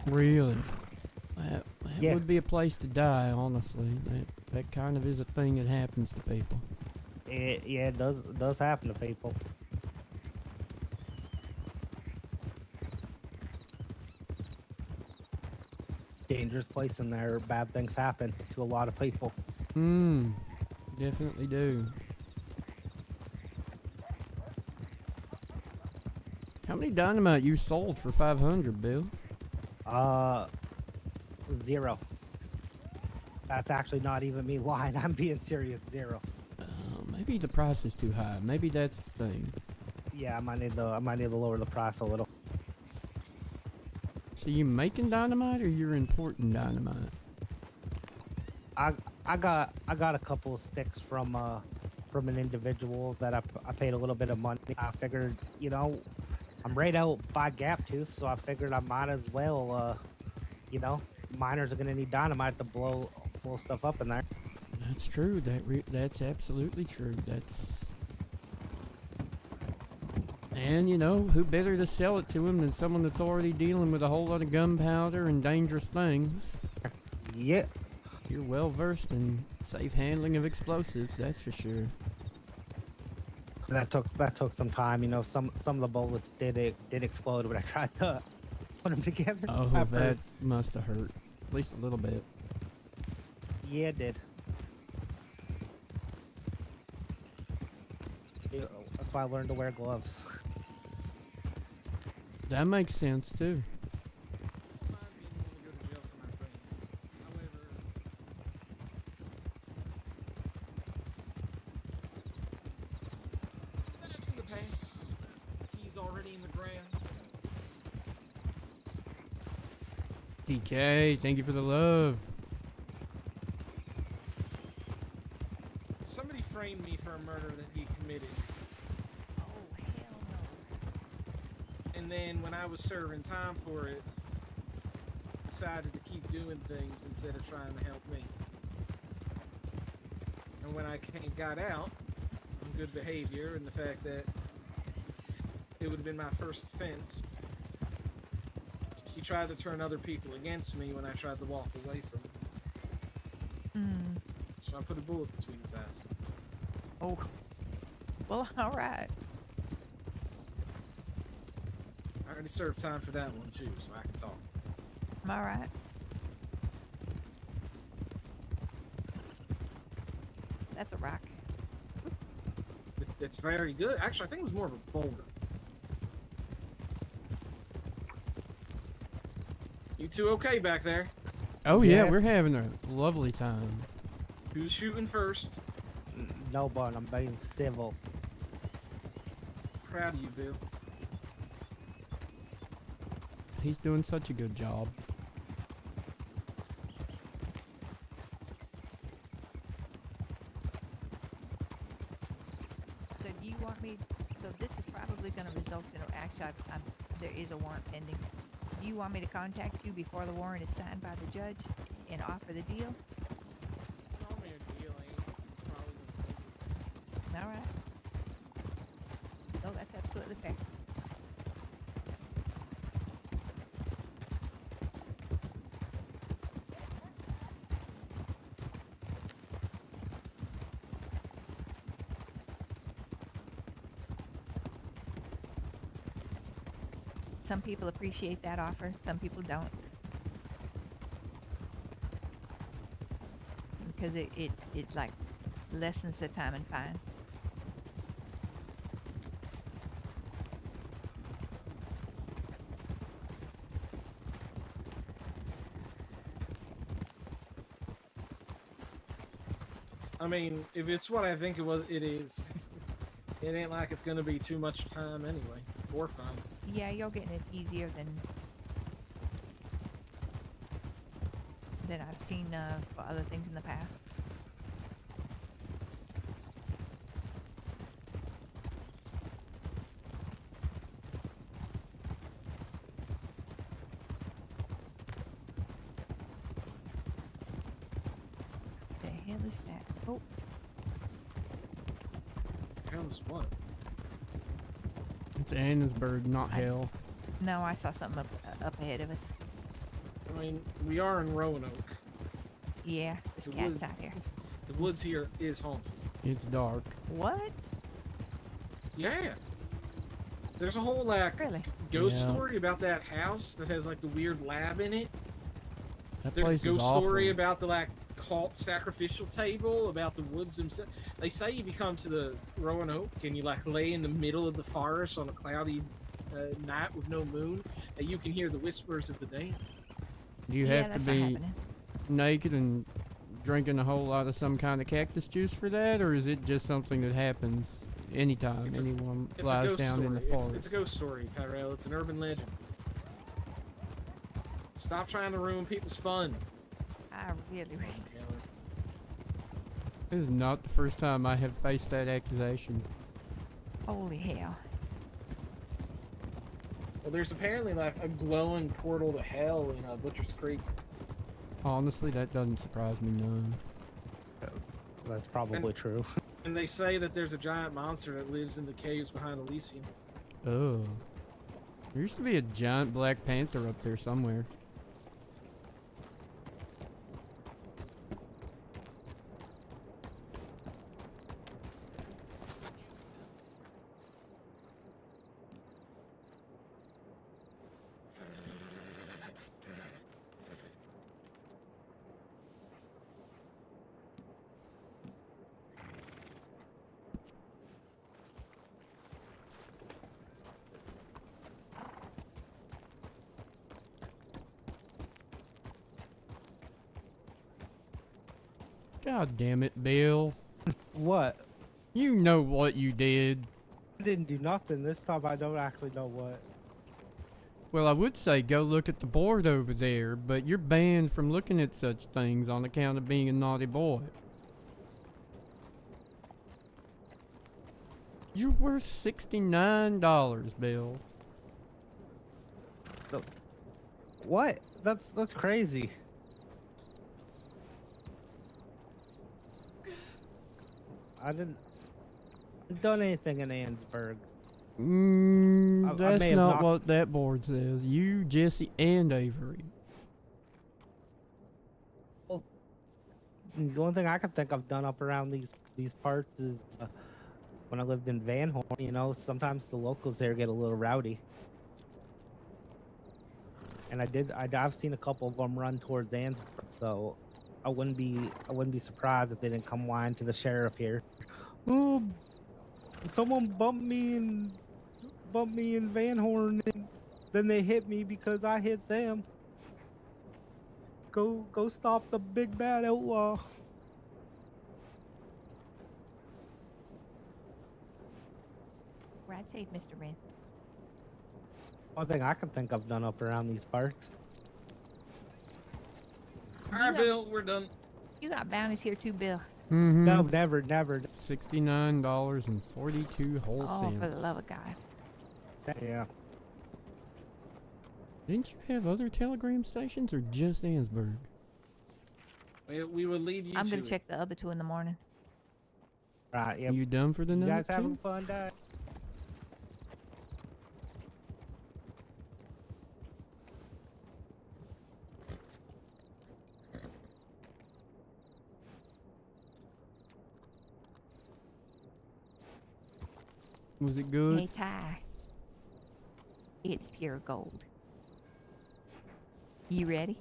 Really? That Yeah. would be a place to die, honestly. That kind of is a thing that happens to people. Yeah, it does happen to people. Dangerous place in there. Bad things happen to a lot of people. Definitely do. How many dynamite you sold for 500, Bill? 0. That's actually not even me lying. I'm being serious. 0. Maybe the price is too high. Maybe that's the thing. Yeah, I might need to lower the price a little. So you making dynamite or you're importing dynamite? I got a couple of sticks from an individual that I paid a little bit of money. I figured, you know, I'm right out by Gaptooth, so I figured I might as well, you know, miners are gonna need dynamite to blow stuff up in there. That's true. That's absolutely true. And you know, who better to sell it to him than someone that's already dealing with a whole lot of gunpowder and dangerous things? Yeah. You're well versed in safe handling of explosives, that's for sure. That took some time. You know, some of the bullets did explode when I tried to put them together. Oh, that must have hurt. At least a little bit. Yeah, it did. Yeah, that's why I learned to wear gloves. That makes sense too. That's in the past. He's already in the ground. DK, thank you for the love. Somebody framed me for a murder that he committed. Oh, hell no. And then when I was serving time for it, decided to keep doing things instead of trying to help me. And when I got out on good behavior and the fact that it would have been my first offense, he tried to turn other people against me when I tried to walk away from him. So I put a bullet between his eyes. Oh. Well, all right. I already served time for that one too, so I can talk. All right. That's a rock. It's very good. Actually, I think it was more of a boulder. You two okay back there? Oh yeah, we're having a lovely time. Who's shooting first? No, but I'm being civil. Proud of you, Bill. He's doing such a good job. So do you want me? So this is probably going to result in. Actually, there is a warrant pending. Do you want me to contact you before the warrant is signed by the judge and offer the deal? All right. No, that's absolutely fair. Some people appreciate that offer, some people don't. Because it like lessens the time and fine. I mean, if it's what I think it is, it ain't like it's gonna be too much time anyway, or fun. Yeah, you're getting it easier than I've seen for other things in the past. The hell is that? Oh. Hell is what? It's Annesburg, not hell. No, I saw something up ahead of us. I mean, we are in Roanoke. Yeah, this The cat's woods- out here. The woods here is haunted. It's dark. What? Yeah. There's a whole like ghost story about that house that has like the weird lab in it. That There's place a is ghost awful. story about the like cult sacrificial table, about the woods themselves. They say if you come to the Roanoke and you like lay in the middle of the forest on a cloudy night with no moon, that you can hear the whispers of the dead. Do you have to be naked and drinking a whole lot of some kind of cactus juice for that, or is it just something that happens anytime anyone It's a lies ghost down story. in the It's forest. a ghost story, Tyrell. It's an urban legend. Stop trying to ruin people's fun. I really. This is not the first time I have faced that accusation. Holy hell. Well, there's apparently like a glowing portal to hell in Butcher's Creek. Honestly, that doesn't surprise me none. That's probably true. And they say that there's a giant monster that lives in the caves behind Elysium. Oh. There used to be a giant Black Panther up there somewhere. God damn it, Bill. What? You know what you did. I didn't do nothing this time. I don't actually know what. Well, I would say go look at the board over there, but you're banned from looking at such things on account of being a naughty boy. You're worth $69, Bill. What? That's crazy. I didn't done anything in Annesburg. I That's may have not knocked- what that board says. You, Jesse, and Avery. Well, the only thing I can think I've done up around these parts is when I lived in Van Horn. You know, sometimes the locals there get a little rowdy. And I've seen a couple of them run towards Annesburg, so I wouldn't be surprised if they didn't come whine to the sheriff here. Oh, someone bumped me in Van Horn, and then they hit me because I hit them. Go stop the big bad outlaw. Ride safe, Mr. Wren. One thing I can think I've done up around these parts. All right, Bill, we're done. You got bounties here too, Bill. Mm-hmm. No, never. $69.42 whole Oh, cents. for the love of God. Yeah. Didn't you have other telegram stations or just Annesburg? We will leave you I'm to gonna it. check the other two in the morning. Right. Yeah. You done for the You night? guys too? having a fun day? Was it good? Hey, Ty. It's pure gold. You ready?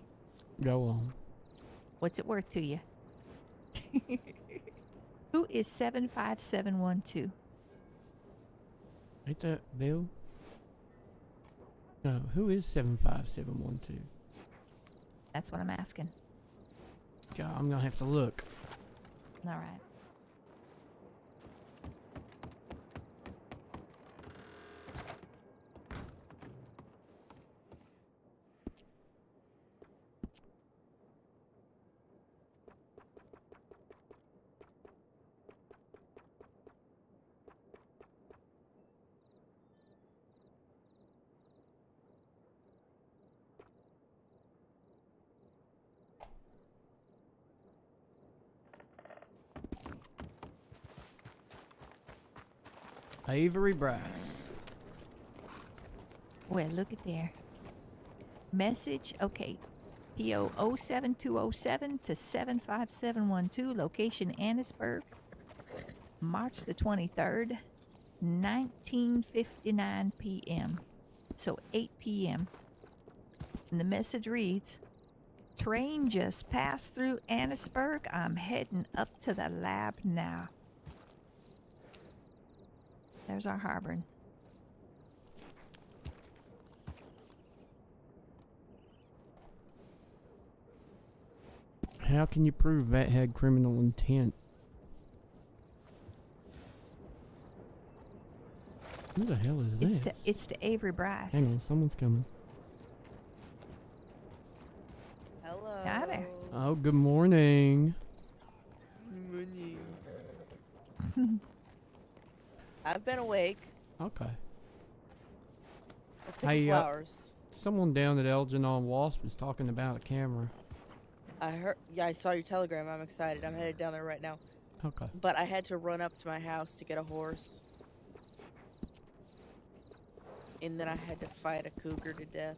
Go on. What's it worth to you? Who is 75712? Ain't that Bill? No, who is 75712? That's what I'm asking. God, I'm gonna have to look. All right. Avery Bryce. Well, look at there. Message, okay. PO 07207 to 75712, location Annesburg, March the 23rd, 19:59 p.m. So 8 p.m. And the message reads, train just passed through Annesburg. I'm heading up to the lab now. There's our harboring. How can you prove that had criminal intent? Who the hell is this? It's to Avery Bryce. Hang on, someone's coming. Hello. Hi there. Oh, good morning. Morning. I've been awake. Okay. I'm picking Hey, flowers. someone down at Algernon Wasp was talking about a camera. I heard. Yeah, I saw your telegram. I'm excited. I'm headed down there right now. Okay. But I had to run up to my house to get a horse. And then I had to fight a cougar to death.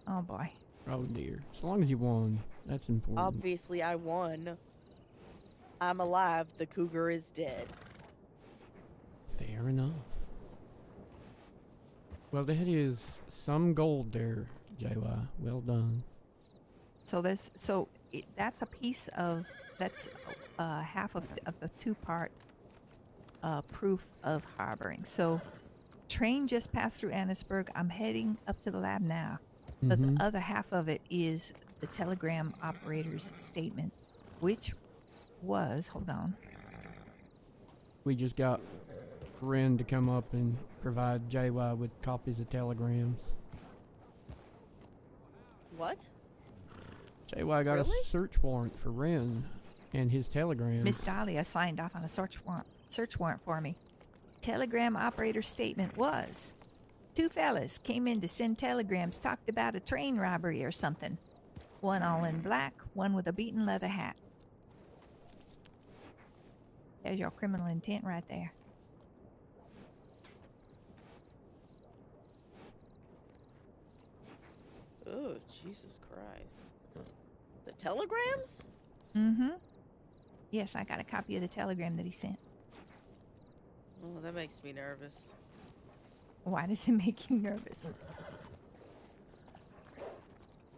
Oh boy. Oh dear. As long as you won, that's important. Obviously, I won. I'm alive. The cougar is dead. Fair enough. Well, that is some gold there, JY. Well done. So that's a piece of half of the two-part proof of harboring. So train just passed through Annisburg. I'm heading up to the lab now. But the other half of it is the telegram operator's statement, which was, hold on. We just got Ren to come up and provide JY with copies of telegrams. What? JY got Really? a search warrant for Ren and his telegrams. Miss Dahlia signed off on a search warrant for me. Telegram operator's statement was, 2 fellas came in to send telegrams, talked about a train robbery or something. One all in black, one with a beaten leather hat. There's your criminal intent right there. Oh, Jesus Christ. The telegrams? Mm-hmm. Yes, I got a copy of the telegram that he sent. Oh, that makes me nervous. Why does it make you nervous?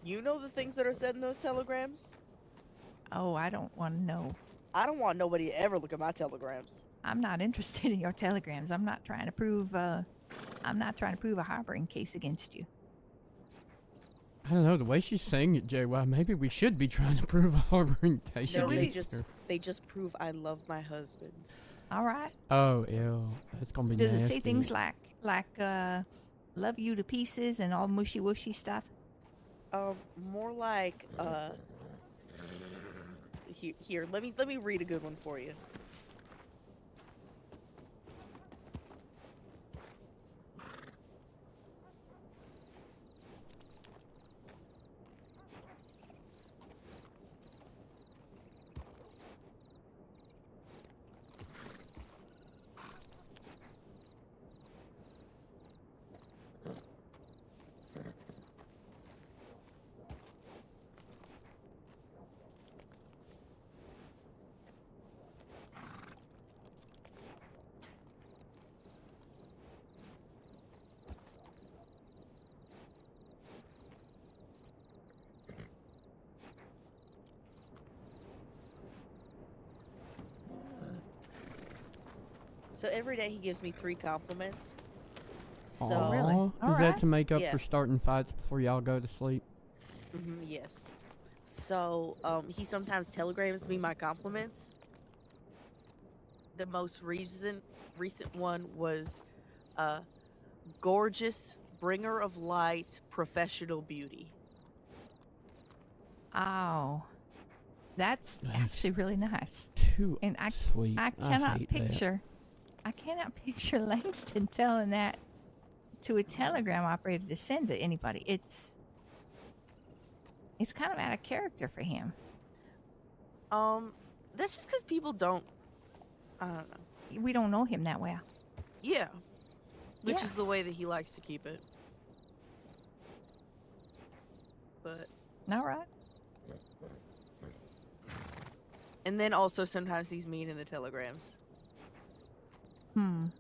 You know the things that are said in those telegrams? Oh, I don't want to know. I don't want nobody to ever look at my telegrams. I'm not interested in your telegrams. I'm not trying to prove a harboring case against you. I don't know, the way she's saying it, JY, maybe we should be trying to prove a harboring case No, against her. they just prove I love my husband. All right. Oh, ew. That's gonna be Does nasty. it say things like love you to pieces and all mushy wushy stuff? More like here, let me read a good one for you. So every day he gives me 3 compliments. So Aw, is that to make up Yeah. for starting fights before y'all go to sleep? Yes. So he sometimes telegrams me my compliments. The most recent one was gorgeous, bringer of light, professional beauty. Oh, that's actually really nice. Too and I, sweet. I I cannot hate that. picture. I cannot picture Langston telling that to a telegram operator to send to anybody. It's kind of out of character for him. That's just because people don't. I don't know. We don't know him that well. Yeah. Which Yeah. is the way that he likes to keep it. But. All right. And then also sometimes he's mean in the telegrams.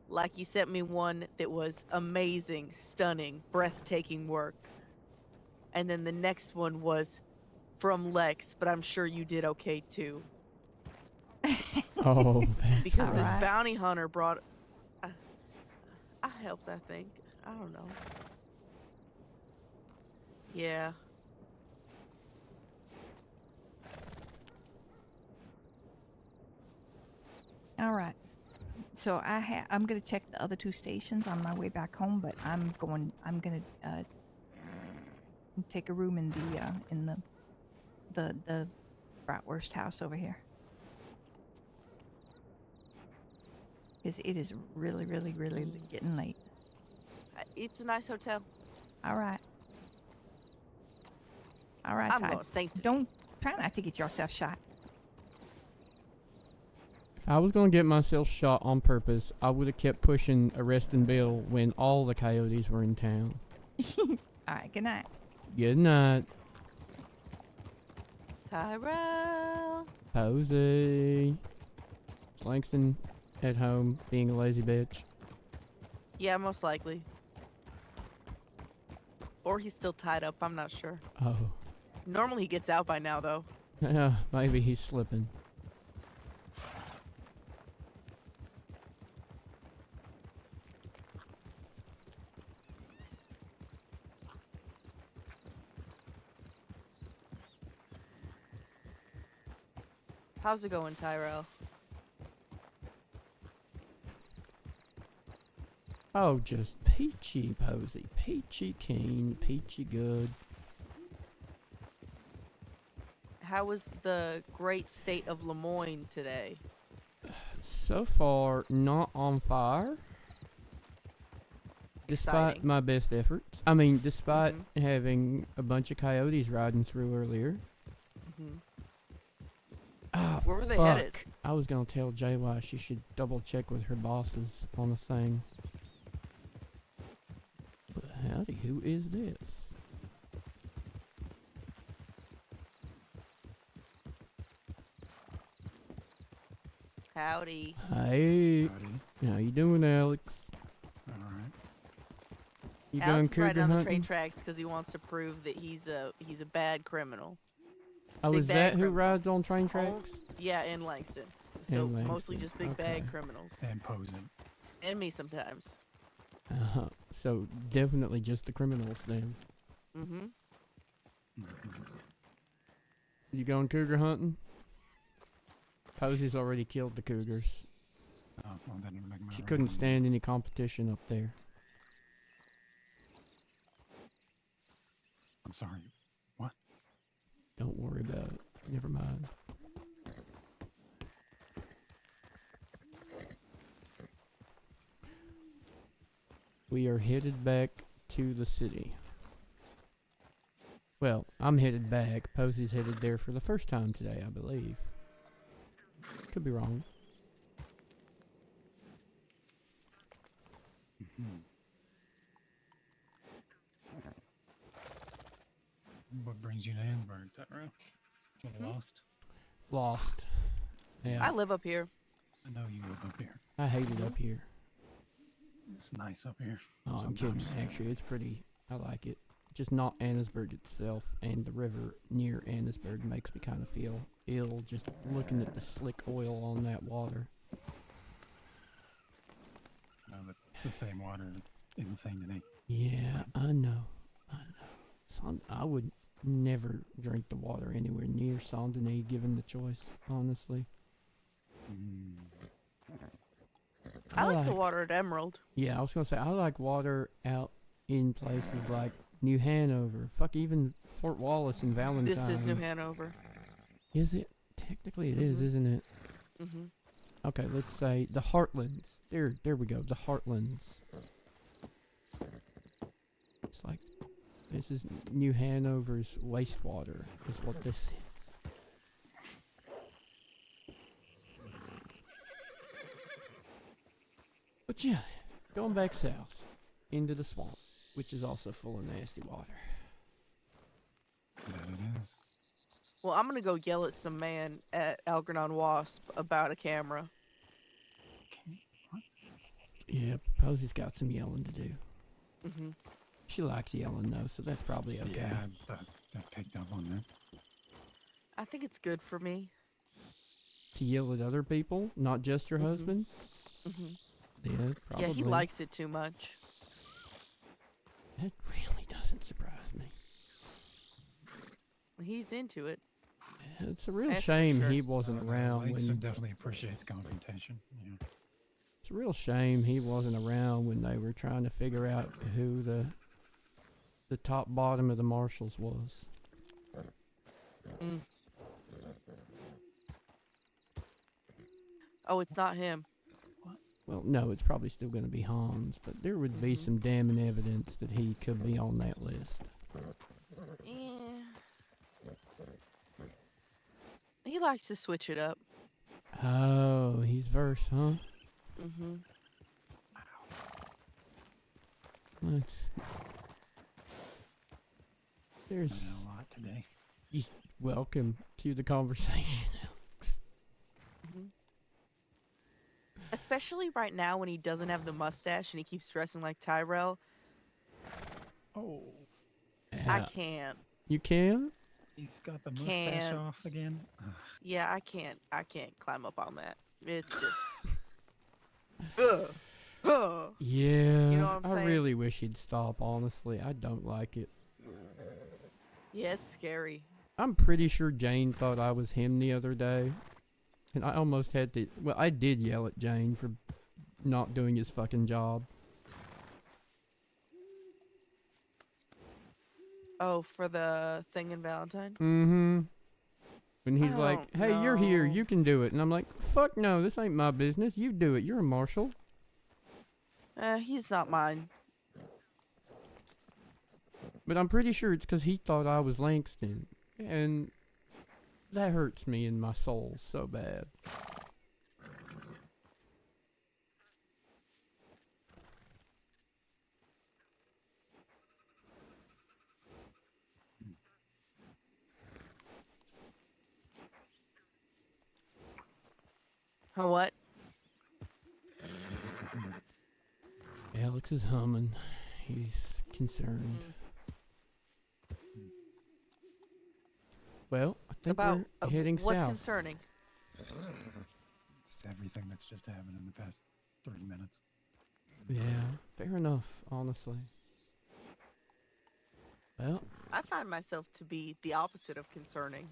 Like he sent me one that was amazing, stunning, breathtaking work. And then the next one was from Lex, but I'm sure you did okay too. Oh, that's Because this right. bounty hunter brought. I helped, I think. I don't know. Yeah. All right. So I'm gonna check the other 2 stations on my way back home, but I'm gonna take a room in the bratwurst house over here. Because it is really, really, really getting late. It's a nice hotel. All right. All right, I'm Todd. gonna saint Don't try not to get yourself shot. If I was gonna get myself shot on purpose, I would have kept pushing arresting Bill when all the coyotes were in town. All right. Good night. Good night, Tyrell. Posey. Is Langston at home being a lazy bitch? Yeah, most likely. Or he's still tied up. I'm not sure. Oh. Normally he gets out by now, though. Yeah, maybe he's slipping. How's it going, Tyrell? Oh, just peachy, Posey. Peachy keen, peachy good. How was the great state of Lemoyne today? So far, not on fire. Despite Exciting. my best efforts. I mean, despite having a bunch of coyotes riding through earlier. Ah, Where were they fuck. headed? I was gonna tell Jay why she should double check with her bosses on the thing. But howdy, who is this? Howdy. Hey. How you doing, Alex? Alright. You Alex going is riding cougar on the hunting? train tracks because he wants to prove that he's a bad criminal. Oh, Big is bad that who criminal. rides on train tracks? Yeah, in Langston. So In mostly Langston, just big okay. bad criminals. And posing. And me sometimes. Uh-huh. So definitely just the criminals then. Mm-hmm. You going cougar hunting? Posey's already killed the cougars. Oh, well, that didn't make my She right couldn't one. stand any competition up there. I'm sorry. What? Don't worry about it. Never mind. We are headed back to the city. Well, I'm headed back. Posey's headed there for the first time today, I believe. Could be wrong. What brings you to Annenberg, Tyrell? Lost? Lost. Yeah. I live up here. I know you live up here. I hate it up here. It's nice up here. Oh, I'm kidding. sometimes. Actually, it's pretty. I like it. Just not Annesburg itself, and the river near Annesburg makes me kind of feel ill just looking at the slick oil on that water. No, but the same water isn't same to me. Yeah, I know. I would never drink the water anywhere near Saint Denis given the choice, honestly. I like the water at Emerald. Yeah, I was gonna say I like water out in places like New Hanover. Fuck, even Fort Wallace and Valentine. This is New Hanover. Is it? Technically, it is, isn't it? Mm-hmm. Okay, let's say the Heartlands. There we go. The Heartlands. It's like this is New Hanover's wastewater. Is what this is. But yeah, going back south into the swamp, which is also full of nasty water. Yeah, it is. Well, I'm gonna go yell at some man at Algernon Wasp about a camera. Yeah, Posey's got some yelling to do. Mm-hmm. She likes yelling though, so that's probably okay. Yeah, I picked up on that. I think it's good for me. To yell at other people, not just your husband. Mm-hmm. Yeah, probably. Yeah, he likes it too much. That really doesn't surprise me. He's into it. It's a real That's for shame sure. he wasn't around Langston when. definitely appreciates confrontation. Yeah. It's It's a real shame he wasn't around when they were trying to figure out who the top bottom of the marshals was. Mm. Oh, it's not him. Well, no, it's probably still going to be Hans, but there would be some damning evidence that he could be on that list. Yeah. He likes to switch it up. Oh, he's verse, huh? Mm-hmm. Let's. There's a lot today. Welcome to the conversation, Alex. Mm-hmm. Especially right now when he doesn't have the mustache and he keeps dressing like Tyrell. Oh. I can't. You can? He's got the mustache off Can't. again. Yeah, I can't climb up on that. It's just ugh. Yeah, You know what I'm I saying? really wish he'd stop, honestly. I don't like it. Yeah, it's scary. I'm pretty sure Jane thought I was him the other day. And I almost had to... Well, I did yell at Jane for not doing his fucking job. Oh, for the thing in Valentine? Mm-hmm. When he's I like, don't hey, you're here, know. you can do it. And I'm like, fuck no, this ain't my business. You do it. You're a marshal. He's not mine. But I'm pretty sure it's because he thought I was Langston. And that hurts me in my soul so bad. What? Alex is humming. He's concerned. Well, I think About we're heading what's south. concerning? Just everything that's just happened in the past 30 minutes. Yeah, fair enough, honestly. Well, I find myself to be the opposite of concerning.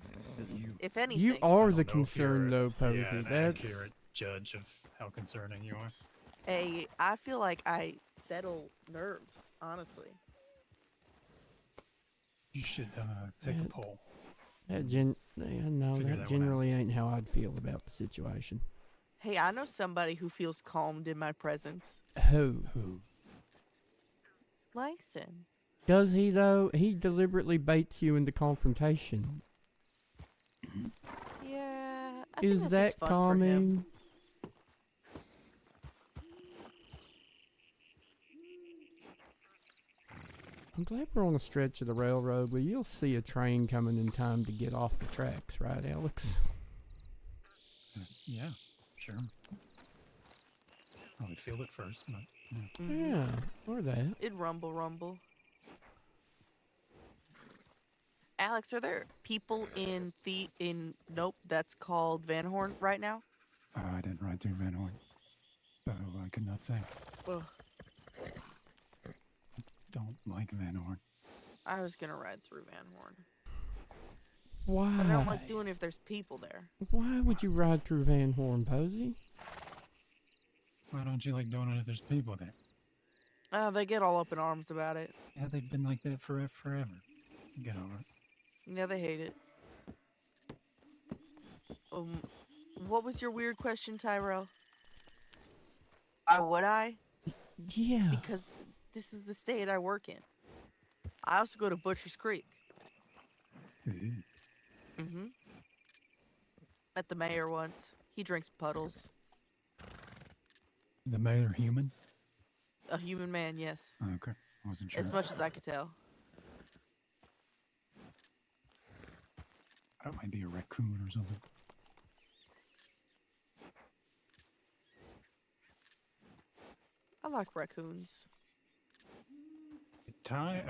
If anything, you are I the don't know if you're concern, though, Posey. an That's accurate judge of how concerning you are. I feel like I settle nerves, honestly. You should take a poll. no, Figure that that one generally ain't how I'd feel about the situation. Hey, I know somebody who feels calmed in my presence. Who? Langston. Does he, though? He deliberately baits you into confrontation. Yeah. I think Is that's that just fun for him. calming? I'm glad we're on a stretch of the railroad where you'll see a train coming in time to get off the tracks, right, Alex? Yeah, sure. Probably feel it first, but yeah. Yeah, or that. It'd rumble. Alex, are there people in nope, that's called Van Horn right now? I didn't ride through Van Horn, so I could not say. Ugh, Don't like Van Horn. I was gonna ride through Van Horn. Why? But I don't like doing it if there's people there. Why would you ride through Van Horn, Posey? Why don't you like doing it if there's people there? They get all up in arms about it. Yeah, they've been like that forever. Get over it. Yeah, they hate it. What was your weird question, Tyrell? Why would I? Yeah. Because this is the state I work in. I also go to Butcher's Creek. Mm-hmm. Met the mayor once. He drinks puddles. Is the mayor human? A human man, yes. Okay, I wasn't sure. As much as I could tell. That might be a raccoon or something. I like raccoons. Ty,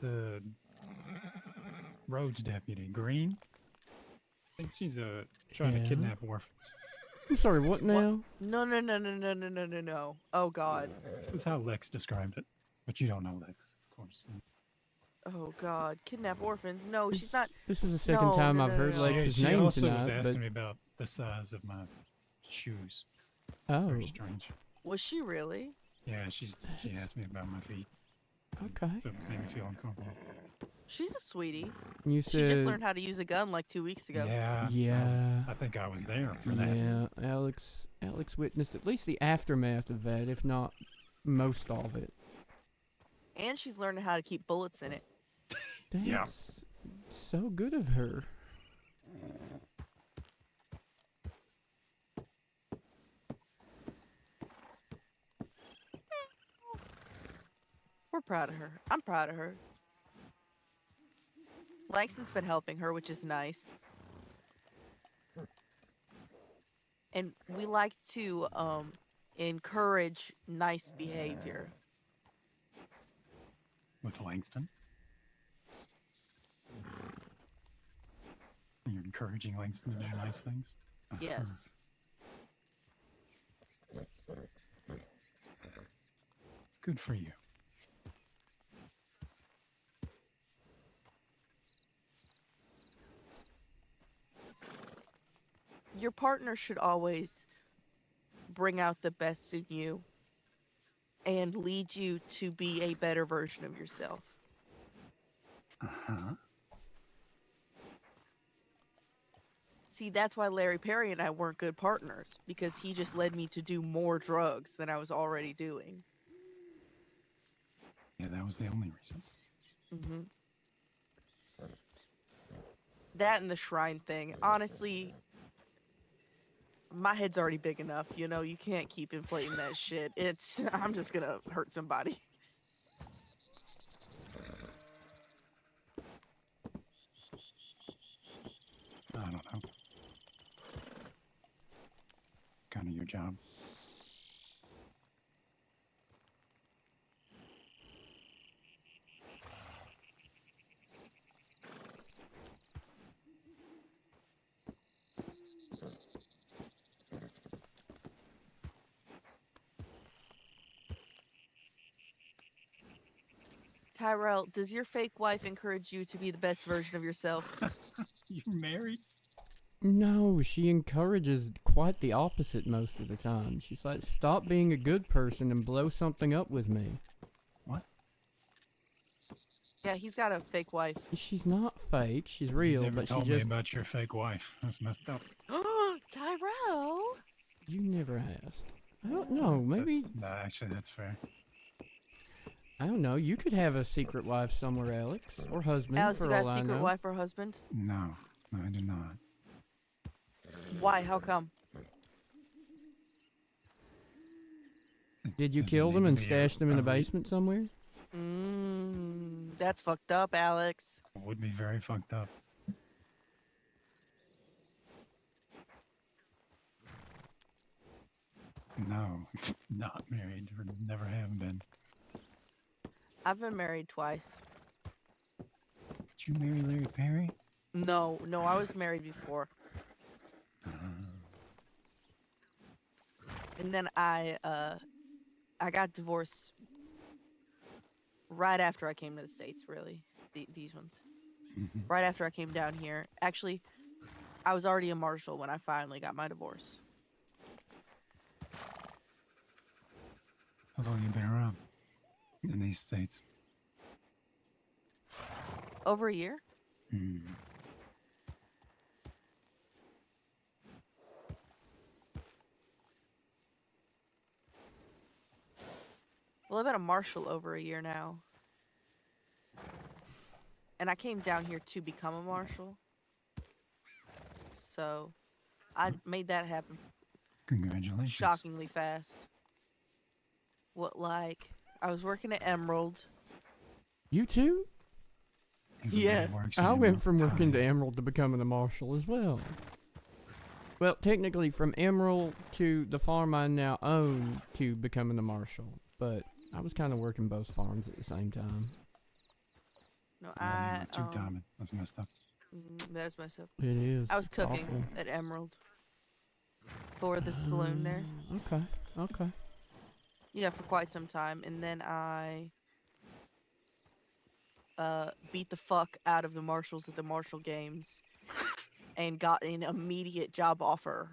the Rhodes deputy, Green. I think she's trying to Yeah. kidnap orphans. I'm sorry, what now? No. Oh, God. This is how Lex described it, but you don't know Lex, of course. Oh, God. Kidnap orphans. No, she's not. This is the second time I've heard Lex's She name also was tonight, asking but me about the size of my shoes. Oh, Very strange. Was she really? Yeah, she asked me about my feet. okay. So it made me feel uncomfortable. She's a sweetie. You She just said learned how to use a gun like 2 weeks ago. Yeah. Yeah. I think I was there for that. Yeah, Alex witnessed at least the aftermath of that, if not most of it. And she's learning how to keep bullets in it. That's so good of her. We're proud of her. I'm proud of her. Langston's been helping her, which is nice. And we like to encourage nice behavior. With Langston? You're encouraging Langston to do nice things? Yes. Good for you. Your partner should always bring out the best in you and lead you to be a better version of yourself. Uh-huh. See, that's why Larry Perry and I weren't good partners, because he just led me to do more drugs than I was already doing. Yeah, that was the only reason. Mm-hmm. That and the shrine thing. Honestly, my head's already big enough. You know, you can't keep inflating that shit. I'm just gonna hurt somebody. I don't know. Kind of your job. Tyrell, does your fake wife encourage you to be the best version of yourself? You're married? No, she encourages quite the opposite most of the time. She's like, stop being a good person and blow something up with me. What? Yeah, he's got a fake wife. She's not fake, she's real, You never but she told me just... about your fake wife. That's messed up. Tyrell! You never asked. I don't know, maybe... Actually, that's fair. I don't know, you could have a secret wife somewhere, Alex. Or husband, Alex, for you got all a I secret know. wife or husband? No, I do not. Why? How come? Did you Does it kill them need and to be stash them in the every- basement somewhere? That's fucked up, Alex. Would be very fucked up. No, not married, or never have been. I've been married twice. Did you marry Larry Perry? No, I was married before. And then I got divorced right after I came to the States, really. These ones. Right after I came down here. Actually, I was already a marshal when I finally got my divorce. How long you been around in these states? Over a year? Hmm. Well, I've been a marshal over a year now. And I came down here to become a marshal. So, I made that happen Congratulations. shockingly fast. What, like, I was working at Emerald. You too? Yeah. I went from working to Emerald to becoming a marshal as well. Well, technically from Emerald to the farm I now own to becoming a marshal, but I was kind of working both farms at the same time. No, Too timing. That's messed up. That's messed up. It is. I was It's cooking awful. at Emerald for the saloon there. Okay. Yeah, for quite some time, and then I beat the fuck out of the marshals at the Marshall Games and got an immediate job offer.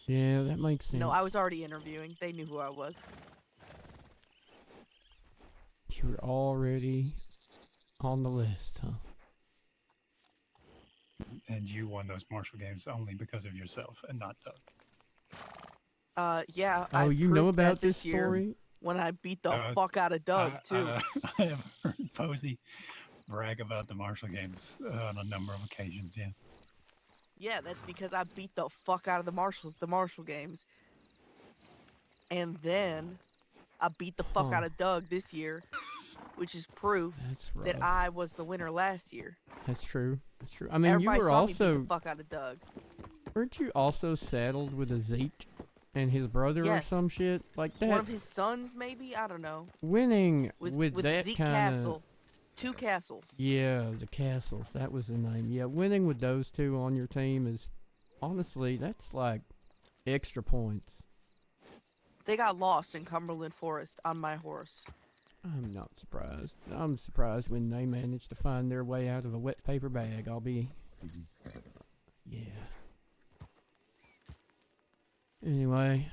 Yeah, that makes sense. No, I was already interviewing. They knew who I was. You were already on the list, huh? And you won those Marshall games only because of yourself and not Doug. Yeah. Oh, I you know proved about that this year story? when I beat the fuck out of Doug too. I have heard Posey brag about the Marshall games on a number of occasions, yes. Yeah, that's because I beat the fuck out of the Marshall games. And then I beat the fuck out of Doug this year, which is proof that I was the winner last year. That's true. That's true. I mean, Everybody you were saw me beat also... the fuck out of Doug. Weren't you also saddled with a Zeke and his brother or Yes. some shit? Like that? One of his sons, maybe? I don't know. Winning With that Zeke kind Castle. 2 castles. Yeah, the Castles. That was the name. Yeah, winning with those two on your team is... Honestly, that's like extra points. They got lost in Cumberland Forest on my horse. I'm not surprised. I'm surprised when they managed to find their way out of a wet paper bag. I'll be... Yeah. Anyway,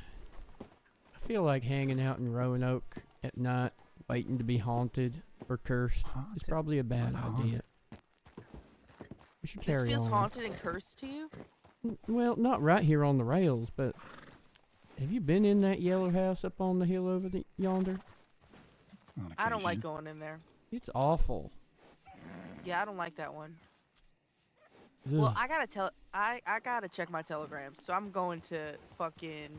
I feel like hanging out in Roanoke at night, waiting to be haunted or cursed is probably a bad idea. We should This carry feels on. haunted and cursed to you? Well, not right here on the rails, but have you been in that yellow house up on the hill over yonder? I don't like going in there. It's awful. Yeah, I don't like that one. Well, I gotta check my telegrams, so I'm going to fucking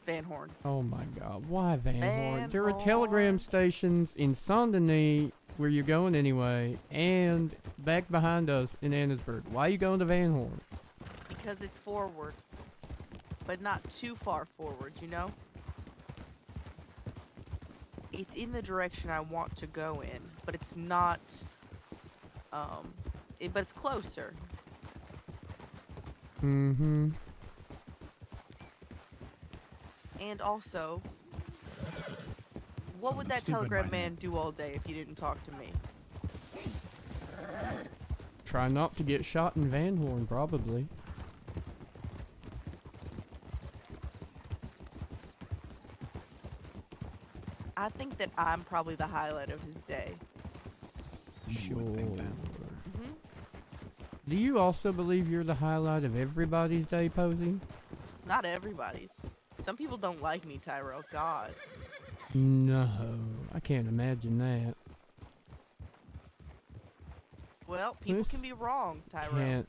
Van Horn. Oh my God! Why Van Horn? Van There are telegram stations in Saint Denis where you're going anyway, and back behind us in Annesburg. Why are you going to Van Horn? Because it's forward, but not too far forward, you know? It's in the direction I want to go in, but it's not, but it's closer. Mm-hmm. And also, what would that telegram man do all day if you didn't talk to me? Try not to get shot in Van Horn, probably. I think that I'm probably the highlight of his day. Sure. Mm-hmm. Do you also believe you're the highlight of everybody's day, Posey? Not everybody's. Some people don't like me, Tyrell. God. No, I can't imagine that. Well, people can be wrong, Tyrell.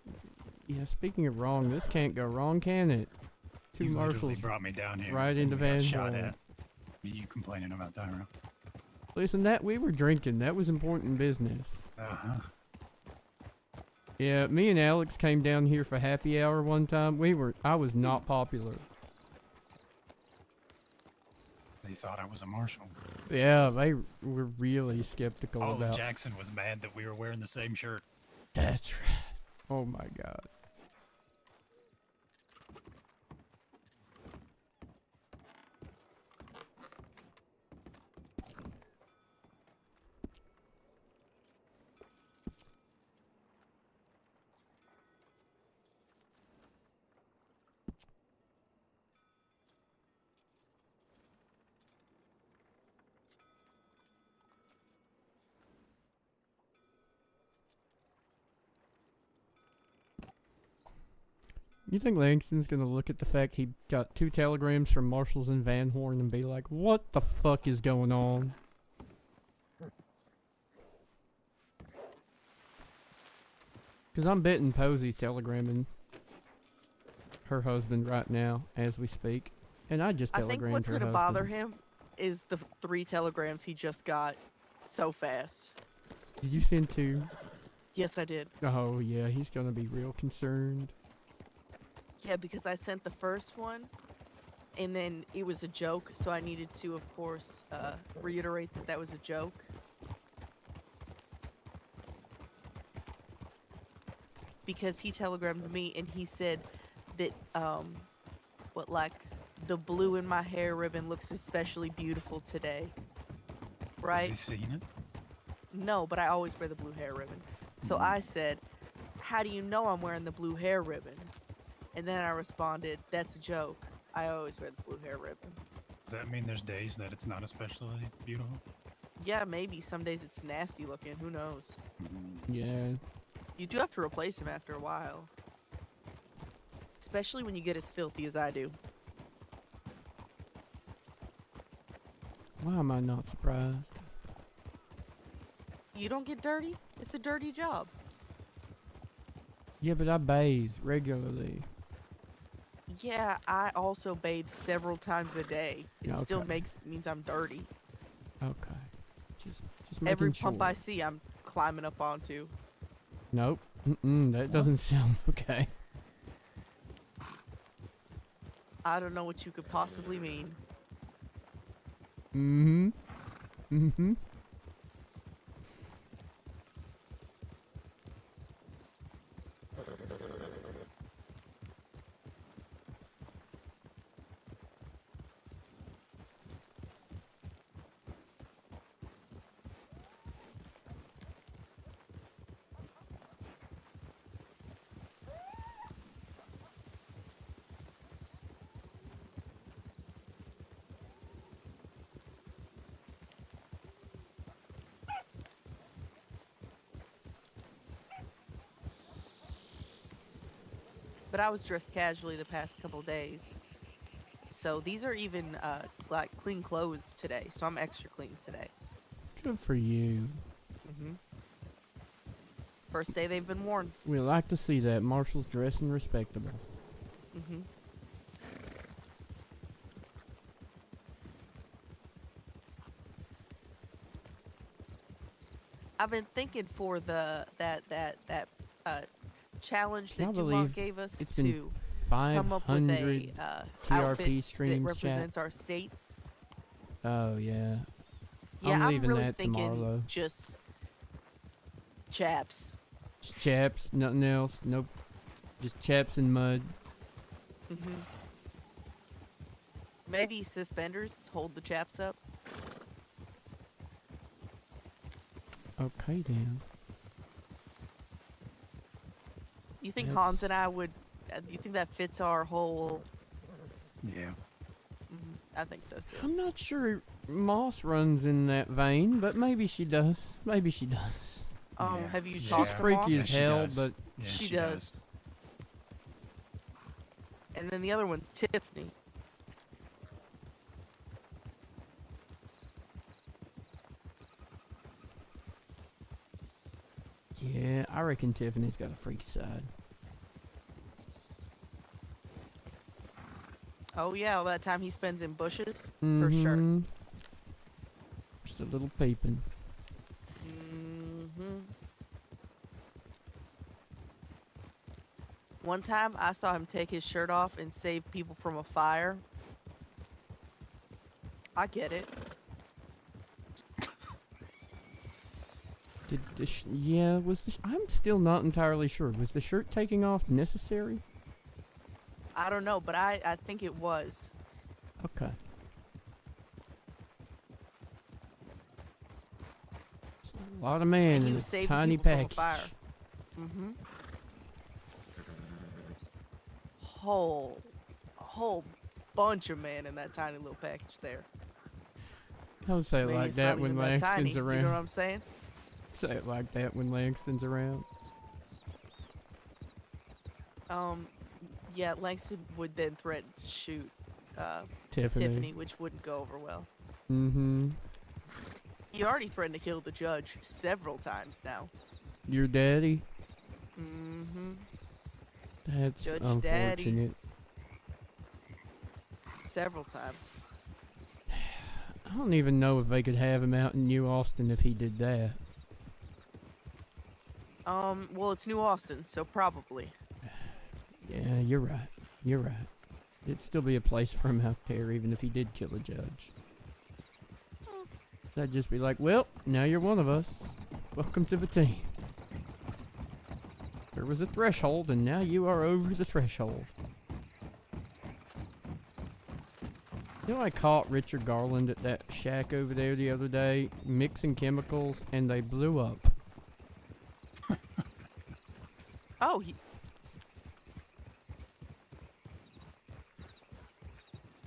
Yeah, speaking of wrong, this can't go wrong, can it? Two You literally marshals brought me down here. right and into we got Van shot Horn. at. You complaining about Tyrell? Listen, that we were drinking. That was important business. Uh-huh. Yeah, me and Alex came down here for happy hour one time. I was not popular. They thought I was a marshal. Yeah, they were really skeptical Olive about. Jackson was mad that we were wearing the same shirt. That's right. Oh my God. You think Langston's gonna look at the fact he got 2 telegrams from Marshalls and Van Horn and be like, what the fuck is going on? Because I'm betting Posey's telegramming her husband right now as we speak. And I just I think telegrammed what's her gonna husband. bother him is the 3 telegrams he just got so fast. Did you send 2? Yes, I did. Oh yeah, he's gonna be real concerned. Yeah, because I sent the first one, and then it was a joke, so I needed to, of course, reiterate that that was a joke. Because he telegrammed me, and he said that, the blue in my hair ribbon looks especially beautiful today. Right? Has he seen it? No, but I always wear the blue hair ribbon. So I said, how do you know I'm wearing the blue hair ribbon? And then I responded, that's a joke. I always wear the blue hair ribbon. Does that mean there's days that it's not especially beautiful? Yeah, maybe. Some days it's nasty looking. Who knows? Yeah. You do have to replace him after a while. Especially when you get as filthy as I do. Why am I not surprised? You don't get dirty? It's a dirty job. Yeah, but I bathe regularly. Yeah, I also bathe several times a day. It still Okay. means I'm dirty. Okay. Just Every making pump sure. I see, I'm climbing up onto. Nope. That doesn't sound okay. I don't know what you could possibly mean. Mm-hmm. Mm-hmm. But I was dressed casually the past couple days. So these are even like clean clothes today. So I'm extra clean today. Good for you. First day they've been worn. We like to see that. Marshall's dressing respectable. I've been thinking for the challenge Can I that believe Dumont gave us it's been to come up with 500 a TRP outfit that streams, chat? represents our states. Oh, yeah. Yeah, I'm I'm leaving really that thinking tomorrow, though. just chaps. Just chaps, nothing else. Nope. Just chaps and mud. Maybe suspenders hold the chaps up. Okay, then. You think Hans and I would? You think that fits our whole? Yeah. I think so too. I'm not sure Moss runs in that vein, but maybe she does. Maybe she does. Have you She's talked to freaky Moss? as hell, but she does. And then the other one's Tiffany. yeah, I reckon Tiffany's got a freaky side. Oh yeah, all that time he spends in bushes, for sure. Mhm. Just a little peeping. One time I saw him take his shirt off and save people from a fire. I get it. Did the yeah, was the I'm still not entirely sure. Was the shirt taking off necessary? I don't know, but I think it was. Okay. A lot of man And he in was a saving tiny people from a package. fire. Whole bunch of man in that tiny little package there. Don't say it Maybe like it's that not when even that tiny, Langston's around. You know what I'm saying? Say it like that when Langston's around. Yeah, Langston would then threaten to shoot Tiffany. which wouldn't go over well. Mm-hmm. He already threatened to kill the judge several times now. Your daddy? That's Judge unfortunate. Daddy. Several times. I don't even know if they could have him out in New Austin if he did that. Well, it's New Austin, so probably. Yeah, you're right. You're right. It'd still be a place for him out there, even if he did kill a judge. That'd just be like, well, now you're one of us. Welcome to the team. There was a threshold, and now you are over the threshold. You know, I caught Richard Garland at that shack over there the other day, mixing chemicals, and they blew up. Oh,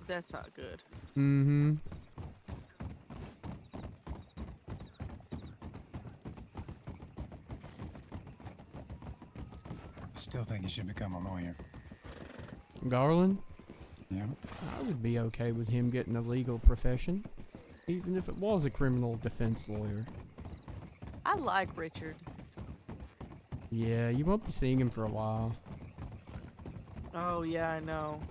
That's not good. Mm-hmm. I still think you should become a lawyer. Garland? Yeah. I would be okay with him getting a legal profession, even if it was a criminal defense lawyer. I like Richard. Yeah, you won't be seeing him for a while. Oh yeah, I know.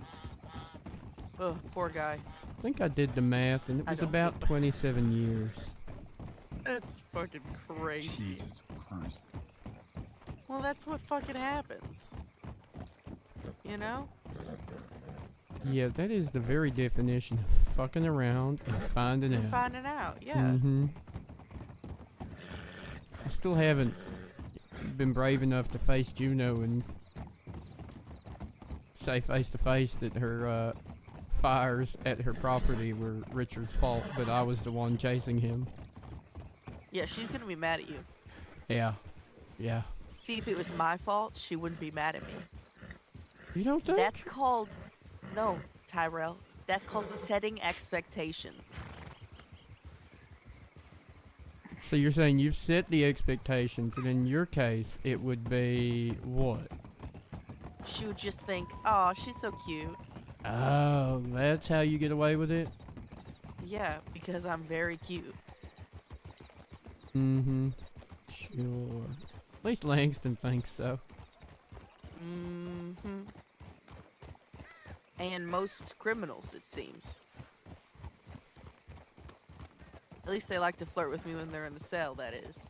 Ugh, poor guy. I think I did the math, and it I was don't about feel bad. 27 years. That's fucking crazy. Jesus Christ. Well, that's what fucking happens. You know? Yeah, that is the very definition of fucking around and finding And out. finding out, yeah. Mm-hmm. I still haven't been brave enough to face Juno and say face to face that her fires at her property were Richard's fault, but I was the one chasing him. Yeah, she's gonna be mad at you. Yeah. Yeah. See, if it was my fault, she wouldn't be mad at me. You don't think? That's called... No, Tyrell. That's called setting expectations. So you're saying you've set the expectations, and in your case, it would be what? She would just think, oh, she's so cute. Oh, that's how you get away with it? Yeah, because I'm very cute. Mm-hmm. Sure. At least Langston thinks so. Mm-hmm. And most criminals, it seems. At least they like to flirt with me when they're in the cell, that is.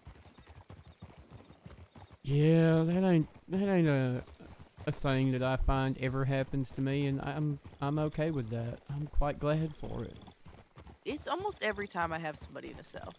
Yeah, that ain't a thing that I find ever happens to me, and I'm okay with that. I'm quite glad for it. It's almost every time I have somebody in a cell.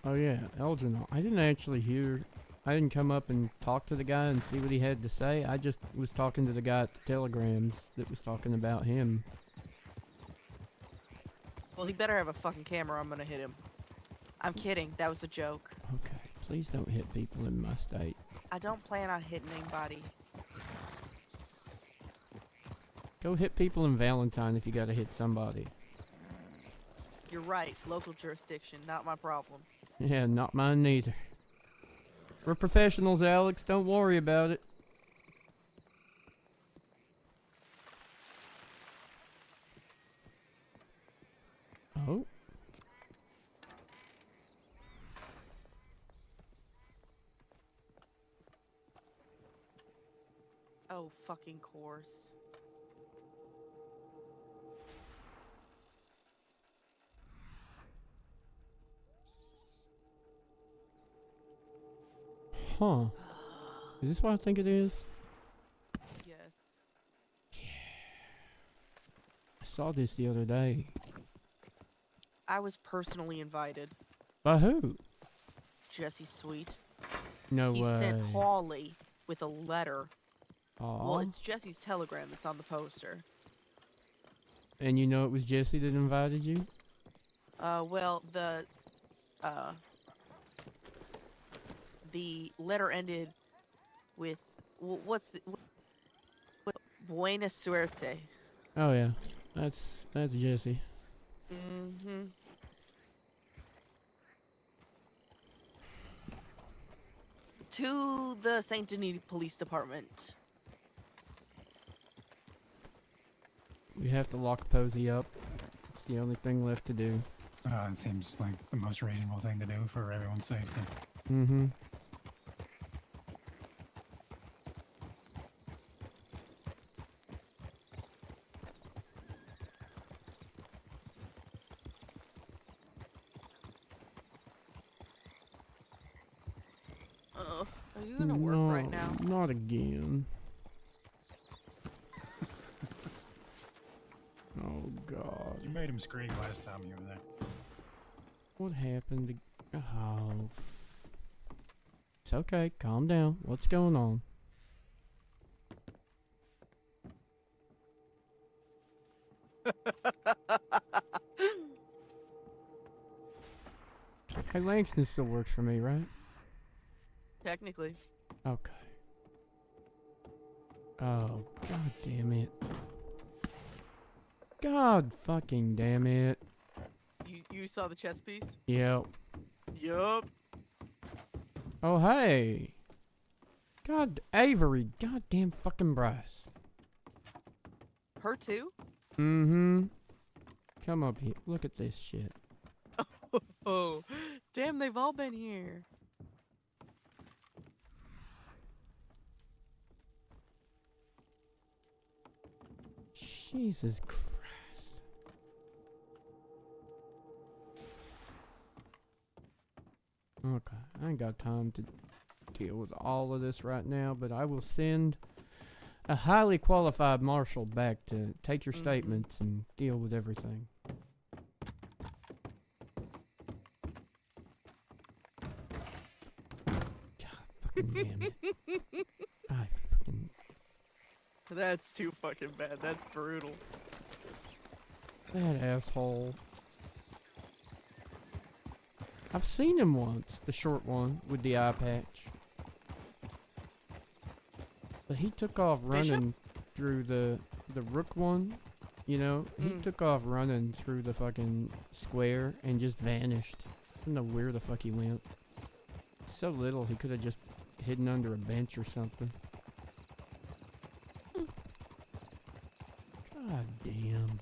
Oh yeah, Algernon. I didn't come up and talk to the guy and see what he had to say. I just was talking to the guy at the telegrams that was talking about him. Well, he better have a fucking camera, I'm gonna hit him. I'm kidding, that was a joke. Okay, please don't hit people in my state. I don't plan on hitting anybody. Go hit people in Valentine if you gotta hit somebody. You're right, local jurisdiction, not my problem. Yeah, not mine neither. We're professionals, Alex. Don't worry about it. Oh. Oh, fucking course. Huh. Is this what I think it is? Yes. I saw this the other day. I was personally invited. By who? Jesse Sweet. No He way. sent Hawley with a letter. Aw. Well, it's Jesse's telegram that's on the poster. And you know it was Jesse that invited you? Well, the letter ended with, what's the, Buena suerte. Oh yeah. That's Jesse. Mm-hmm. To the Saint Denis Police Department. We have to lock Posey up. It's the only thing left to do. It seems like the most reasonable thing to do for everyone's safety. Mm-hmm. Are you gonna work right now? Not again. Oh God. You made him scream last time you were there. What happened? Oh. It's okay. Calm down. What's going on? Hey, Langston still works for me, right? Technically. Okay. Oh, god damn it. God fucking damn it. You saw the chess piece? Yep. Yup. Oh, hey. God, Avery. Goddamn fucking Bryce. Her too? Mm-hmm. Come up here. Look at this shit. Oh, damn, they've all been here. Jesus Christ. Okay, I ain't got time to deal with all of this right now, but I will send a highly qualified marshal back to take your statements and deal with everything. God fucking damn it. I fucking... That's too fucking bad. That's brutal. That asshole. I've seen him once, the short one with the eye patch. But he took off running through the rook one, you know? He took off running through the fucking square and just vanished. I don't know where the fuck he went. So little, he could have just hidden under a bench or something. God damn.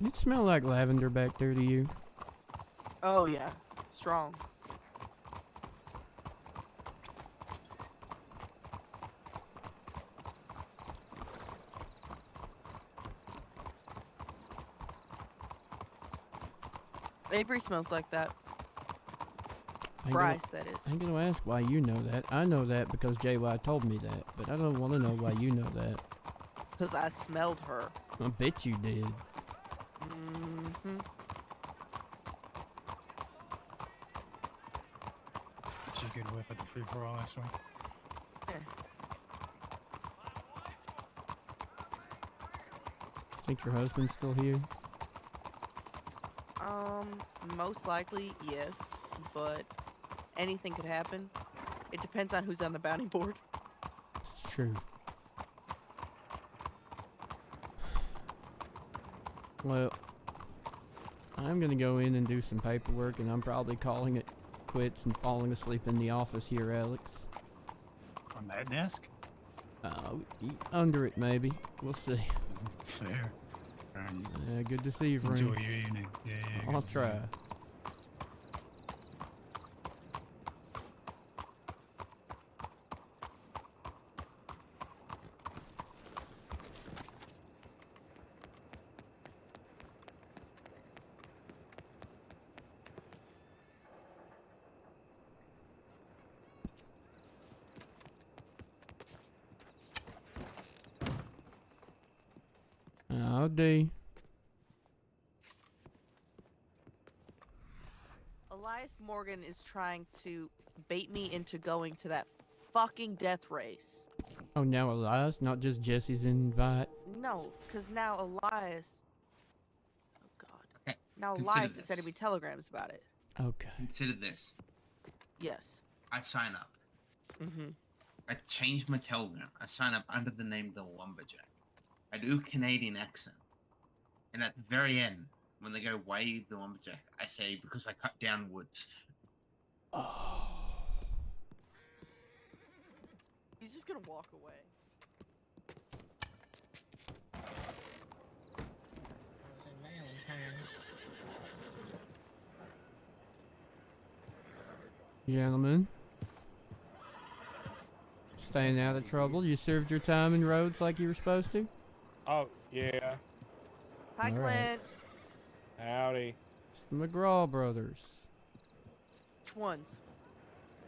It smell like lavender back there to you? Oh yeah, strong. Avery smells like that. Bryce, that is. I'm gonna ask why you know that. I know that because JY told me that, but I don't want to know why you know that. Because I smelled her. I bet you did. Mm-hmm. She a good whiff at the free-for-all last week. Yeah. Think your husband's still here? Most likely, yes, but anything could happen. It depends on who's on the bounty board. It's true. Well, I'm gonna go in and do some paperwork, and I'm probably calling it quits and falling asleep in the office here, Alex. On that desk? Under it, maybe. We'll see. Fair. Good to see you, friend. Enjoy your evening. Yeah, I'll try. Howdy. Elias Morgan is trying to bait me into going to that fucking death race. Oh, now Elias, not just Jesse's invite. No, because now Elias... Oh, God. Okay, now consider Elias is this. sending me telegrams about it. Okay. Consider this. Yes. I sign up. Mm-hmm. I change my telegram. I sign up under the name The Lumberjack. I do Canadian accent. And at the very end, when they go, why are you the Lumberjack? I say, because I cut down woods. Oh. He's just gonna walk away. Gentlemen. Staying out of trouble. You served your time in Rhodes like you were supposed to? Oh, yeah. Hi, All Clint. right. Howdy. It's the McGraw brothers. Which ones?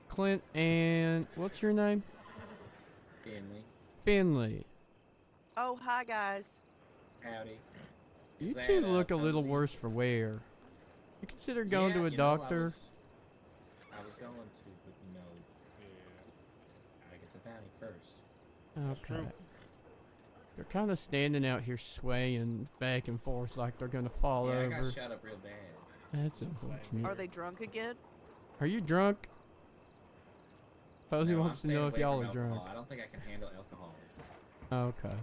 Clint and what's your name? Finley. Finley. Oh, hi guys. Howdy. You Is that, two look a little Posey? worse for wear. You consider going to a you know, doctor? I was going to, but you know, gotta get the bounty first. Okay. They're kind of standing out here swaying back and forth like they're gonna fall Yeah, I over. got shot up real bad. That's unfortunate. Are they drunk again? Are you drunk? Posey No, wants to I'm know staying if away y'all from are drunk. alcohol. I don't think I can handle alcohol. Okay.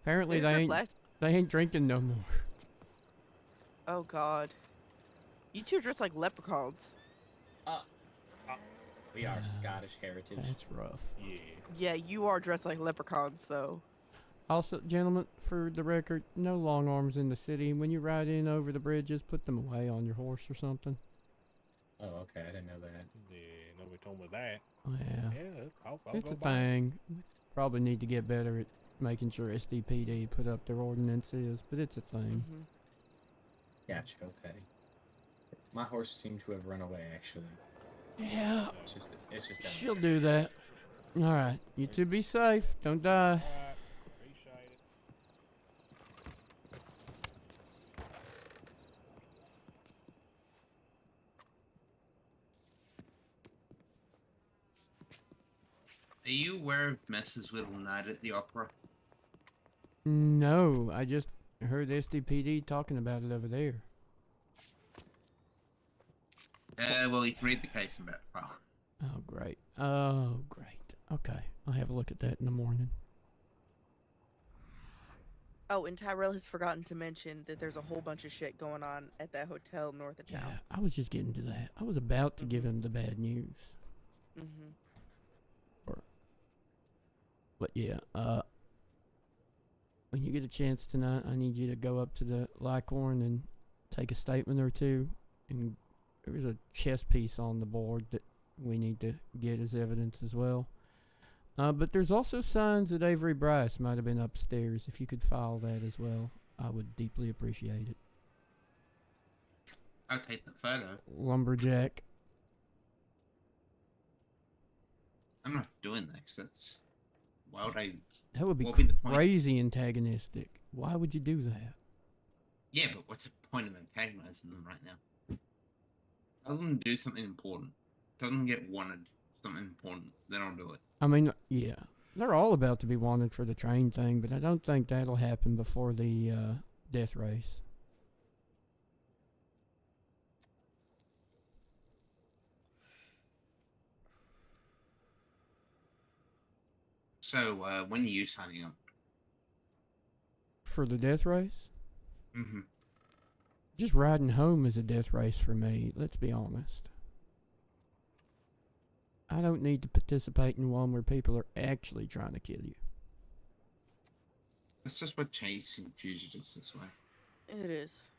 Apparently They they drink ain't less- they ain't drinking no more. Oh God. You two dress like leprechauns. We are Scottish heritage. That's rough. Yeah. Yeah, you are dressed like leprechauns though. Also, gentlemen, for the record, no long arms in the city. When you ride in over the bridges, put them away on your horse or something. Oh, okay. I didn't know that. Yeah, nobody told me that. Yeah. Yeah, I'll It's go a buy it. thing. Probably need to get better at making sure SDPD put up their ordinances, but it's a thing. Gotcha. Okay. My horse seemed to have run away. Actually. Yeah. It's just. down She'll do that. All right. You two be safe. Don't die. Appreciate it. Are you aware of Messer's Little Night at the Opera? No, I just heard SDPD talking about it over there. Well, you can read the case about it. File. Oh, great. Oh, great. Okay. I'll have a look at that in the morning. Oh, and Tyrell has forgotten to mention that there's a whole bunch of shit going on at that hotel north of town. Yeah, I was just getting to that. I was about to give him the bad news. Mm-hmm. But yeah, when you get a chance tonight, I need you to go up to the Licorn and take a statement or two. And there's a chess piece on the board that we need to get as evidence as well. But there's also signs that Avery Bryce might have been upstairs. If you could file that as well, I would deeply appreciate it. I'll take the photo. Lumberjack. I'm not doing that 'cause that's... Why would I... That would be what would the point? crazy antagonistic. Why would you do that? Yeah, but what's the point of antagonizing them right now? Tell them to do something important. Tell them to get wanted for something important. Then I'll do it. I mean, yeah. They're all about to be wanted for the train thing, but I don't think that'll happen before the death race. So, when are you signing up? For the death race? Mm-hmm. Just riding home is a death race for me, let's be honest. I don't need to participate in one where people are actually trying to kill you. That's just what chasing fugitives this way. It is.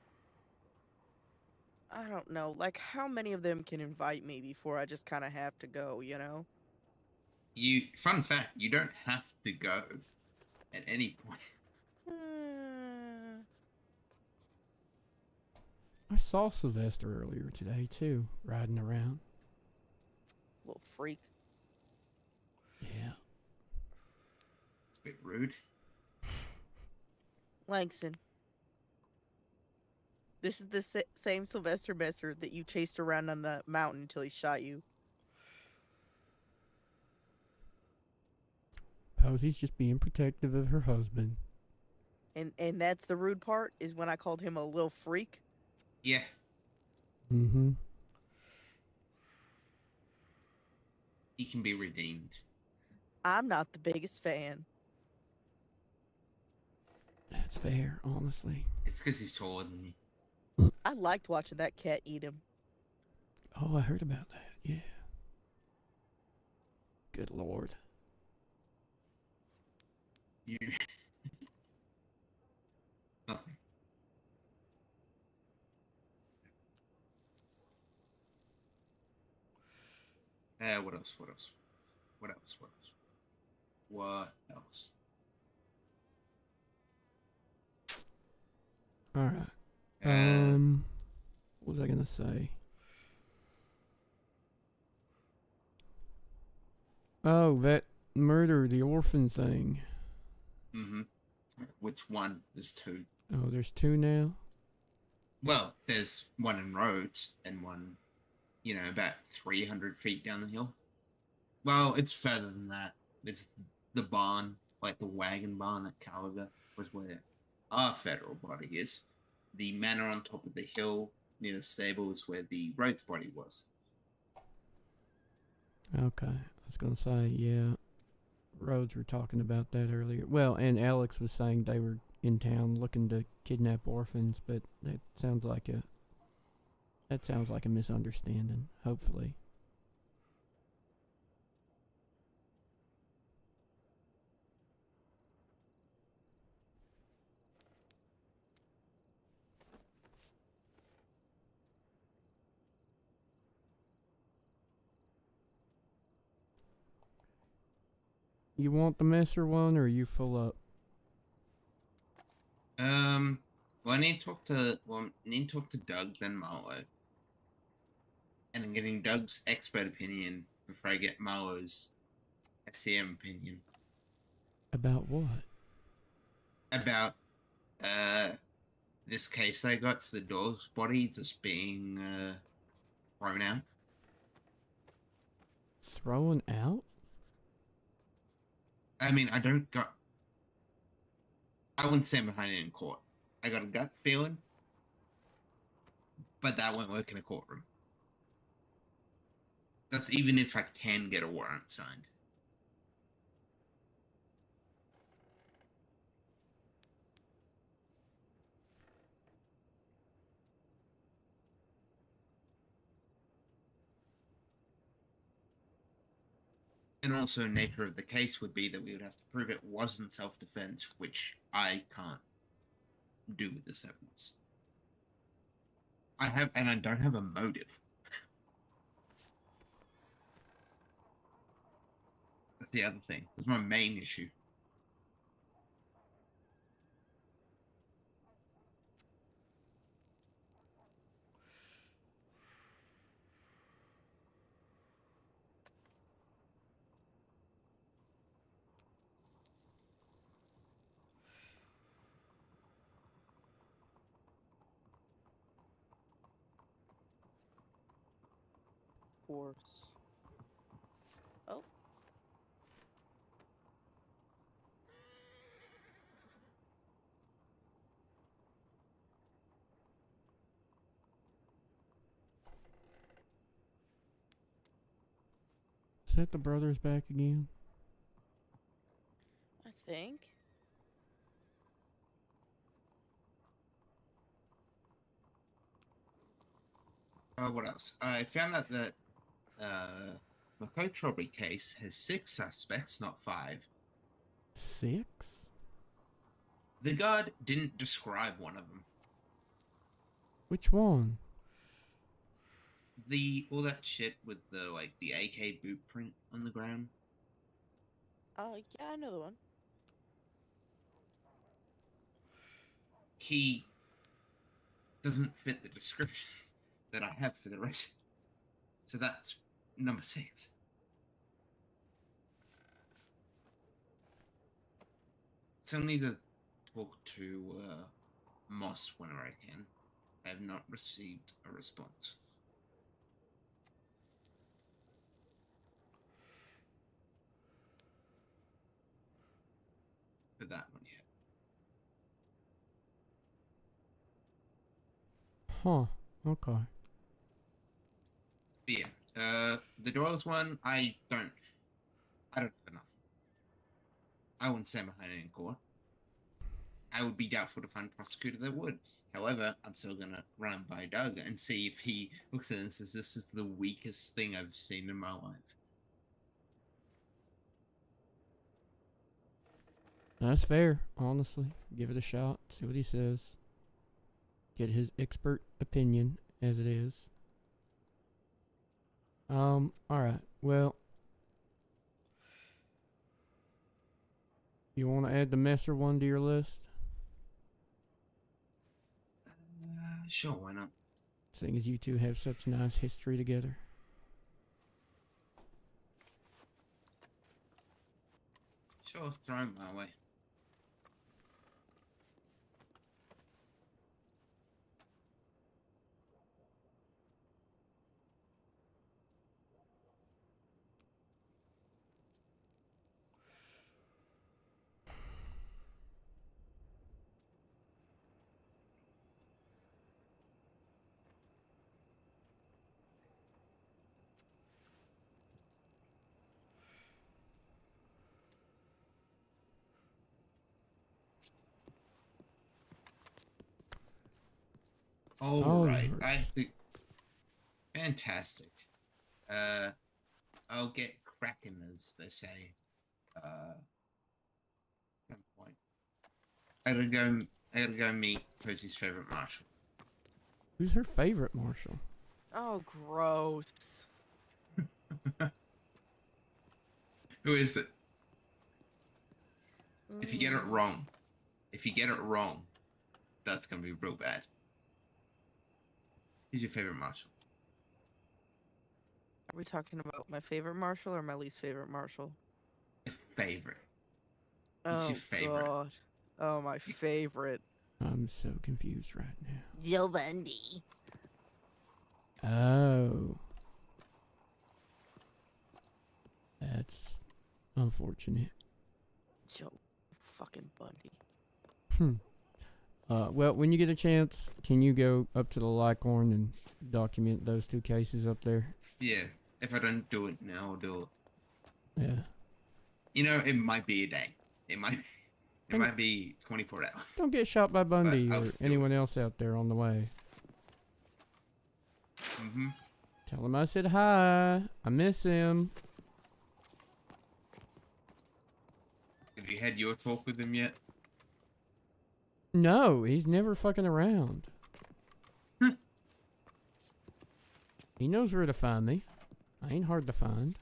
I don't know. Like, how many of them can invite me before I just kind of have to go, you know? Fun fact, you don't have to go at any point. I saw Sylvester earlier today, too, riding around. Little freak. Yeah. It's a bit rude. Langston. This is the same Sylvester Messer that you chased around on the mountain until he shot you. Posey's just being protective of her husband. And that's the rude part, is when I called him a little freak. Yeah. Mm-hmm. He can be redeemed. I'm not the biggest fan. That's fair, honestly. It's because he's taller than you. I liked watching that cat eat him. Oh, I heard about that, yeah. Good lord. You... Nothing. What else? What else? What else? What else? What else? Alright. What was I gonna say? Oh, that murder, the orphan thing. Mm-hmm. Which one? There's two. Oh, there's two now? Well, there's one in Rhodes and one, about 300 feet down the hill. Well, it's further than that. It's the barn, like the wagon barn at Caliga, was where our federal body is. The manor on top of the hill near the stable is where the Rhodes body was. Okay. I was going to say, yeah. Rhodes were talking about that earlier. Well, and Alex was saying they were in town looking to kidnap orphans, but that sounds like a misunderstanding, hopefully. You want the messer one, or are you full up? Well, I need to talk to Doug, then Marlo. And I'm getting Doug's expert opinion before I get Marlo's ASDM opinion. About what? About, this case I got for the dog's body just being, thrown out. Thrown out? I mean, I wouldn't stand behind it in court. I got a gut feeling, but that won't work in a courtroom. That's even if I can get a warrant signed. And also, nature of the case would be that we would have to prove it wasn't self-defense, which I can't do with this evidence. I don't have a motive. That's the other thing. That's my main issue. Horse. Oh. Is that the brothers back again? I think. What else? I found out that the coach robbery case has 6 suspects, not 5. 6? The guard didn't describe one of them. Which one? All that shit with the AK boot print on the ground. Yeah, I know the one. He doesn't fit the descriptions that I have for the rest. So that's number 6. So I need to talk to Moss whenever I can. I have not received a response. For that one yet. Huh. Okay. But yeah, the Doyle's one, I don't have enough. I wouldn't stand behind it in court. I would be doubtful to find a prosecutor that would. However, I'm still gonna run by Doug and see if he looks at it and says this is the weakest thing I've seen in my life. That's fair, honestly. Give it a shot, see what he says. Get his expert opinion as it is. Alright, well. You want to add the Messer one to your list? Sure, why not? Seeing as you two have such nice history together. Sure, throw him my way. All right, I think fantastic. I'll get cracking, as they say. Some point. I gotta go meet Posey's favorite marshal. Who's her favorite marshal? Oh, gross. Who is it? If you get it wrong, that's gonna be real bad. Who's your favorite marshal? Are we talking about my favorite marshal or my least favorite marshal? Your favorite. Oh, your favorite. God. Oh, my favorite. I'm so confused right now. Joe Bundy. Oh. That's unfortunate. Joe fucking Bundy. Well, when you get a chance, can you go up to the Licorn and document those 2 cases up there? Yeah, if I don't do it now, I'll do it. Yeah. You know, it might be a day. It might be 24 hours. Don't get shot by Bundy or anyone else out there on the way. Mm-hmm. Tell him I said hi. I miss him. Have you had your talk with him yet? No, he's never fucking around. He knows where to find me. I ain't hard to find.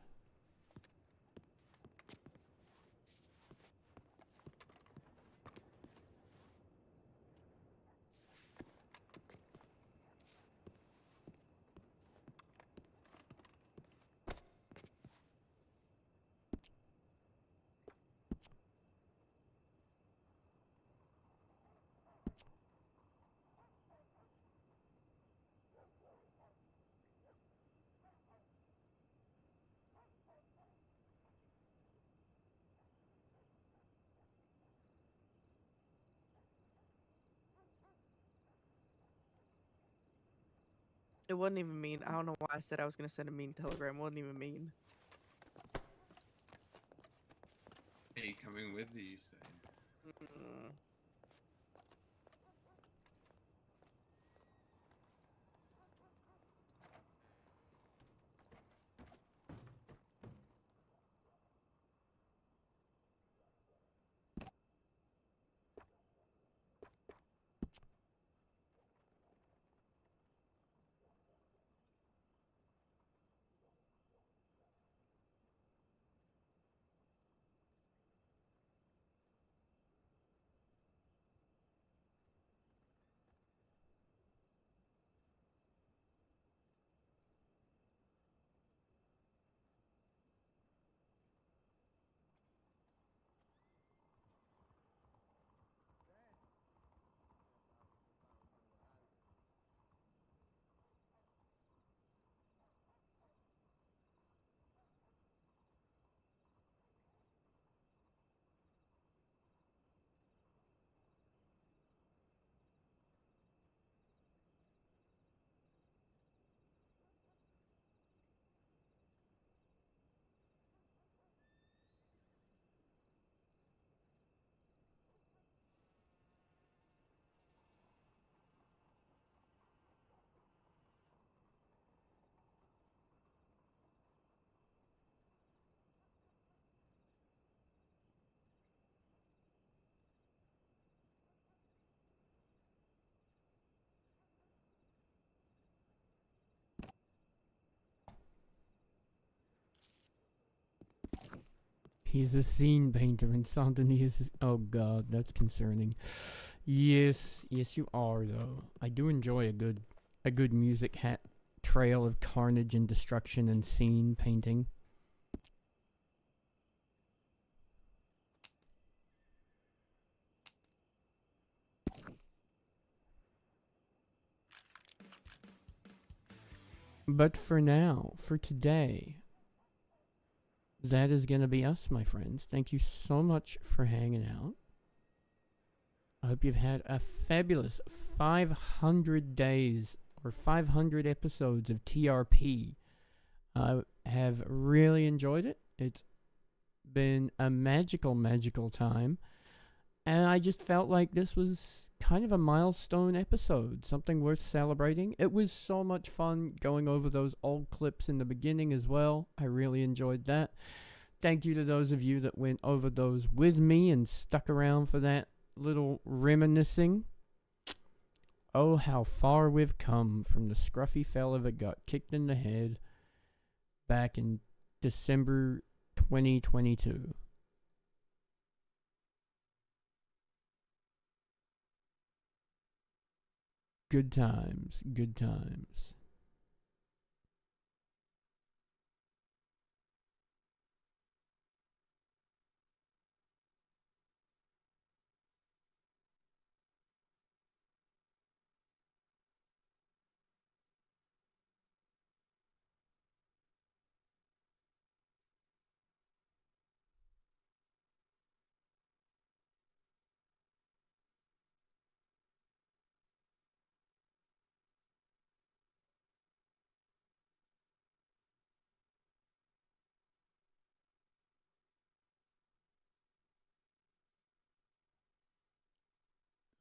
It wasn't even mean. I don't know why I said I was going to send a mean telegram. It wasn't even mean. Are you coming with, you say? He's a scene painter and Saint-Denis is... Oh god, that's concerning. Yes, you are though. I do enjoy a good music hat trail of carnage and destruction and scene painting. But for now, for today, that is going to be us, my friends. Thank you so much for hanging out. I hope you've had a fabulous 500 days or 500 episodes of TRP. I have really enjoyed it. It's been a magical, magical time. And I just felt like this was kind of a milestone episode, something worth celebrating. It was so much fun going over those old clips in the beginning as well. I really enjoyed that. Thank you to those of you that went over those with me and stuck around for that little reminiscing. Oh, how far we've come from the scruffy fella that got kicked in the head back in December 2022. Good times, good times.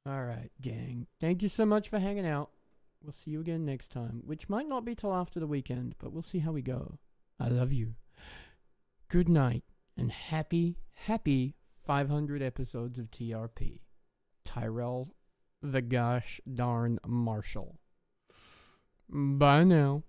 Alright, gang. Thank you so much for hanging out. We'll see you again next time, which might not be till after the weekend, but we'll see how we go. I love you. Good night, and happy 500 episodes of TRP. Tyrell the gosh darn Marshall. Bye now.